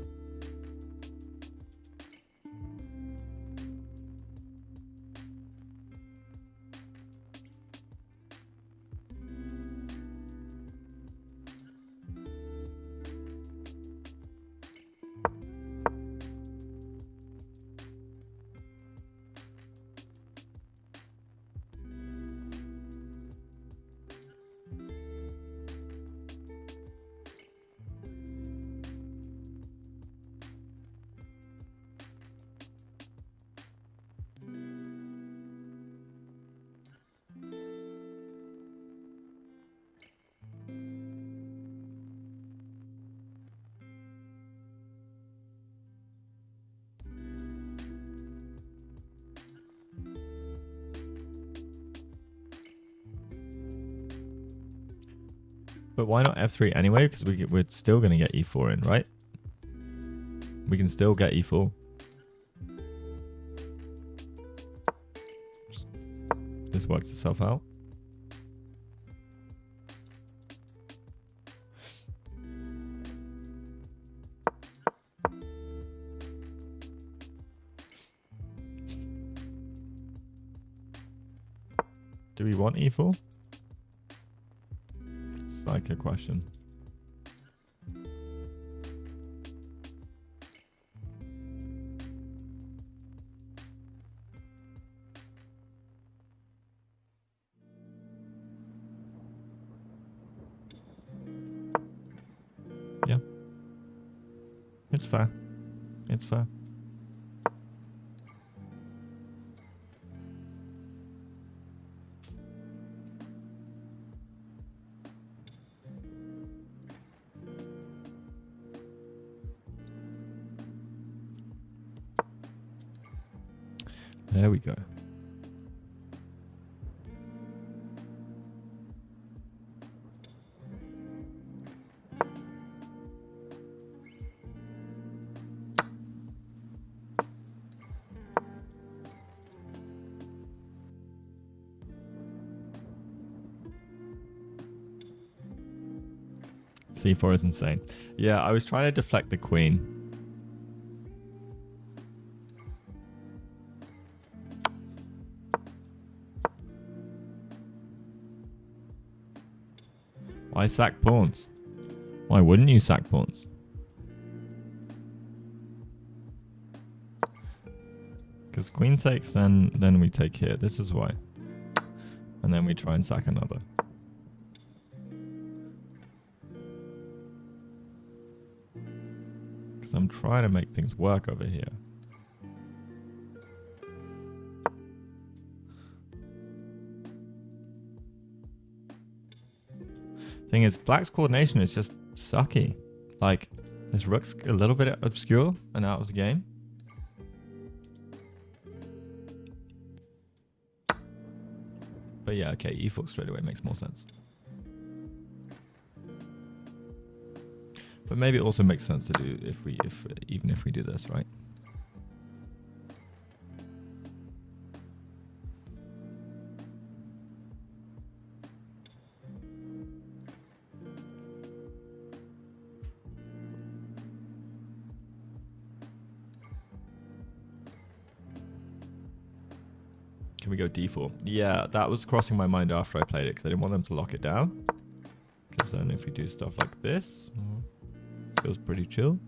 But why not f3 anyway? Because we're still going to get e4 in, right? We can still get e4. This works itself out. Do we want e4? It's like a question. Yeah. It's fair. It's fair. There we go. C4 is insane. Yeah, I was trying to deflect the queen. Why sack pawns? Why wouldn't you sack pawns? Because queen takes, then we take here. This is why. And then we try and sack another. Because I'm trying to make things work over here. Thing is, black's coordination is just sucky. Like, this rook's a little bit obscure and out of the game. But yeah, okay, e4 straight away makes more sense. But maybe it also makes sense to do even if we do this, right? Can we go d4? Yeah, that was crossing my mind after I played it because I didn't want them to lock it down. Because then if we do stuff like this, feels pretty chill.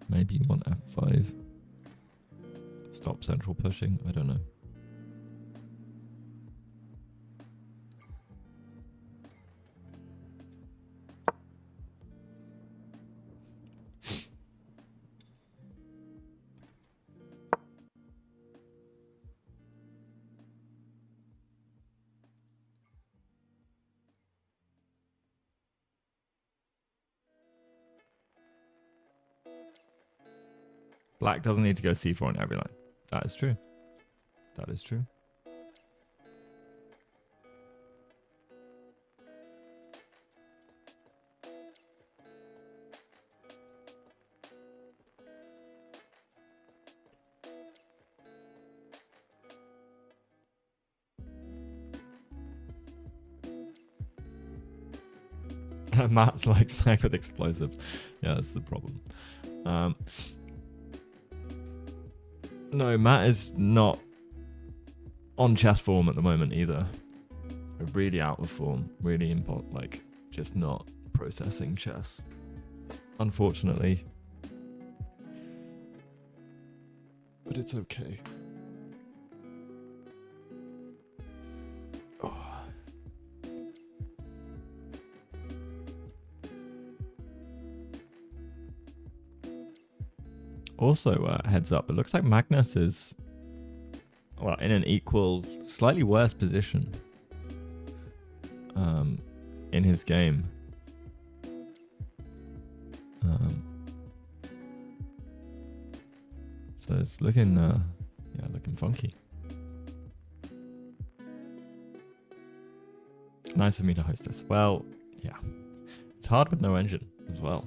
Maybe you want f5. Stop central pushing, I don't know. Black doesn't need to go c4 on every line. That is true. That is true. Matt likes playing with explosives. Yeah, that's the problem. No, Matt is not on chess form at the moment either. We're really out of form. Really like, just not processing chess. Unfortunately. But it's okay. Also, heads up, it looks like Magnus is, well, in an equal, slightly worse position in his game. So it's looking, yeah, looking funky. Nice of me to host this. Well, yeah, it's hard with no engine as well.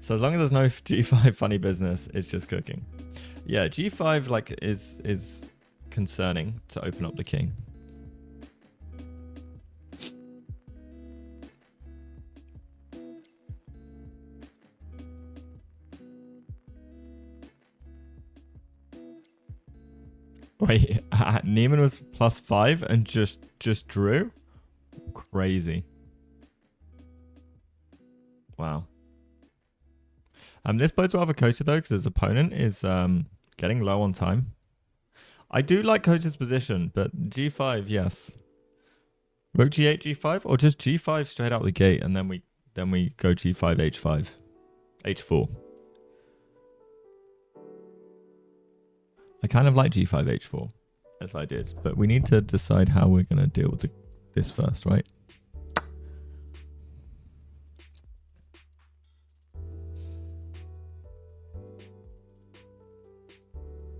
So as long as there's no g5 funny business, it's just cooking. Yeah, g5 like is concerning to open up the king. Wait, Neiman was +5 and just drew? Crazy. Wow. This bodes well for Kostya though, because his opponent is getting low on time. I do like Kostya's position, but g5, yes. Rook g8, g5, or just g5 straight out the gate, and then we go g5, h5, h4. I kind of like g5, h4 as I did, but we need to decide how we're going to deal with this first, right?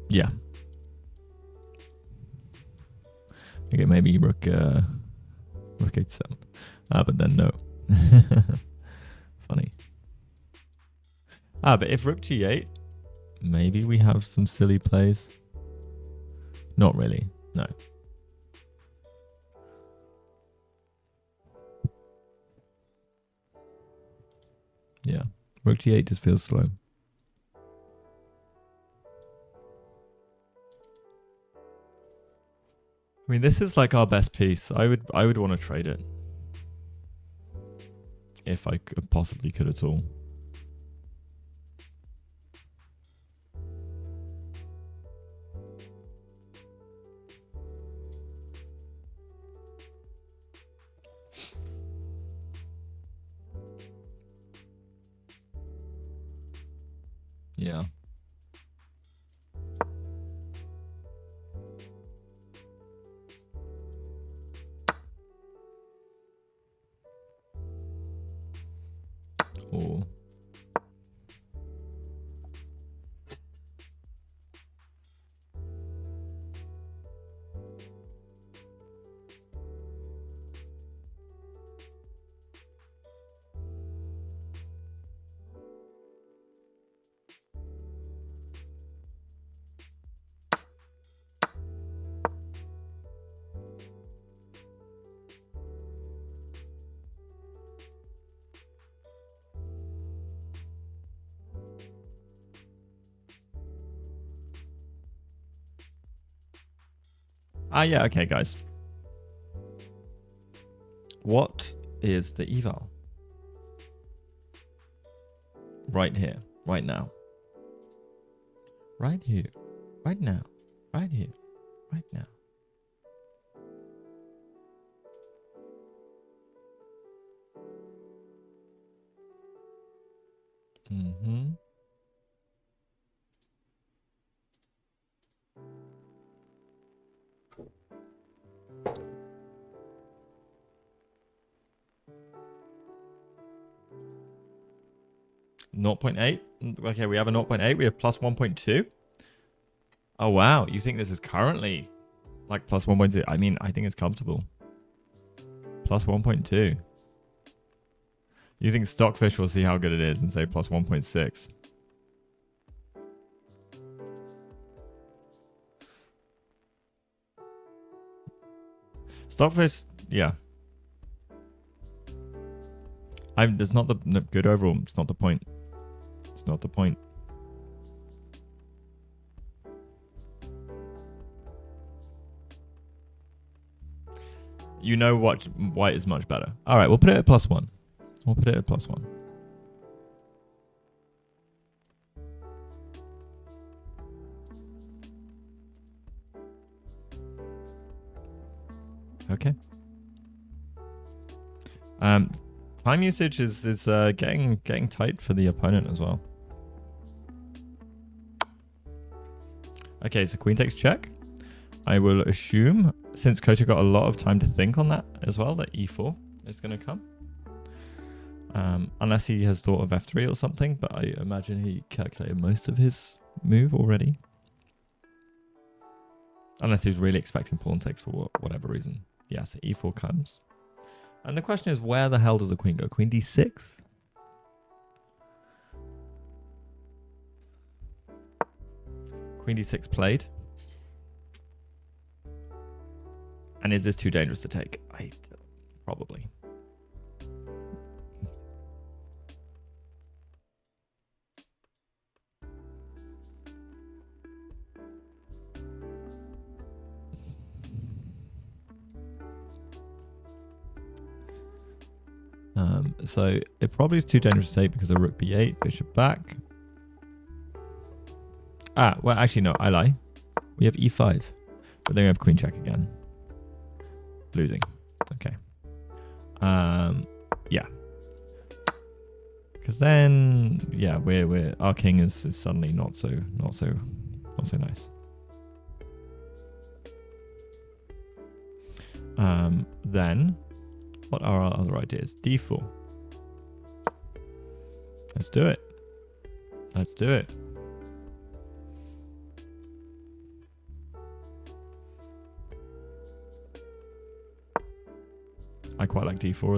Yeah. Okay, maybe rook h7. But then no. Funny. But if rook g8, maybe we have some silly plays. Not really, no. Yeah, rook g8 just feels slow. I mean, this is like our best piece. I would want to trade it. If I possibly could at all. Yeah. Oh. Yeah, okay, guys. What is the eval? Right here, right now. Right here, right now, right here, right now. Mm-hmm. 0.8. Okay, we have a 0.8. We have plus 1.2. Oh, wow. You think this is currently like plus 1.2? I mean, I think it's comfortable. Plus 1.2. You think Stockfish will see how good it is and say plus 1.6? Stockfish, yeah. It's not the good overall. It's not the point. It's not the point. You know what white is much better. All right, we'll put it at plus 1. We'll put it at plus 1. Okay. Time usage is getting tight for the opponent as well. Okay, so queen takes check. I will assume, since Kostya got a lot of time to think on that as well, that e4 is going to come. Unless he has thought of f3 or something, but I imagine he calculated most of his move already. Unless he's really expecting pawn takes for whatever reason. Yeah, so e4 comes. And the question is, where the hell does the queen go? Queen d6? Queen d6 played. And is this too dangerous to take? Probably. So it probably is too dangerous to take because of rook b8, bishop back. Well, actually, no, I lie. We have e5, but then we have queen check again. Losing. Okay. Yeah. Because then, yeah, our king is suddenly not so nice. Then, what are our other ideas? d4. Let's do it. Let's do it. I quite like d4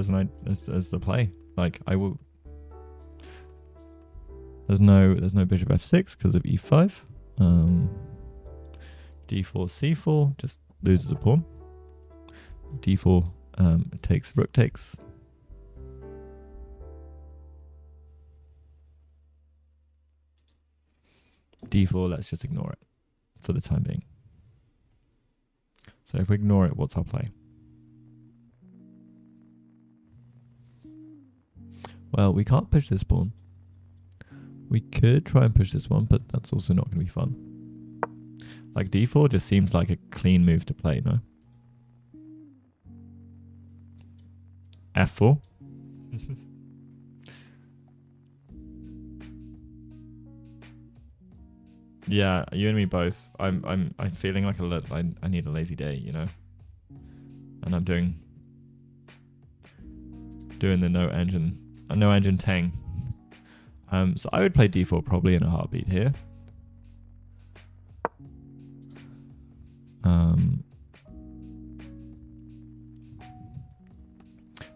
as the play. Like I will. There's no bishop f6 because of e5. d4 c4 just loses a pawn. d4 takes rook takes. d4, let's just ignore it for the time being. So if we ignore it, what's our play? Well, we can't push this pawn. We could try and push this one, but that's also not going to be fun. Like d4 just seems like a clean move to play, no? f4. Yeah, you and me both. I'm feeling like I need a lazy day, you know. And I'm doing the no engine tang. So I would play d4 probably in a heartbeat here.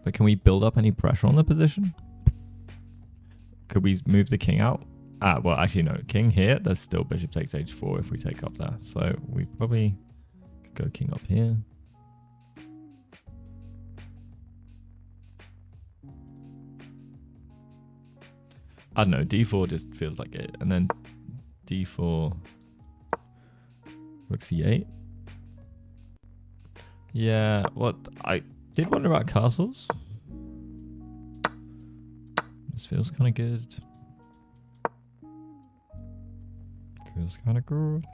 But can we build up any pressure on the position? Could we move the king out? Well, actually, no. King here. There's still bishop takes h4 if we take up there. So we probably could go king up here. I don't know. d4 just feels like it. And then d4, rook c8. Yeah, what I did wonder about castles. This feels kind of good. Feels kind of good.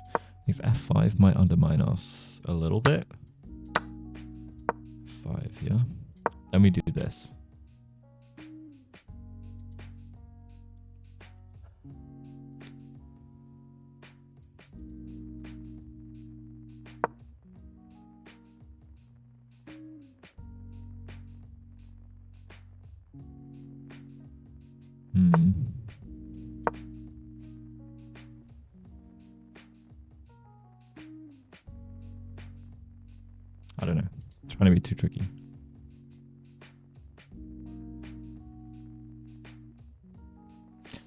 If f5 might undermine us a little bit. F5, yeah. Then we do this. I don't know. Trying to be too tricky.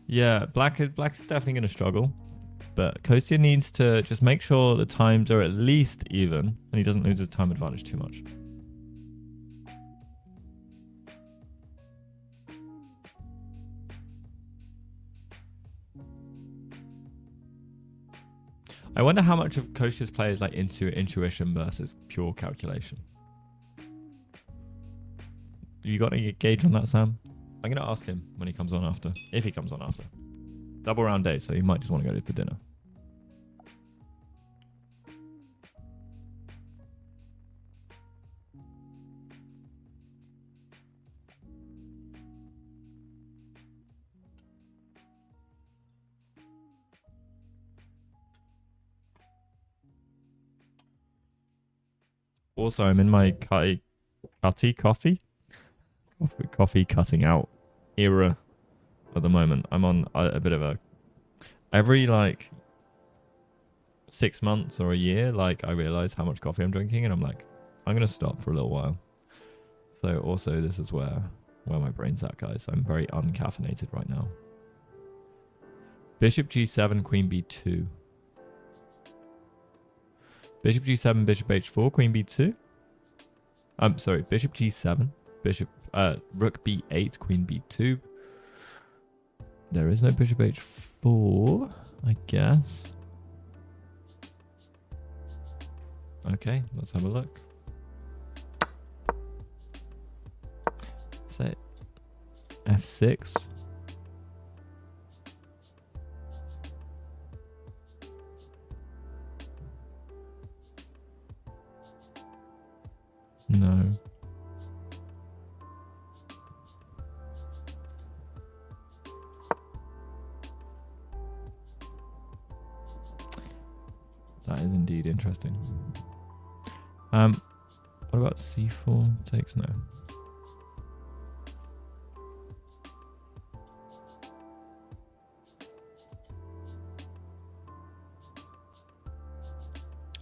Yeah, black is definitely going to struggle. But Kostya needs to just make sure the times are at least even and he doesn't lose his time advantage too much. I wonder how much of Kostya's play is like into intuition versus pure calculation. You got any gauge on that, Sam? I'm going to ask him when he comes on after. If he comes on after. Double round day, so he might just want to go for dinner. Also, I'm in my coffee cutting out era at the moment. I'm on a bit of a every like 6 months or a year, like I realize how much coffee I'm drinking and I'm like, I'm gonna stop for a little while. So also this is where my brain's at, guys. I'm very uncaffeinated right now. Bishop g7, queen b2. Bishop g7, bishop h4, queen b2. I'm sorry, bishop g7, rook b8, queen b2. There is no bishop h4, I guess. Okay, let's have a look. Say f6. No. That is indeed interesting. What about c4 takes? No.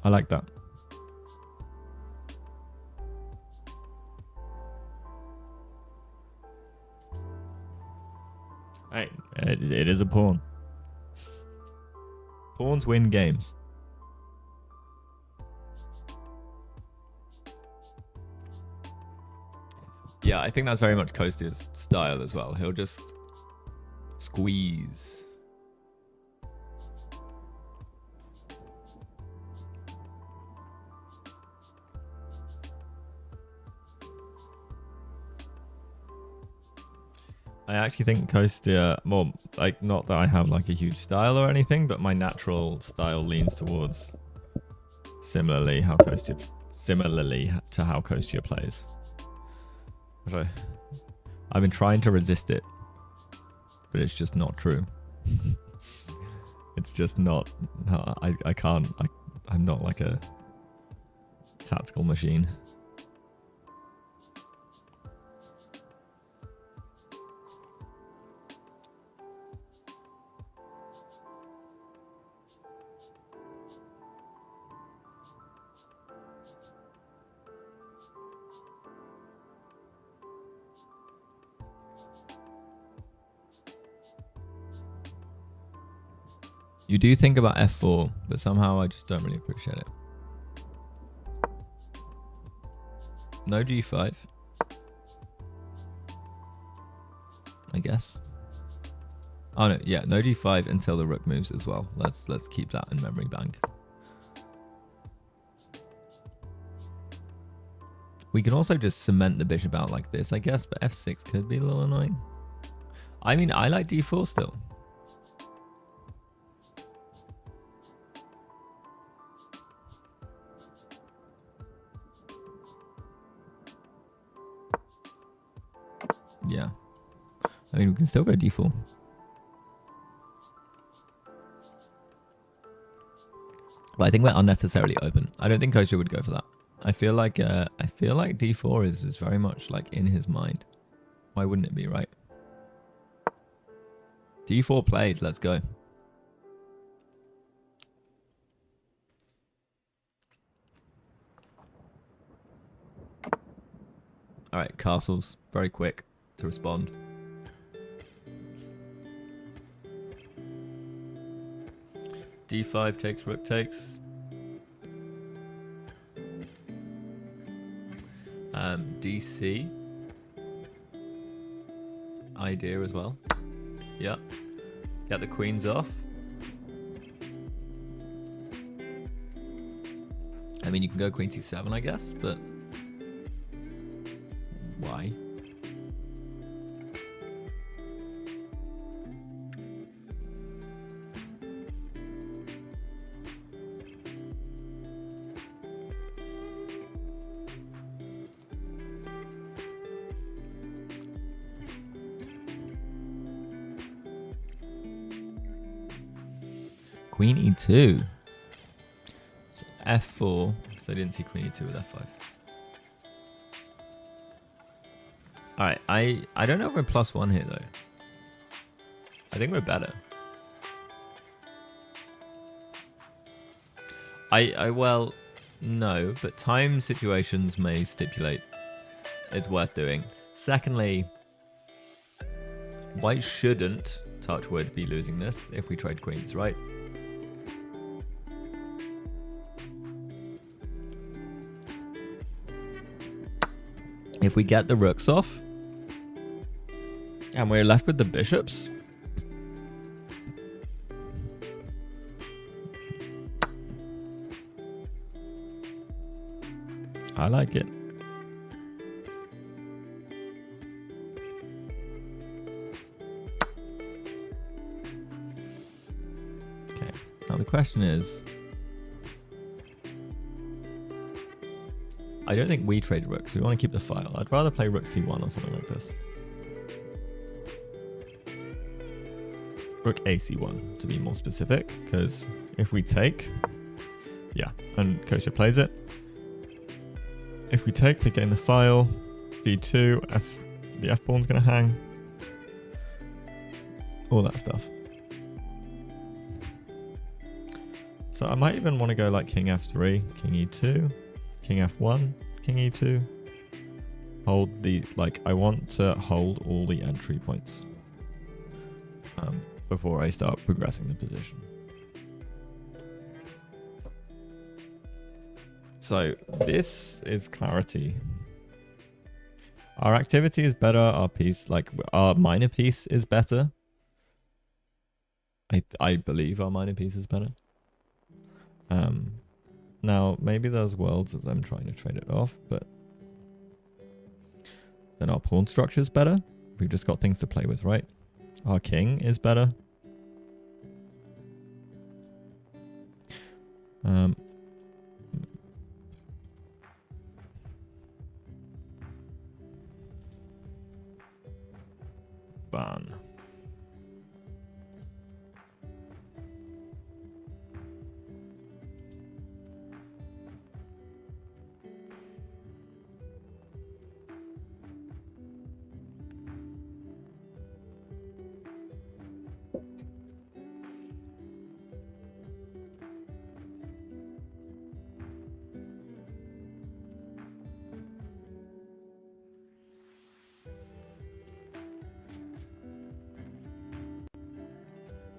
I like that. Hey, it is a pawn. Pawns win games. Yeah, I think that's very much Kostya's style as well. He'll just squeeze. I actually think Kostya, well, like, not that I have like a huge style or anything, but my natural style leans towards similarly to how Kostya plays. Which I've been trying to resist it, but it's just not true. It's just not. No, I can't. I'm not like a tactical machine. You do think about f4, but somehow I just don't really appreciate it. No g5. I guess. Oh no, yeah, no g5 until the rook moves as well. Let's keep that in memory bank. We can also just cement the bishop out like this, I guess, but f6 could be a little annoying. I mean, I like d4 still. Yeah. I mean, we can still go d4. But I think we're unnecessarily open. I don't think Kostya would go for that. I feel like d4 is very much like in his mind. Why wouldn't it be, right? d4 played. Let's go. All right, castles. Very quick to respond. d5 takes, rook takes. DC. Idea as well. Yeah. Get the queens off. I mean, you can go queen c7, I guess, but why? Queen e2. So f4. So I didn't see queen e2 with f5. Alright, I don't know if we're +1 here though. I think we're better. Well, no, but time situations may stipulate it's worth doing. Secondly, white shouldn't, touch wood, be losing this if we trade queens, right? If we get the rooks off, and we're left with the bishops, I like it. Okay, now the question is, I don't think we trade rooks. We want to keep the file. I'd rather play rook c1 or something like this. Rook ac1 to be more specific, because if we take, yeah, and Kostya plays it. If we take, they gain the file, d2, the f pawn's going to hang, all that stuff. So I might even want to go like king f3, king e2. King f1, king e2. Hold the, like, I want to hold all the entry points before I start progressing the position. So this is clarity. Our activity is better. Our piece, like our minor piece, is better. I believe our minor piece is better. Now, maybe there's worlds of them trying to trade it off, but then our pawn structure is better. We've just got things to play with, right? Our king is better. Ban.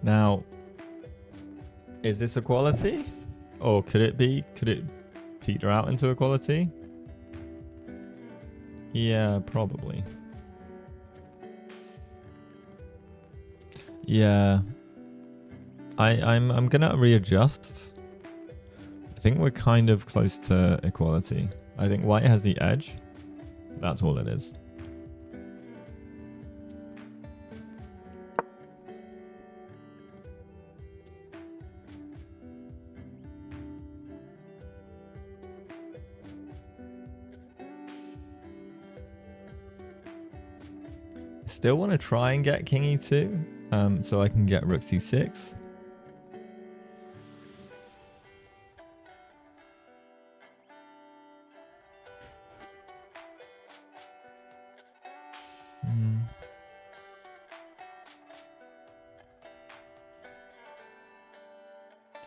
Now, is this equality? Or could it be? Could it peter out into equality? Yeah, probably. Yeah. I'm gonna readjust. I think we're kind of close to equality. I think white has the edge. That's all it is. Still want to try and get king e2, so I can get rook c6.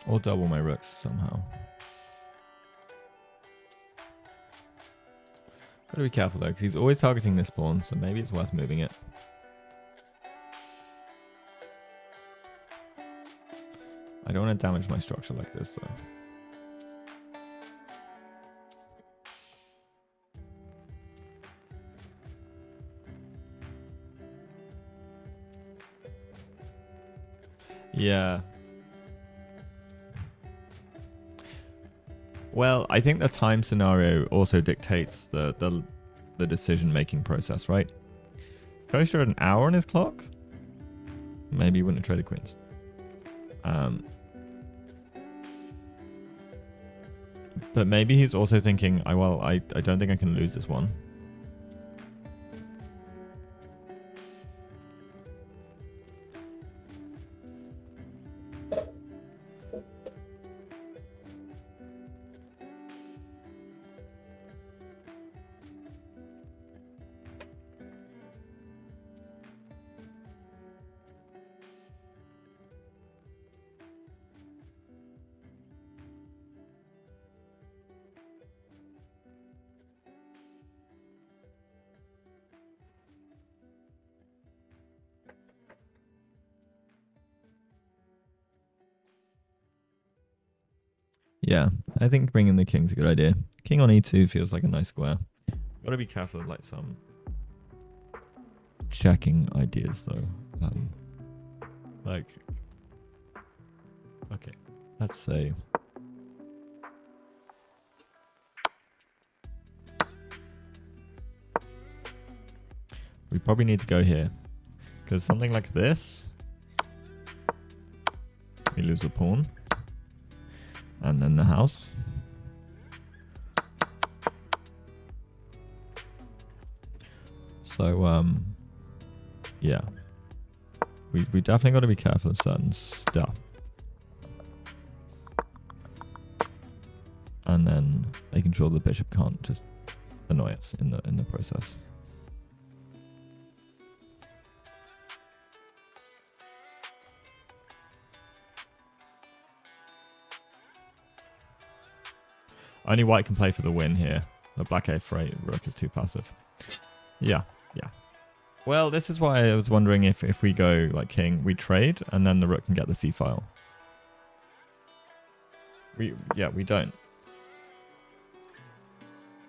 Or double my rooks somehow. Gotta be careful though, because he's always targeting this pawn, so maybe it's worth moving it. I don't want to damage my structure like this though. Yeah. Well, I think the time scenario also dictates the decision-making process, right? Kostya had an hour on his clock. Maybe he wouldn't have traded queens. But maybe he's also thinking, I don't think I can lose this one. Yeah, I think bringing the king's a good idea. King on e2 feels like a nice square. Gotta be careful of like some checking ideas though. Okay, let's say we probably need to go here because something like this, we lose a pawn. And then the house. So, yeah. We definitely got to be careful of certain stuff. And then making sure the bishop can't just annoy us in the process. Only white can play for the win here. The black a3 rook is too passive. Yeah. Well, this is why I was wondering if we go like king, we trade, and then the rook can get the c file. We don't.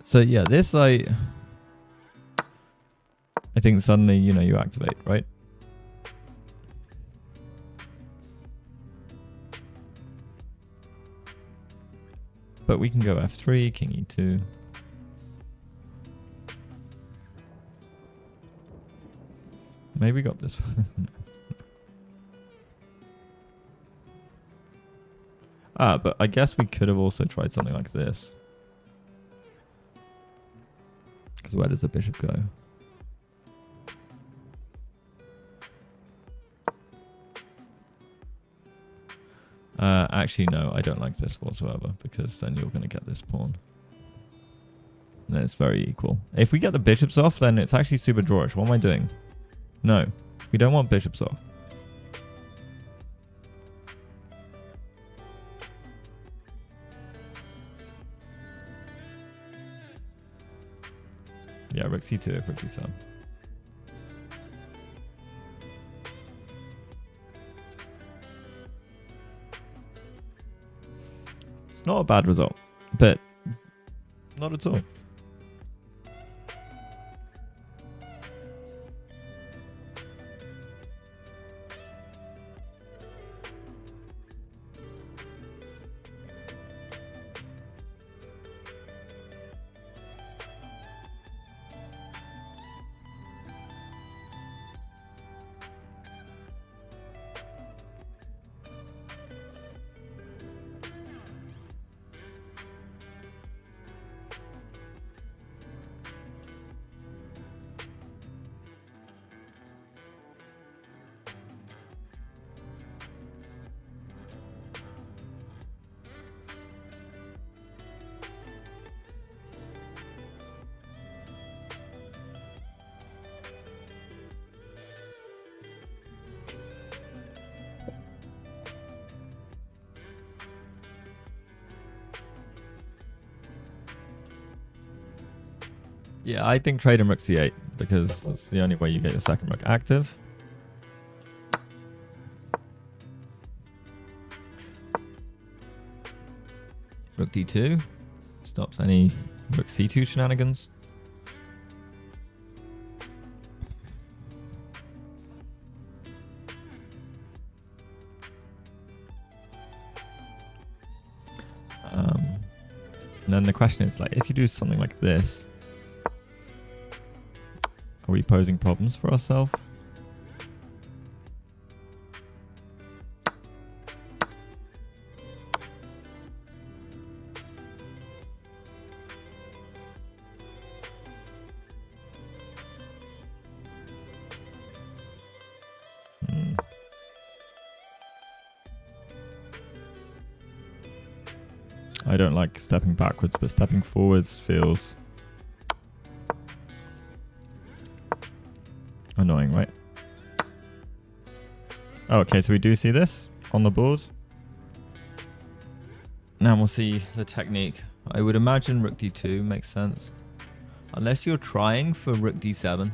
So yeah, this I think suddenly, you activate, right? But we can go f3, king e2. Maybe we got this one. But I guess we could have also tried something like this. Because where does the bishop go? Actually, no, I don't like this whatsoever, because then you're going to get this pawn. And then it's very equal. If we get the bishops off, then it's actually super drawish. What am I doing? No, we don't want bishops off. Yeah, rook c2, rook d7. It's not a bad result, but not at all. Yeah, I think trade him rook c8 because it's the only way you get your second rook active. Rook d2 stops any rook c2 shenanigans. And then the question is, like, if you do something like this, are we posing problems for ourselves? I don't like stepping backwards, but stepping forwards feels annoying, right? Oh, okay, so we do see this on the board. Now we'll see the technique. I would imagine rook d2 makes sense. Unless you're trying for rook d7.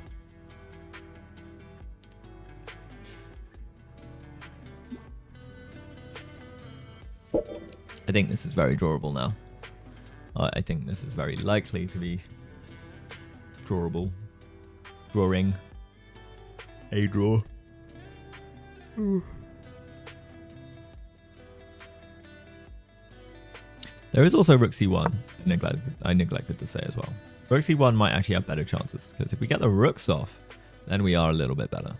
I think this is very drawable now. I think this is very likely to be drawable. Drawing. A draw. There is also rook c1. I neglected to say as well. Rook c1 might actually have better chances, because if we get the rooks off, then we are a little bit better.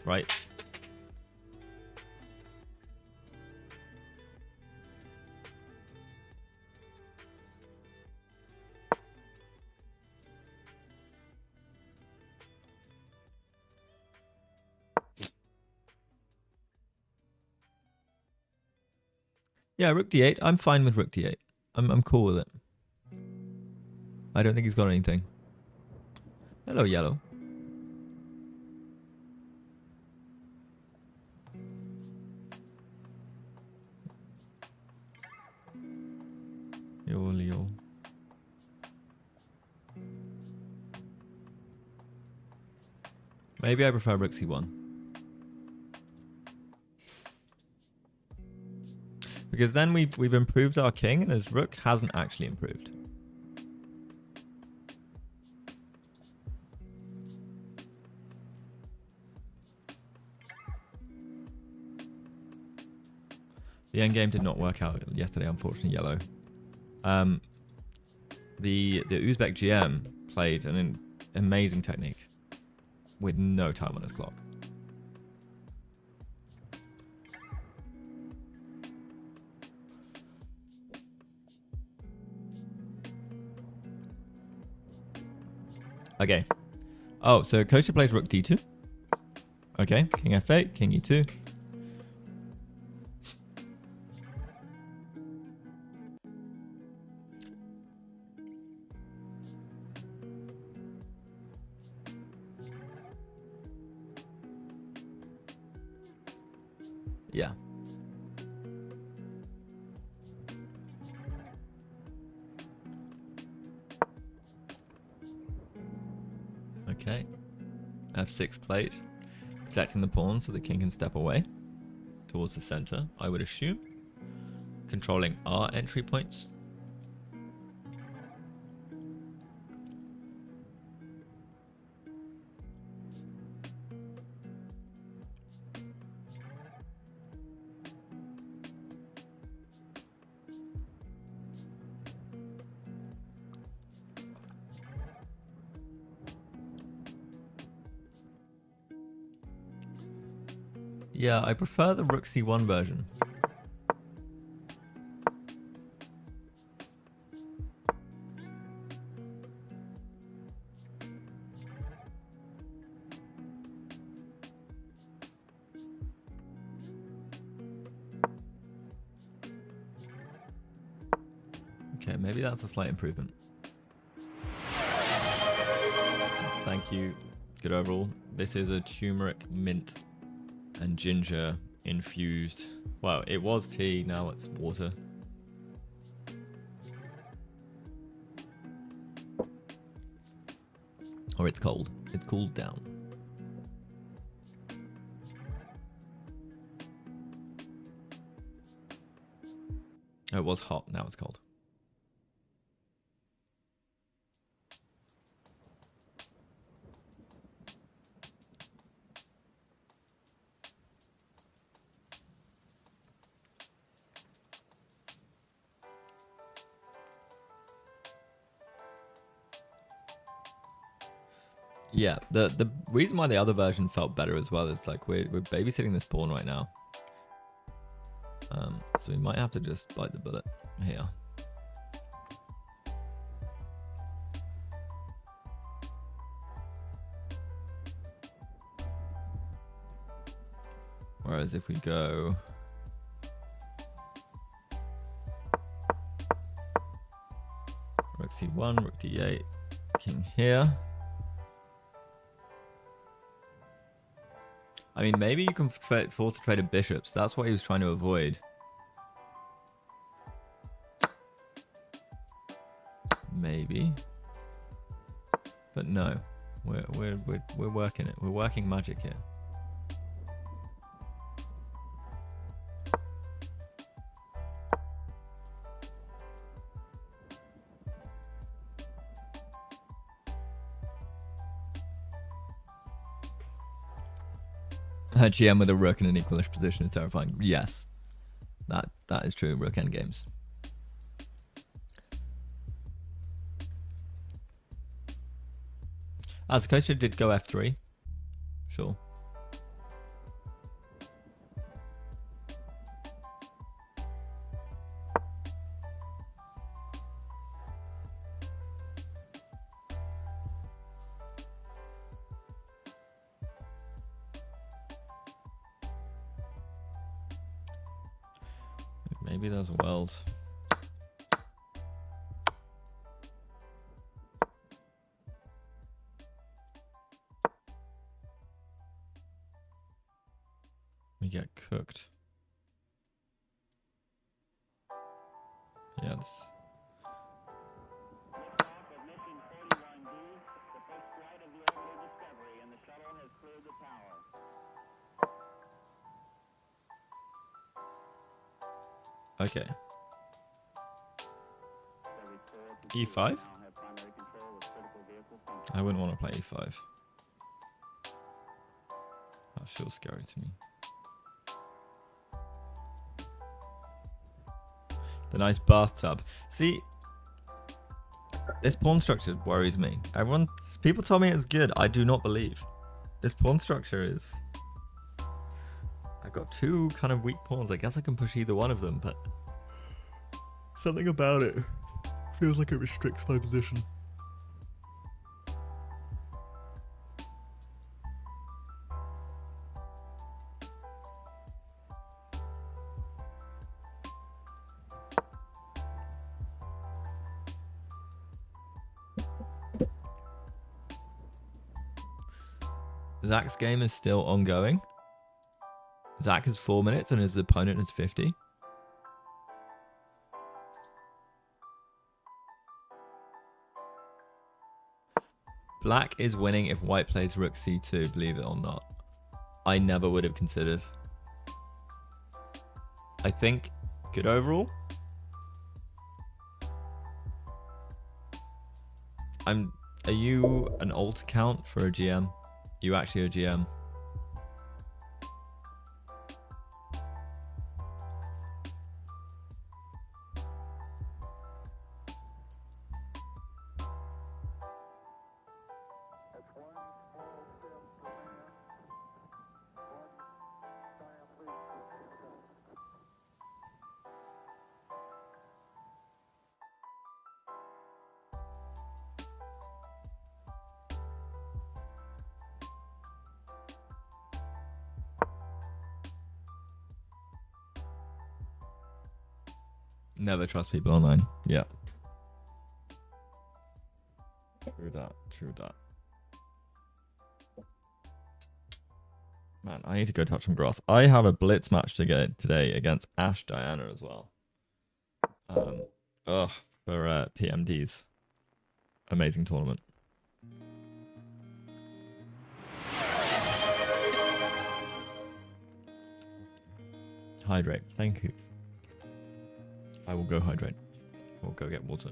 Right? Yeah, rook d8. I'm fine with rook d8. I'm cool with it. I don't think he's got anything. Hello, yellow. Yo. Maybe I prefer rook c1. Because then we've improved our king, and his rook hasn't actually improved. The endgame did not work out yesterday, unfortunately, yellow. The Uzbek GM played an Amazing technique. With no time on his clock. Okay. Oh, so Kostya plays rook d2. Okay, king f8, king e2. Yeah. Okay. f6 played. Protecting the pawn so the king can step away towards the center, I would assume. Controlling our entry points. Yeah, I prefer the rook c1 version. Okay, maybe that's a slight improvement. Thank you. Good overall. This is a turmeric, mint, and ginger infused. Well, it was tea, now it's water. Or it's cold. It's cooled down. Oh, it was hot, now it's cold. Yeah, the reason why the other version felt better as well is like we're babysitting this pawn right now. So we might have to just bite the bullet here. Whereas if we go rook c1, rook d8, king here. I mean, maybe you can force a trade of bishops. That's what he was trying to avoid. Maybe. But no. We're working it. We're working magic here. GM with a rook in an equalish position is terrifying. Yes. That is true in rook endgames. As Kostya did go f3. Sure. Maybe there's a world. We get cooked. Yeah, this. Okay. E5? I wouldn't want to play E5. That feels scary to me. The nice bathtub. See, This pawn structure worries me. People tell me it's good. I do not believe. This pawn structure is... I've got two kind of weak pawns. I guess I can push either one of them, but... Something about it feels like it restricts my position. Zach's game is still ongoing. Zach has 4 minutes and his opponent has 50. Black is winning if white plays rook c2, believe it or not. I never would have considered. I think good overall. Are you an alt account for a GM? You actually a GM? Never trust people online. Yeah. True that. True that. Man, I need to go touch some grass. I have a blitz match today against Ash Diana as well. For PMDs. Amazing tournament. Hydrate. Thank you. I will go hydrate. Or go get water.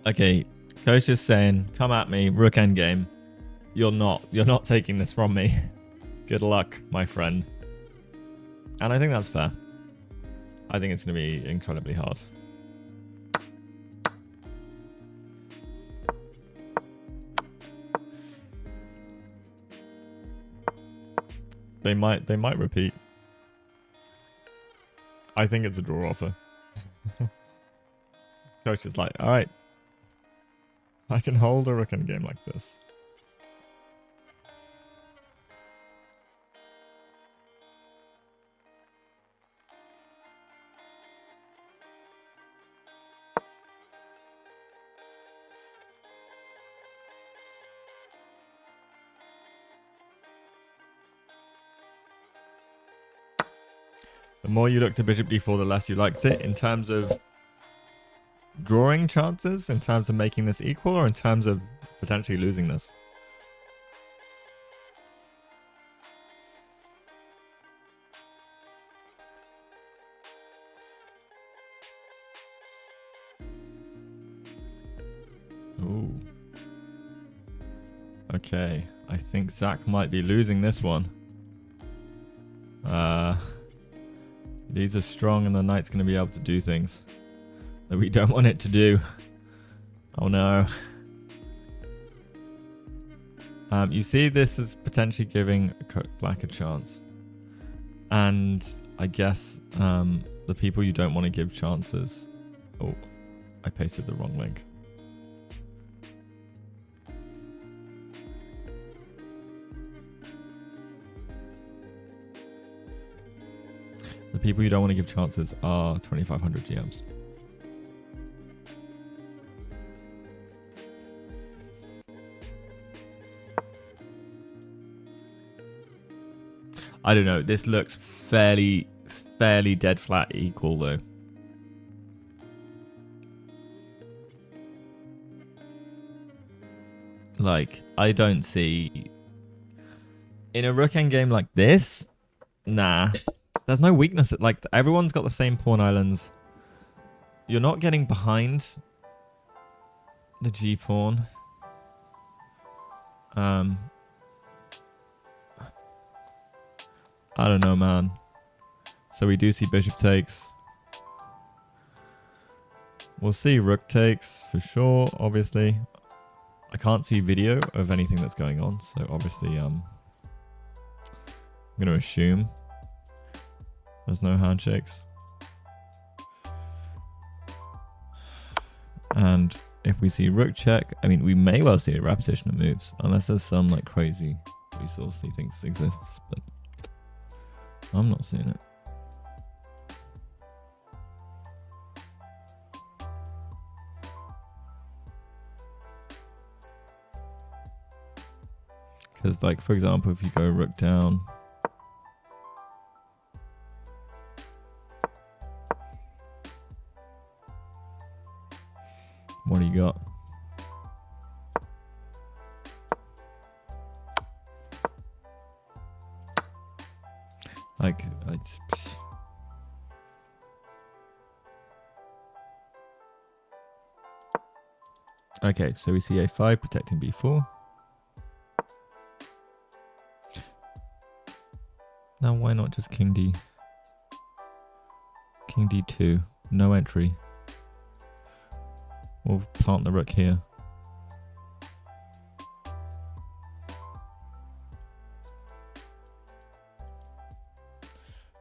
Okay, Coach is saying, come at me, rook endgame. You're not taking this from me. Good luck, my friend. And I think that's fair. I think it's going to be incredibly hard. They might repeat. I think it's a draw offer. Coach is like, all right. I can hold a rook in a game like this. The more you look to bishop d4, the less you liked it in terms of drawing chances, in terms of making this equal, or in terms of potentially losing this? Ooh. Okay, I think Zach might be losing this one. These are strong and the knight's going to be able to do things that we don't want it to do. Oh no. You see this is potentially giving black a chance. And I guess the people you don't want to give chances... Oh, I pasted the wrong link. The people you don't want to give chances are 2500 GMs. I don't know. This looks fairly dead flat equal though. Like, I don't see in a rook endgame like this. Nah, there's no weakness. Like, everyone's got the same pawn islands. You're not getting behind the G pawn. I don't know, man. So we do see bishop takes. We'll see rook takes for sure, obviously. I can't see video of anything that's going on, so obviously I'm going to assume there's no handshakes. And if we see rook check, I mean, we may well see a repetition of moves, unless there's some like crazy resourcey things exists, but I'm not seeing it. Because, like, for example, if you go rook down, what do you got? Like, okay, so we see a5 protecting b4. Now why not just king d? King d2, no entry. We'll plant the rook here.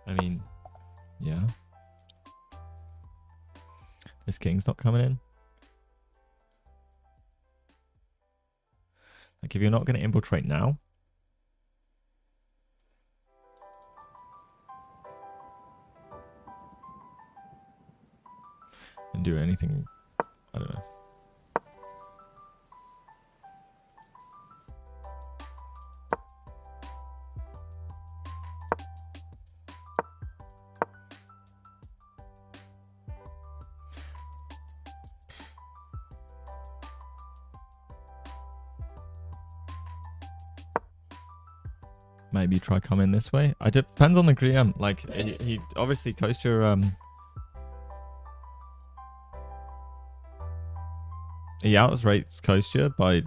I mean, yeah. This king's not coming in. Like, if you're not going to infiltrate now, and do anything, I don't know. Maybe try coming this way. It depends on the GM. Like, he obviously Kostya, he outrates Kostya by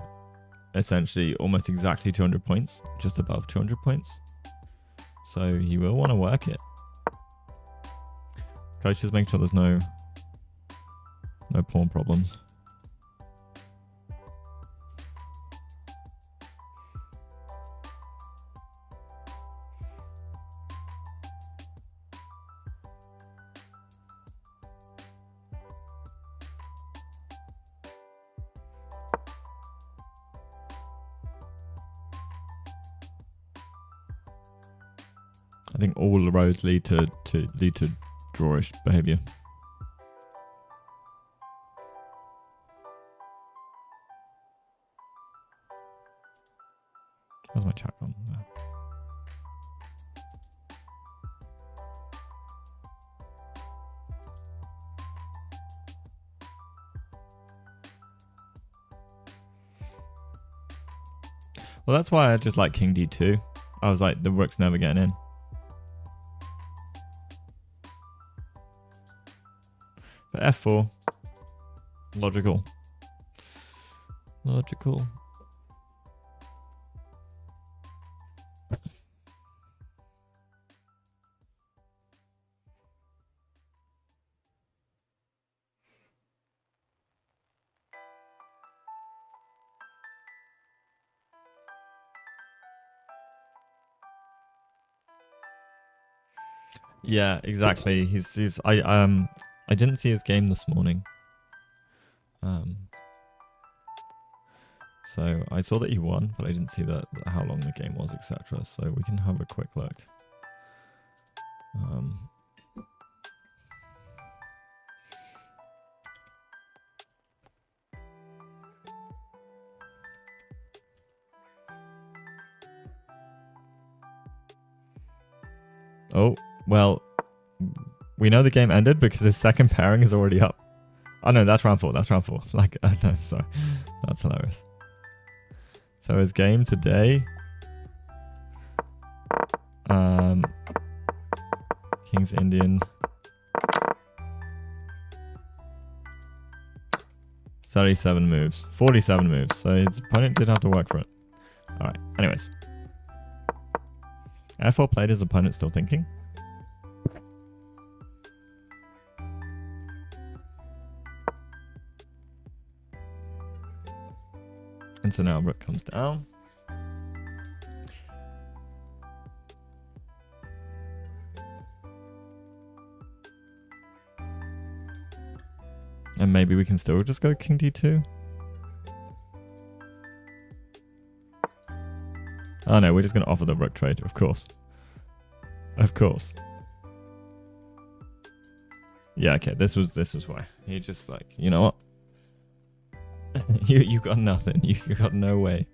essentially almost exactly 200 points, just above 200 points. So he will want to work it. Kostya's making sure there's no pawn problems. I think all the roads lead to drawish behavior. Where's my chat gone? No. Well, that's why I just like king d2. I was like, the rook's never getting in. But f4, logical. Yeah, exactly. I didn't see his game this morning. So I saw that he won, but I didn't see how long the game was, etc. So we can have a quick look. Oh, well, we know the game ended because his second pairing is already up. Oh no, that's round 4. That's round 4. Like, no, sorry. That's hilarious. So his game today, King's Indian, 37 moves, 47 moves. So his opponent did have to work for it. All right. Anyways, F4 played, his opponent still thinking. And so now rook comes down. And maybe we can still just go king d2. Oh no, we're just going to offer the rook trade, of course. Of course. Yeah, okay, this was why. He just like, you know what? you got nothing. You got no way.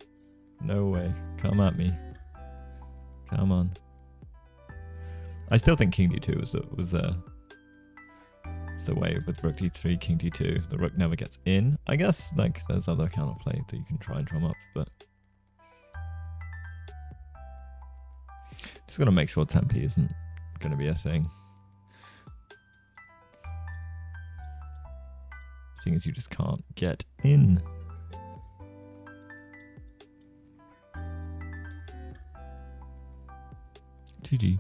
No way. Come at me. Come on. I still think king d2 was the way with rook d3, king d2. The rook never gets in. I guess like there's other counterplay that you can try and drum up, but just gotta make sure tempi isn't gonna be a thing. Thing is, you just can't get in. GG.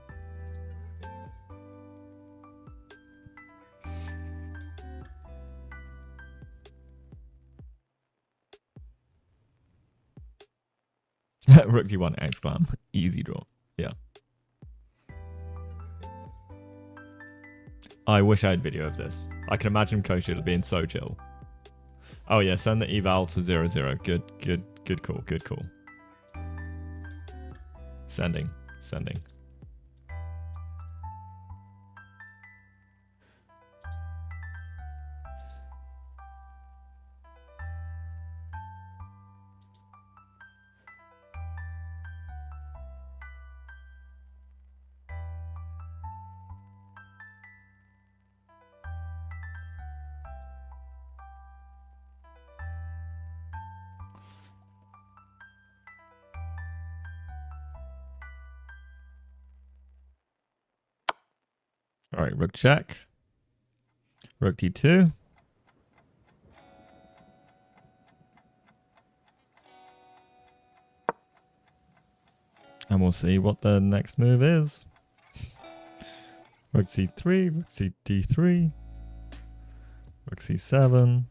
Rook d1 exclam. Easy draw. Yeah. I wish I had video of this. I can imagine Kostya being so chill. Oh yeah, send the eval to 0-0. Good call. Sending. All right, rook check. Rook d2. And we'll see what the next move is. Rook c3, rook d3, rook c7.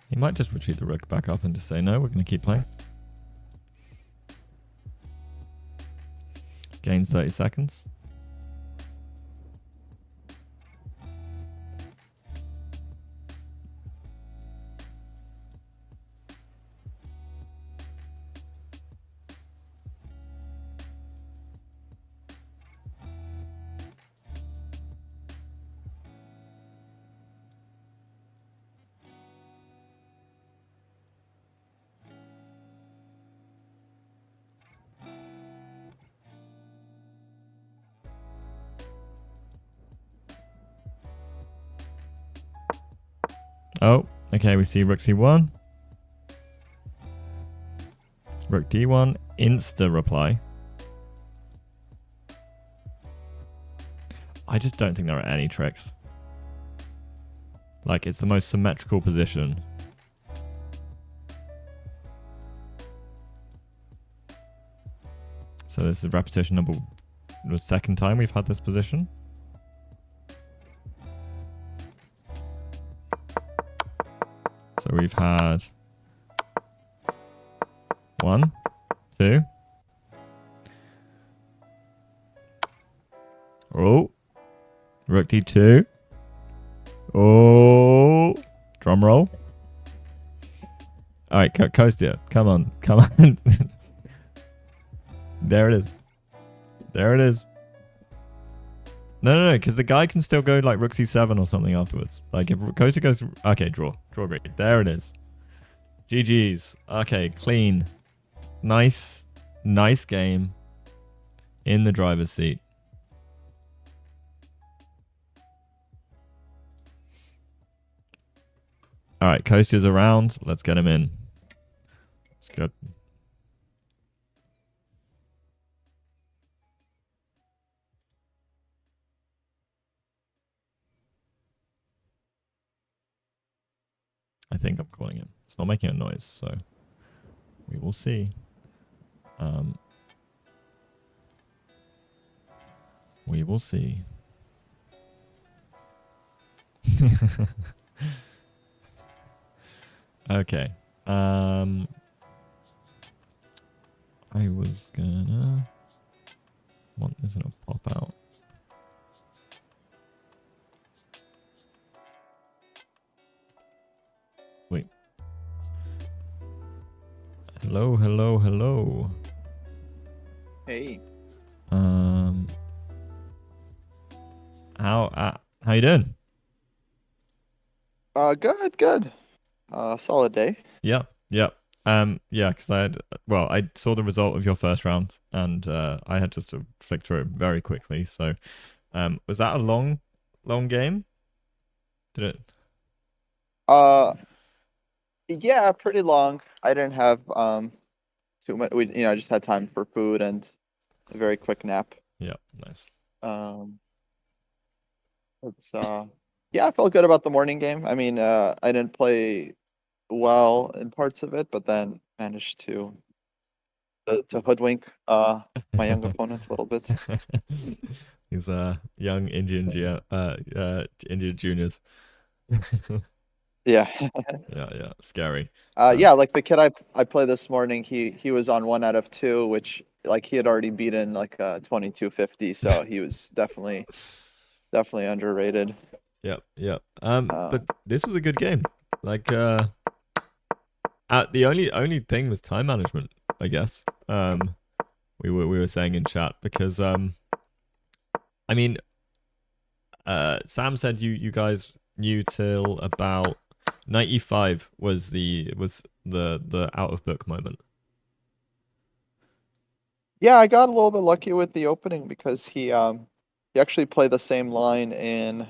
He might just retreat the rook back up and just say, no, we're going to keep playing. Gains 30 seconds. Oh, okay, we see rook c1. Rook d1, insta reply. I just don't think there are any tricks. Like, it's the most symmetrical position. So this is repetition number, the second time we've had this position. So we've had 1, 2. Oh, rook d2. Oh, drum roll. All right, Kostya, come on. There it is. No, because the guy can still go like rook c7 or something afterwards. Like if Kostya goes, okay, draw great. There it is. GG's. Okay, clean. Nice game in the driver's seat. All right, Kostya's around. Let's get him in. Let's go. I think I'm calling him. It's not making a noise, so we will see. We will see. Okay. I was gonna want this to pop out. Wait. Hello, hello, hello. Hey. How you doing? Good. Solid day. Yeah. Yeah, because I saw the result of your first round, and I had just to flick through it very quickly. So, was that a long game? Did it? Yeah, pretty long. I didn't have too much. I just had time for food and a very quick nap. Yeah, nice. Um, it's yeah, I felt good about the morning game. I mean, I didn't play well in parts of it, but then managed to hoodwink my young opponent a little bit. These young Indian juniors. Yeah. Yeah, scary. Yeah, like the kid I played this morning, he was on 1 out of 2, which like he had already beaten like 2250, so he was definitely underrated. Yep. Uh, But this was a good game. Like, the only thing was time management, I guess. We were saying in chat because I mean, Sam said you guys knew till about 95 was the out of book moment. yeah, I got a little bit lucky with the opening because he actually played the same line in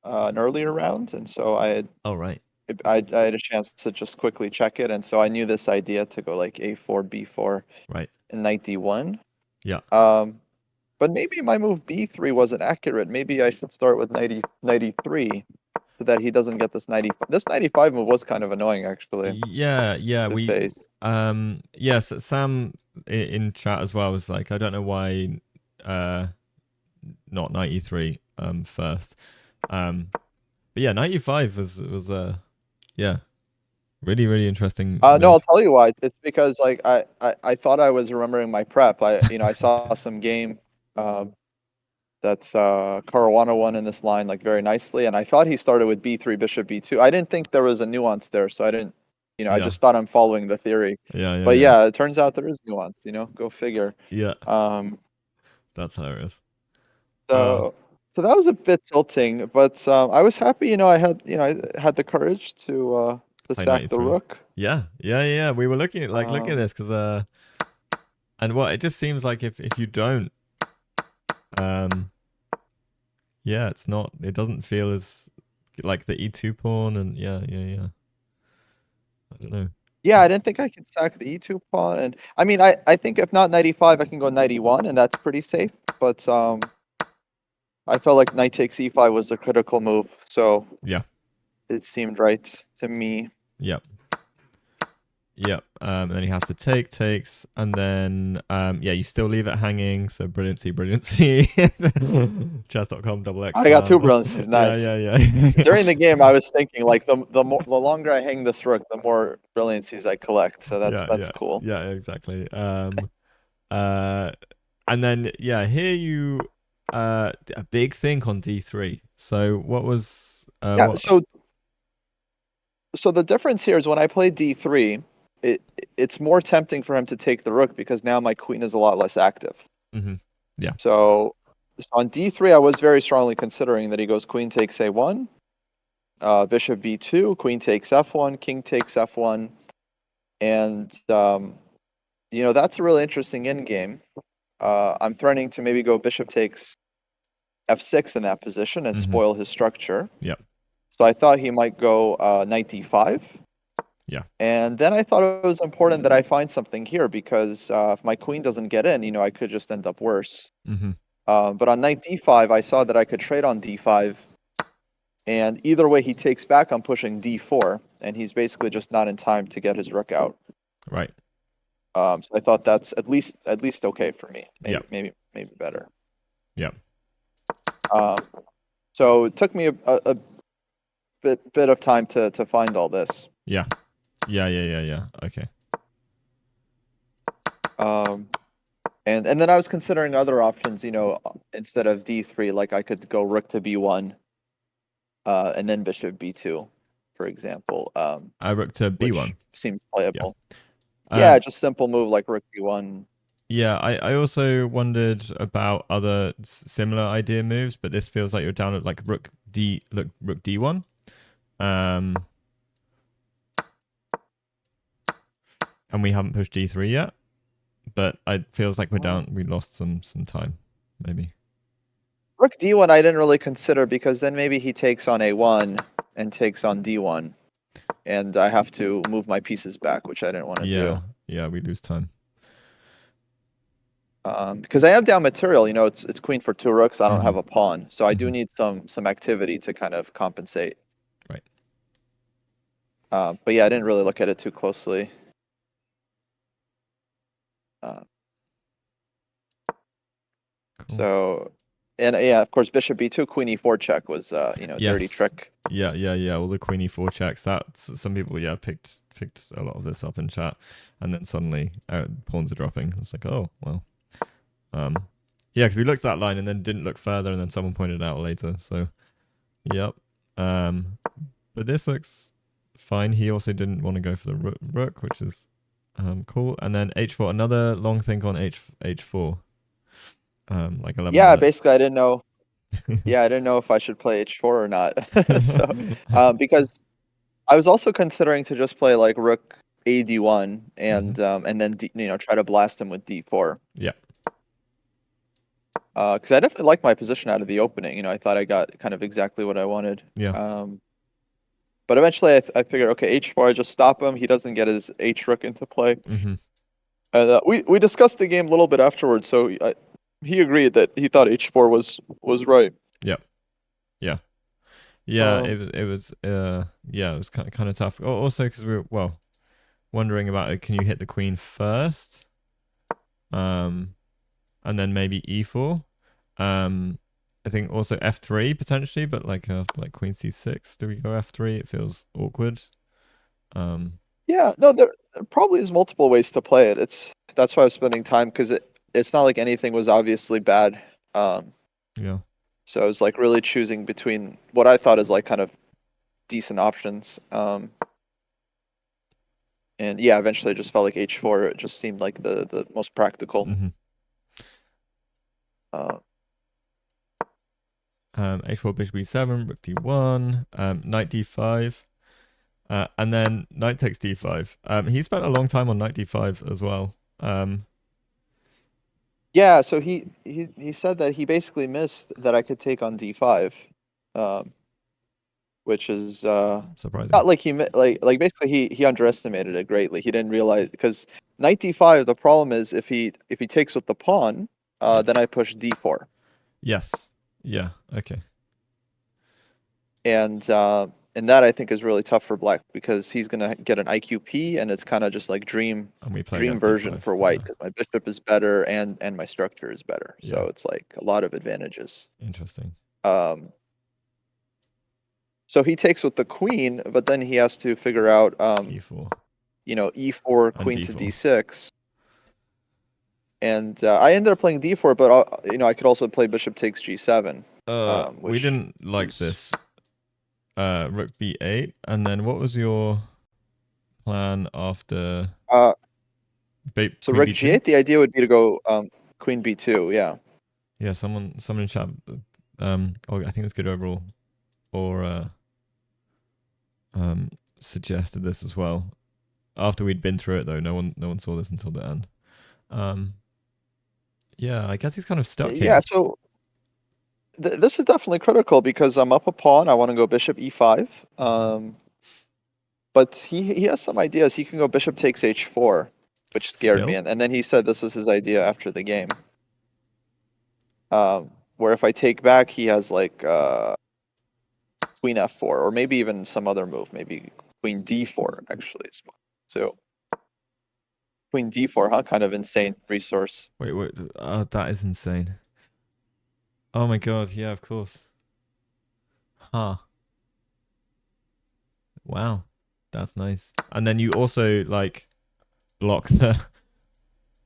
an earlier round, and so Oh right. I had a chance to just quickly check it, and so I knew this idea to go like A4 B4 Right. and knight D1. Yeah. But maybe my move B3 wasn't accurate. Maybe I should start with knight E3 so that he doesn't get this 95. This 95 move was kind of annoying actually Yeah, to we face. yes, Sam in chat as well was like, I don't know why not 93 first. But yeah, 95 was yeah, really interesting No, I'll move. tell you why. It's because like I thought I was remembering my prep. I saw some game um, that's Caruana won in this line like very nicely, and I thought he started with B3 bishop B2. I didn't think there was a nuance there, so I didn't. I Yeah. just thought I'm following the theory. But Yeah. yeah, it turns out there is nuance. Go figure. Yeah, Um, that's hilarious. so so that was a bit tilting, but I was happy. I had the courage to Play sack the 93. rook. Yeah. We were looking at looking at Um, this because and what it just seems like if you don't um yeah, it doesn't feel as like the E2 pawn and yeah. I don't know. Yeah, I didn't think I could sack the E2 pawn, and I mean, I think if not 95, I can go 91, and that's pretty safe. But I felt like knight takes E5 was the critical move, so Yeah. it seemed right to me. Yep. And then he has to takes, and then yeah, you still leave it hanging. So brilliancy. Chess.com double X I got two fan. brilliancies, nice. Yeah. During the game, I was thinking like the longer I hang this rook, the more brilliancies I collect. So that's cool. Yeah, exactly. Uh, and then yeah, here you a big thing on D3. So what was Yeah. what? So the difference here is when I play D3, it it's more tempting for him to take the rook because now my queen is a lot less active. Mm-hmm. Yeah, So on D3, I was very strongly considering that he goes queen takes A1, bishop B2, queen takes F1, king takes F1, And that's a really interesting endgame. I'm threatening to maybe go bishop takes f6 in that position and Mm-hmm. spoil his structure. Yeah. So I thought he might go knight d5. Yeah. And then I thought it was important that I find something here because if my queen doesn't get in, I could just end up worse. Mm-hmm. But on knight d5, I saw that I could trade on d5. And either way he takes back, I'm pushing d4. And he's basically just not in time to get his rook out. Right. So I thought that's at least okay for me. Yeah. Maybe better. Yeah. So it took me a bit of time to find all this. Yeah. Yeah. Okay. And then I was considering other options, instead of d3, like I could go rook to b1, and then bishop b2, for example. Rook to Which b1. seems Yeah. playable. Yeah, just simple move like rook b1. Yeah, I also wondered about other similar idea moves, but this feels like you're down at like rook d1. And we haven't pushed d3 yet, but it feels like we lost some time, maybe. Rook d1 I didn't really consider because then maybe he takes on a1 and takes on d1, and I have to move my pieces back, which I didn't want to do. Yeah, we lose time. Because I am down material, it's queen for 2 rooks. I don't have Mm-hmm. a pawn, so I do Mm-hmm. need some activity to kind of compensate. Right. But yeah, I didn't really look at it too closely. Cool. So, and yeah, of course, bishop b2, queen e4 check was dirty trick. Yeah. All the queen e4 checks. That some people picked a lot of this up in chat, and then suddenly pawns are dropping. It's like, oh well. Yeah, because we looked at that line and then didn't look further, and then someone pointed it out later. So, yep. But this looks fine. He also didn't want to go for the rook, which is cool. And then h4, another long think on h4. Like 11 Yeah, minutes. basically, I didn't know. Yeah, I didn't know if I should play h4 or not. So, because I was also considering to just play like rook a d1 and then try to blast him with d4. Yeah. Because I definitely like my position out of the opening. I thought I got kind of exactly what I wanted. Yeah. But eventually I figured, okay, h4, I just stop him. He doesn't get his h rook into play. Mm-hmm. And we discussed the game a little bit afterwards. So he agreed that he thought h4 was right. Yep. Yeah. It was it was kind of tough. Also because we were wondering about it. Can you hit the queen first? And then maybe e4. I think also f3 potentially, but like queen c6. Do we go f3? It feels awkward. Yeah, no, there probably is multiple ways to play it. That's why I was spending time because it's not like anything was obviously bad. Yeah. So I was like really choosing between what I thought is like kind of decent options. And yeah, eventually I just felt like h4. It just seemed like the most practical. Mm-hmm. h4, bishop b7, rook d1, knight d5, and then knight takes d5. He spent a long time on knight d5 as well. Yeah, so he said that he basically missed that I could take on d5, which is Surprising. not like like basically he underestimated it greatly. He didn't realize because knight d5. The problem is if he takes with the pawn, then I push d4. Yes. Yeah. Okay. And that I think is really tough for black because he's gonna get an IQP and it's kind of just like dream version D5, for white because my bishop is better and my structure is better. Yeah. So it's like a lot of advantages. Interesting. So he takes with the queen, but then he has to figure out e4. E4, queen D4. to d6. And I ended up playing d4, but I could also play bishop takes g7. We didn't like this. Rook b8, and then what was your plan after? So Queen rook b2? g8. The idea would be to go queen b2. Yeah. Yeah. Someone in chat. I think it was good overall, or suggested this as well. after we'd been through it though. No one saw this until the end. Yeah, I guess he's kind of stuck here. Yeah, so this is definitely critical because I'm up a pawn. I want to go bishop e5. But he has some ideas. He can go bishop takes h4, which scared me. Still? And then he said this was his idea after the game. Where if I take back, he has like queen f4, or maybe even some other move, maybe queen d4 actually as well. So queen d4, huh? Kind of insane resource. Wait. That is insane. Oh my god. Yeah, of course. Huh. Wow. That's nice. And then you also like block the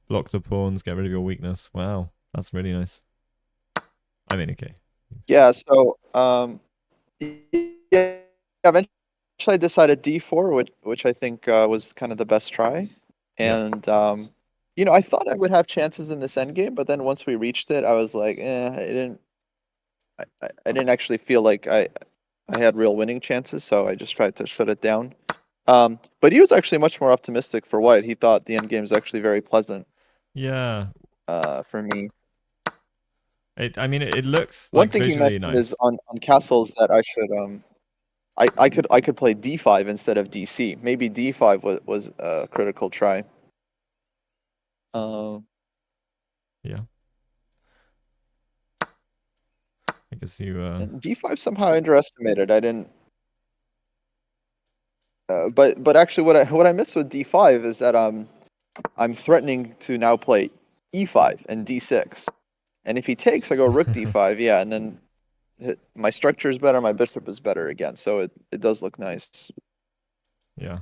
block the pawns, get rid of your weakness. Wow. That's really nice. I mean, okay. Yeah. So yeah. Eventually, I decided d4, which I think was kind of the best try. Yeah. And I thought I would have chances in this endgame, but then once we reached it, I was like, I didn't actually feel like I had real winning chances, so I just tried to shut it down. But he was actually much more optimistic for white. He thought the endgame is actually very pleasant. Yeah. For me. I mean, it looks One like thing he visually mentioned is nice. on castles that I should I could play d5 instead of dc. Maybe d5 was a critical try. Um, Yeah. I guess you. and d5 somehow underestimated. I didn't. But actually, what I missed with d5 is that I'm threatening to now play e5 and d6, and if he takes, I go rook d5. Yeah, and then my structure is better. My bishop is better again. So it does look nice. Yeah.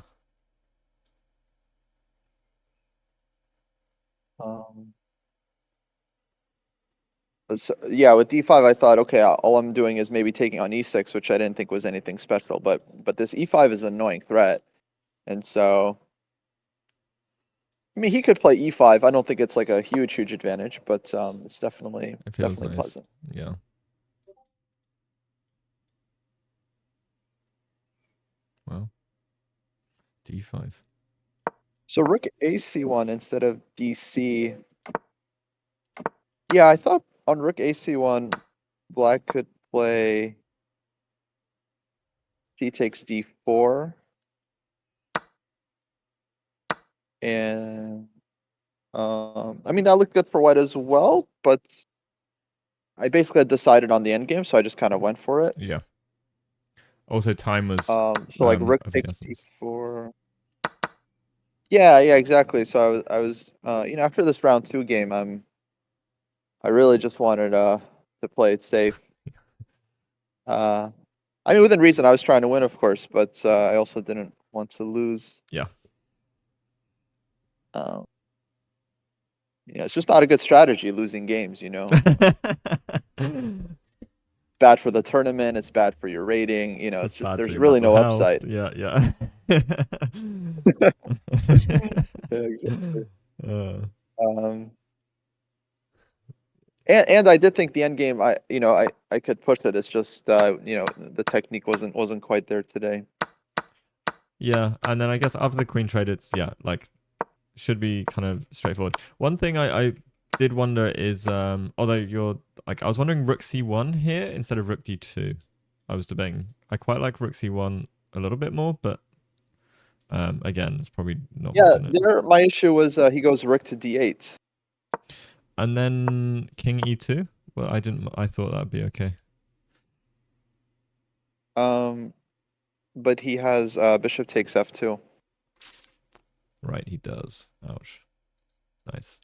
Um, So, yeah, with d5, I thought, okay, all I'm doing is maybe taking on e6, which I didn't think was anything special. But this e5 is an annoying threat, and so I mean, he could play e5. I don't think it's like a huge advantage, but it's definitely It feels nice. pleasant. Yeah. Well, d5. So rook ac1 instead of dc. Yeah, I thought on rook ac1, black could play d takes d4, and I mean that looked good for white as well, but I basically had decided on the endgame, so I just kind of went for it. Yeah. Also, time was So like rook of the takes essence. d4. Yeah, exactly. So I was, after this round two game, I really just wanted to play it safe. Uh, I mean, within reason, I was trying to win, of course, but I also didn't want to lose. Yeah. Um, it's just not a good strategy losing games. Bad for the tournament. It's bad for your rating. So It's just bad for there's your really mental no health. upside. Yeah. Yeah, exactly. uh, Um, and I did think the end game, I could push it. It's just the technique wasn't quite there today. yeah, and then I guess after the queen trade, it's like should be kind of straightforward. One thing I did wonder is although you're like I was wondering rook c1 here instead of rook d2. I was debating. I quite like rook c1 a little bit more, but again, it's probably not Yeah, worth it. there my issue was he goes rook to d8. And then king e2. Well, I didn't. I thought that'd be okay. But he has bishop takes f2. Right, he does. Ouch. Nice.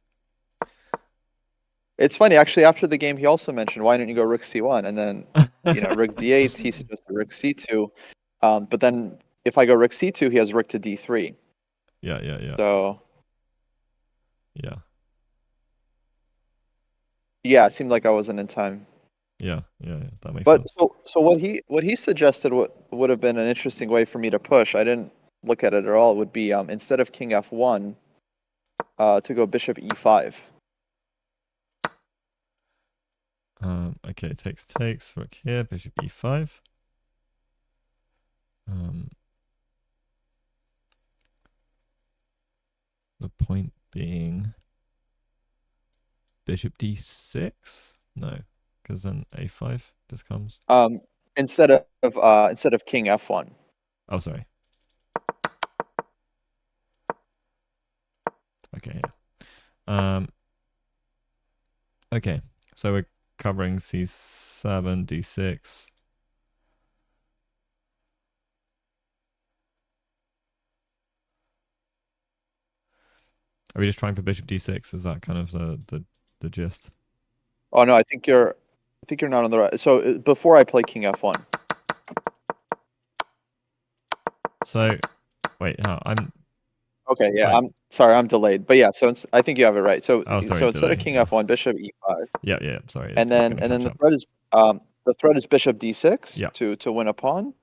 It's funny actually. After the game, he also mentioned, "Why don't you go rook c1?" And then rook d8. He suggested rook c2. But then if I go rook c2, he has rook to d3. Yeah. So Yeah. yeah, it seemed like I wasn't in time. Yeah. That makes But sense. so what he suggested would have been an interesting way for me to push. I didn't look at it at all. It would be instead of king f1, to go bishop e5. Okay, takes, rook here, bishop e5. Um, point being bishop d6. No, because then a5 just comes. Instead of king f1. Oh, sorry. Okay. Yeah. Okay. So we're covering c7, d6. Are we just trying for bishop d6? Is that kind of the gist? Oh no, I think you're not on the right. So before I play king f1. So wait, how I'm Okay, yeah, like I'm sorry, I'm delayed, but yeah, so I think you have it right. So oh sorry, instead of delay. king Yeah. f1, bishop e5, Yeah. Sorry, and it's then gonna catch the up. threat is bishop d6 Yeah. to win a pawn,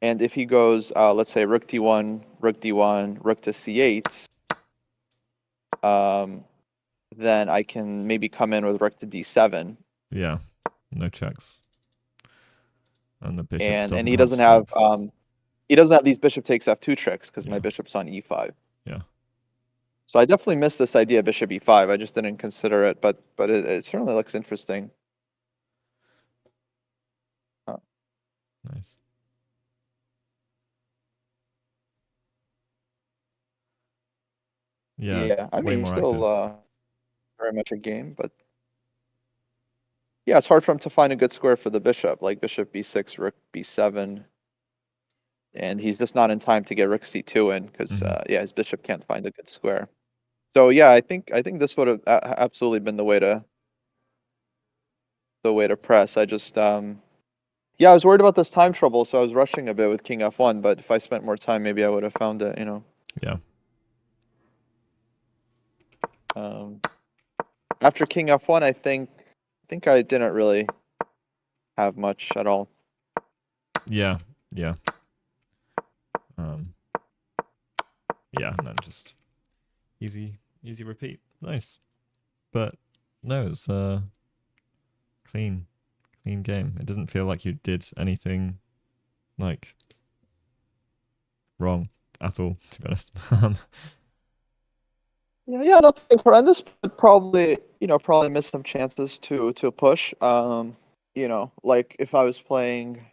and if he goes let's say rook d1, rook d1, rook to c8, then I can maybe come in with rook to d7, Yeah. No checks. And the bishop and doesn't have scope. he doesn't have these bishop takes f2 tricks because my Yeah. bishop's on e5. Yeah. So I definitely missed this idea of bishop e5. I just didn't consider it, but it certainly looks interesting. Nice. Yeah. Yeah, I Way mean, more still active. very much a game, but yeah, it's hard for him to find a good square for the bishop, like bishop b6, rook b7, and he's just not in time to get rook c2 in because yeah, his bishop can't find a good square. So yeah, I think this would have absolutely been the way to press. I just yeah, I was worried about this time trouble, so I was rushing a bit with king f1. But if I spent more time, maybe I would have found it. You know. Yeah. After king f1, I think I didn't really have much at all. Yeah. Yeah. Um. Yeah. And then just easy repeat. Nice. But no, it's clean game. It doesn't feel like you did anything like wrong at all, to be honest. Yeah, nothing horrendous, but probably probably missed some chances to push. Like if I was playing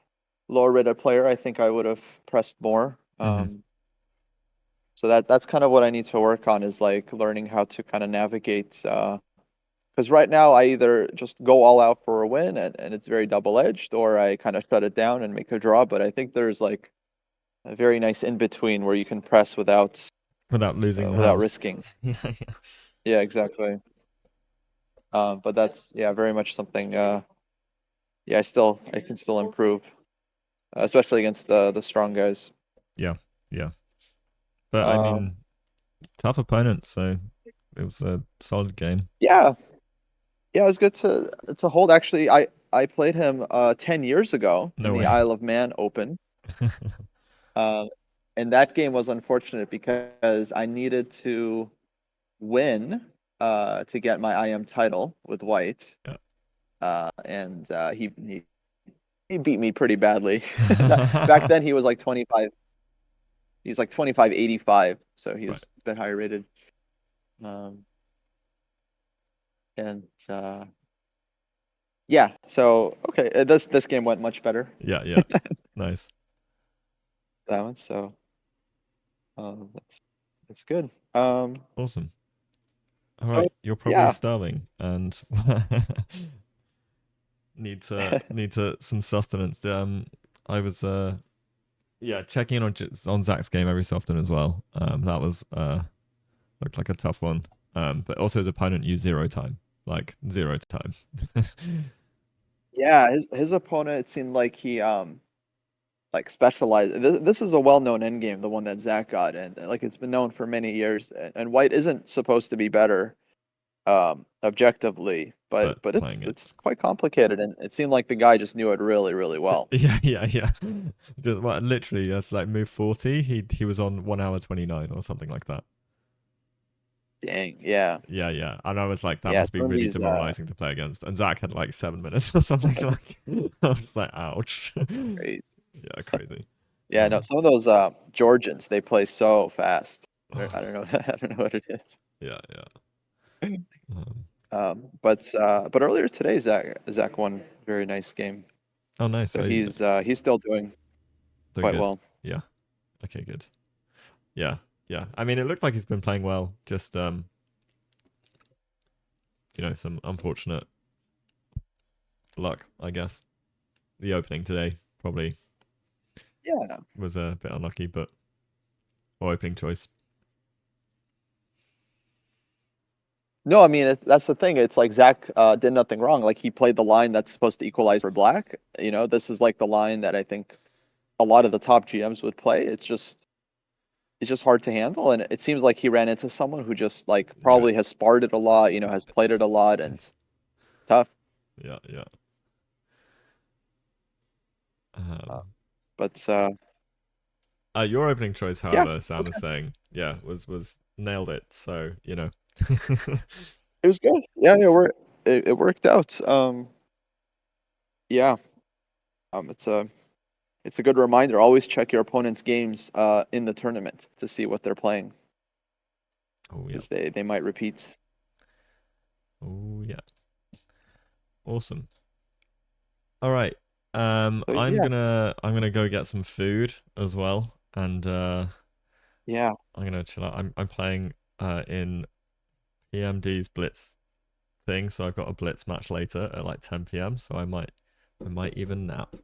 lower rated player, I think I would have pressed more. So that's kind of what I need to work on is like learning how to kind of navigate. Because right now I either just go all out for a win and it's very double edged, or I kind of shut it down and make a draw. But I think there's like a very nice in between where you can press Without losing the without house. risking. Yeah. Yeah, exactly. But that's very much something. Yeah, I can still improve, especially against the strong guys. Yeah. Yeah. But I Um, mean, tough opponent, so it was a solid game. yeah, yeah, it was good to hold. Actually, I played him 10 years ago in No the way. Isle of Man Open. Um, and that game was unfortunate because I needed to win to get my IM title with White. Yeah. And he beat me pretty badly. Back then he was like 25. He was like 2585, so he Right. was a bit higher rated. Um, and yeah, so okay, this game went much better. Yeah. Nice. That one, so that's good. Awesome. All So right, you're probably yeah, starving and need to some sustenance. I was yeah checking in on Zach's game every so often as well. That was looked like a tough one. But also his opponent used zero time, like zero time. yeah, his opponent, it seemed like he like specialized. This is a well-known endgame, the one that Zach got, and like it's been known for many years. And White isn't supposed to be better objectively, but But playing it. it's quite complicated, and it seemed like the guy just knew it really well. Yeah. Well, literally, that's like move 40. He was on 1 hour 29 or something like that. Dang, yeah, Yeah. And I was like, that yeah. must be Some of really these, demoralizing to play against. And Zach had like 7 minutes or something like. I was just like, ouch. that's great. Yeah, crazy. Yeah, no, some of those Georgians, they play so fast. I don't know. I don't know what it is. Yeah, yeah. Um, But earlier today, Zach won a very nice game. oh, nice. So So he's still doing they're quite good. well. Yeah. Okay, good. Yeah, yeah. I mean, it looks like he's been playing well. Just some unfortunate luck, I guess. The opening today probably Yeah. was a bit unlucky, but opening choice. No, I mean that's the thing. It's like Zach did nothing wrong. Like he played the line that's supposed to equalize for black. This is like the line that I think a lot of the top GMs would play. It's just hard to handle, and it seems like he ran into someone who just like Yeah, probably has sparred it a lot. Has played it a lot, and tough. yeah, yeah. Uh, Um, but your opening choice, yeah, however, Sam is okay, saying, yeah, was nailed it. So it was good. Yeah, yeah, it worked out. Yeah, it's a good reminder. Always check your opponent's games in the tournament to see what they're playing, oh yeah, because they might repeat. oh yeah, awesome. All right. So I'm yeah, gonna go get some food as well, and yeah. I'm gonna chill out. I'm playing in PMD's Blitz thing, so I've got a Blitz match later at like 10 p.m. So I might even nap.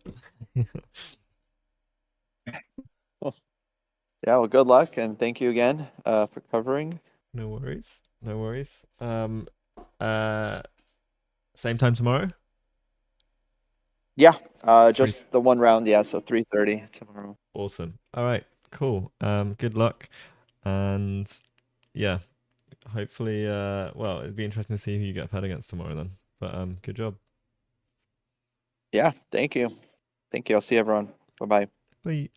Yeah, well, good luck and thank you again for covering. No worries, no worries. Uh, same time tomorrow. Yeah, Three. just the one round. Yeah, so 3:30 tomorrow. Awesome. All right. Cool. Good luck, and yeah, hopefully. Well, it'd be interesting to see who you get paired against tomorrow then. But good job. Yeah, thank you. Thank you. I'll see everyone. Bye bye. Bye.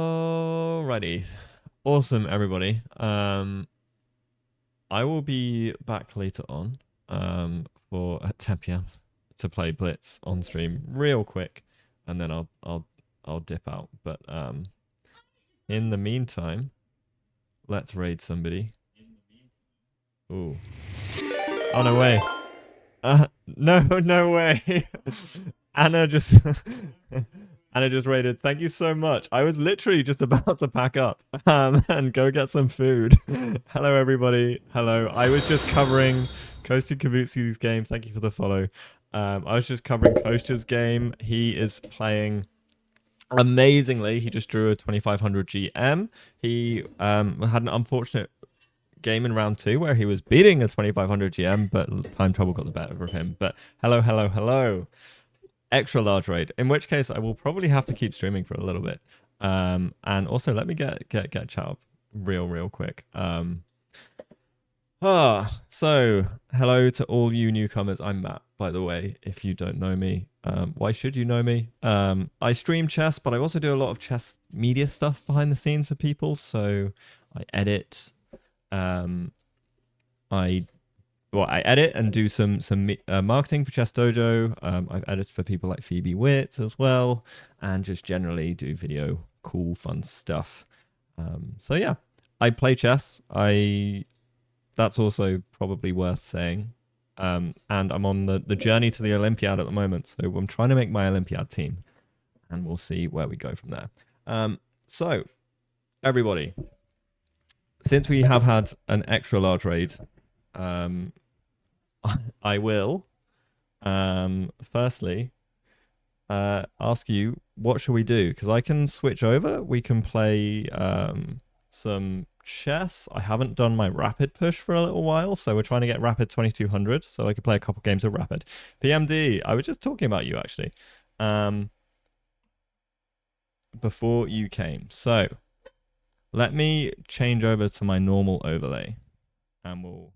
Alrighty. Awesome, everybody. I will be back later on for at 10 p.m. to play Blitz on stream real quick, and then I'll dip out. But in the meantime, let's raid somebody. Ooh. Oh no way. No way. Anna just Anna just raided. Thank you so much. I was literally just about to pack up and go get some food. Hello everybody. Hello. I was just covering Kostya Kavutskiy's game. Thank you for the follow. I was just covering Kostya's game. He is playing amazingly. He just drew a 2500 GM. He had an unfortunate game in round 2 where he was beating a 2500 GM, but time trouble got the better of him. But hello. Extra large raid. In which case, I will probably have to keep streaming for a little bit. And also, let me get chat up real quick. So hello to all you newcomers. I'm Matt, by the way. If you don't know me, why should you know me? I stream chess, but I also do a lot of chess media stuff behind the scenes for people. So I edit. I edit and do some marketing for Chess Dojo. I've edited for people like Phoebe Witt as well, and just generally do video, cool, fun stuff. So yeah, I play chess. That's also probably worth saying. And I'm on the journey to the Olympiad at the moment, so I'm trying to make my Olympiad team, and we'll see where we go from there. So everybody, since we have had an extra large raid, I will firstly ask you, what should we do? Because I can switch over. We can play some chess. I haven't done my rapid push for a little while, so we're trying to get rapid 2200, so I could play a couple games of rapid. PMD, I was just talking about you actually before you came. So let me change over to my normal overlay, and we'll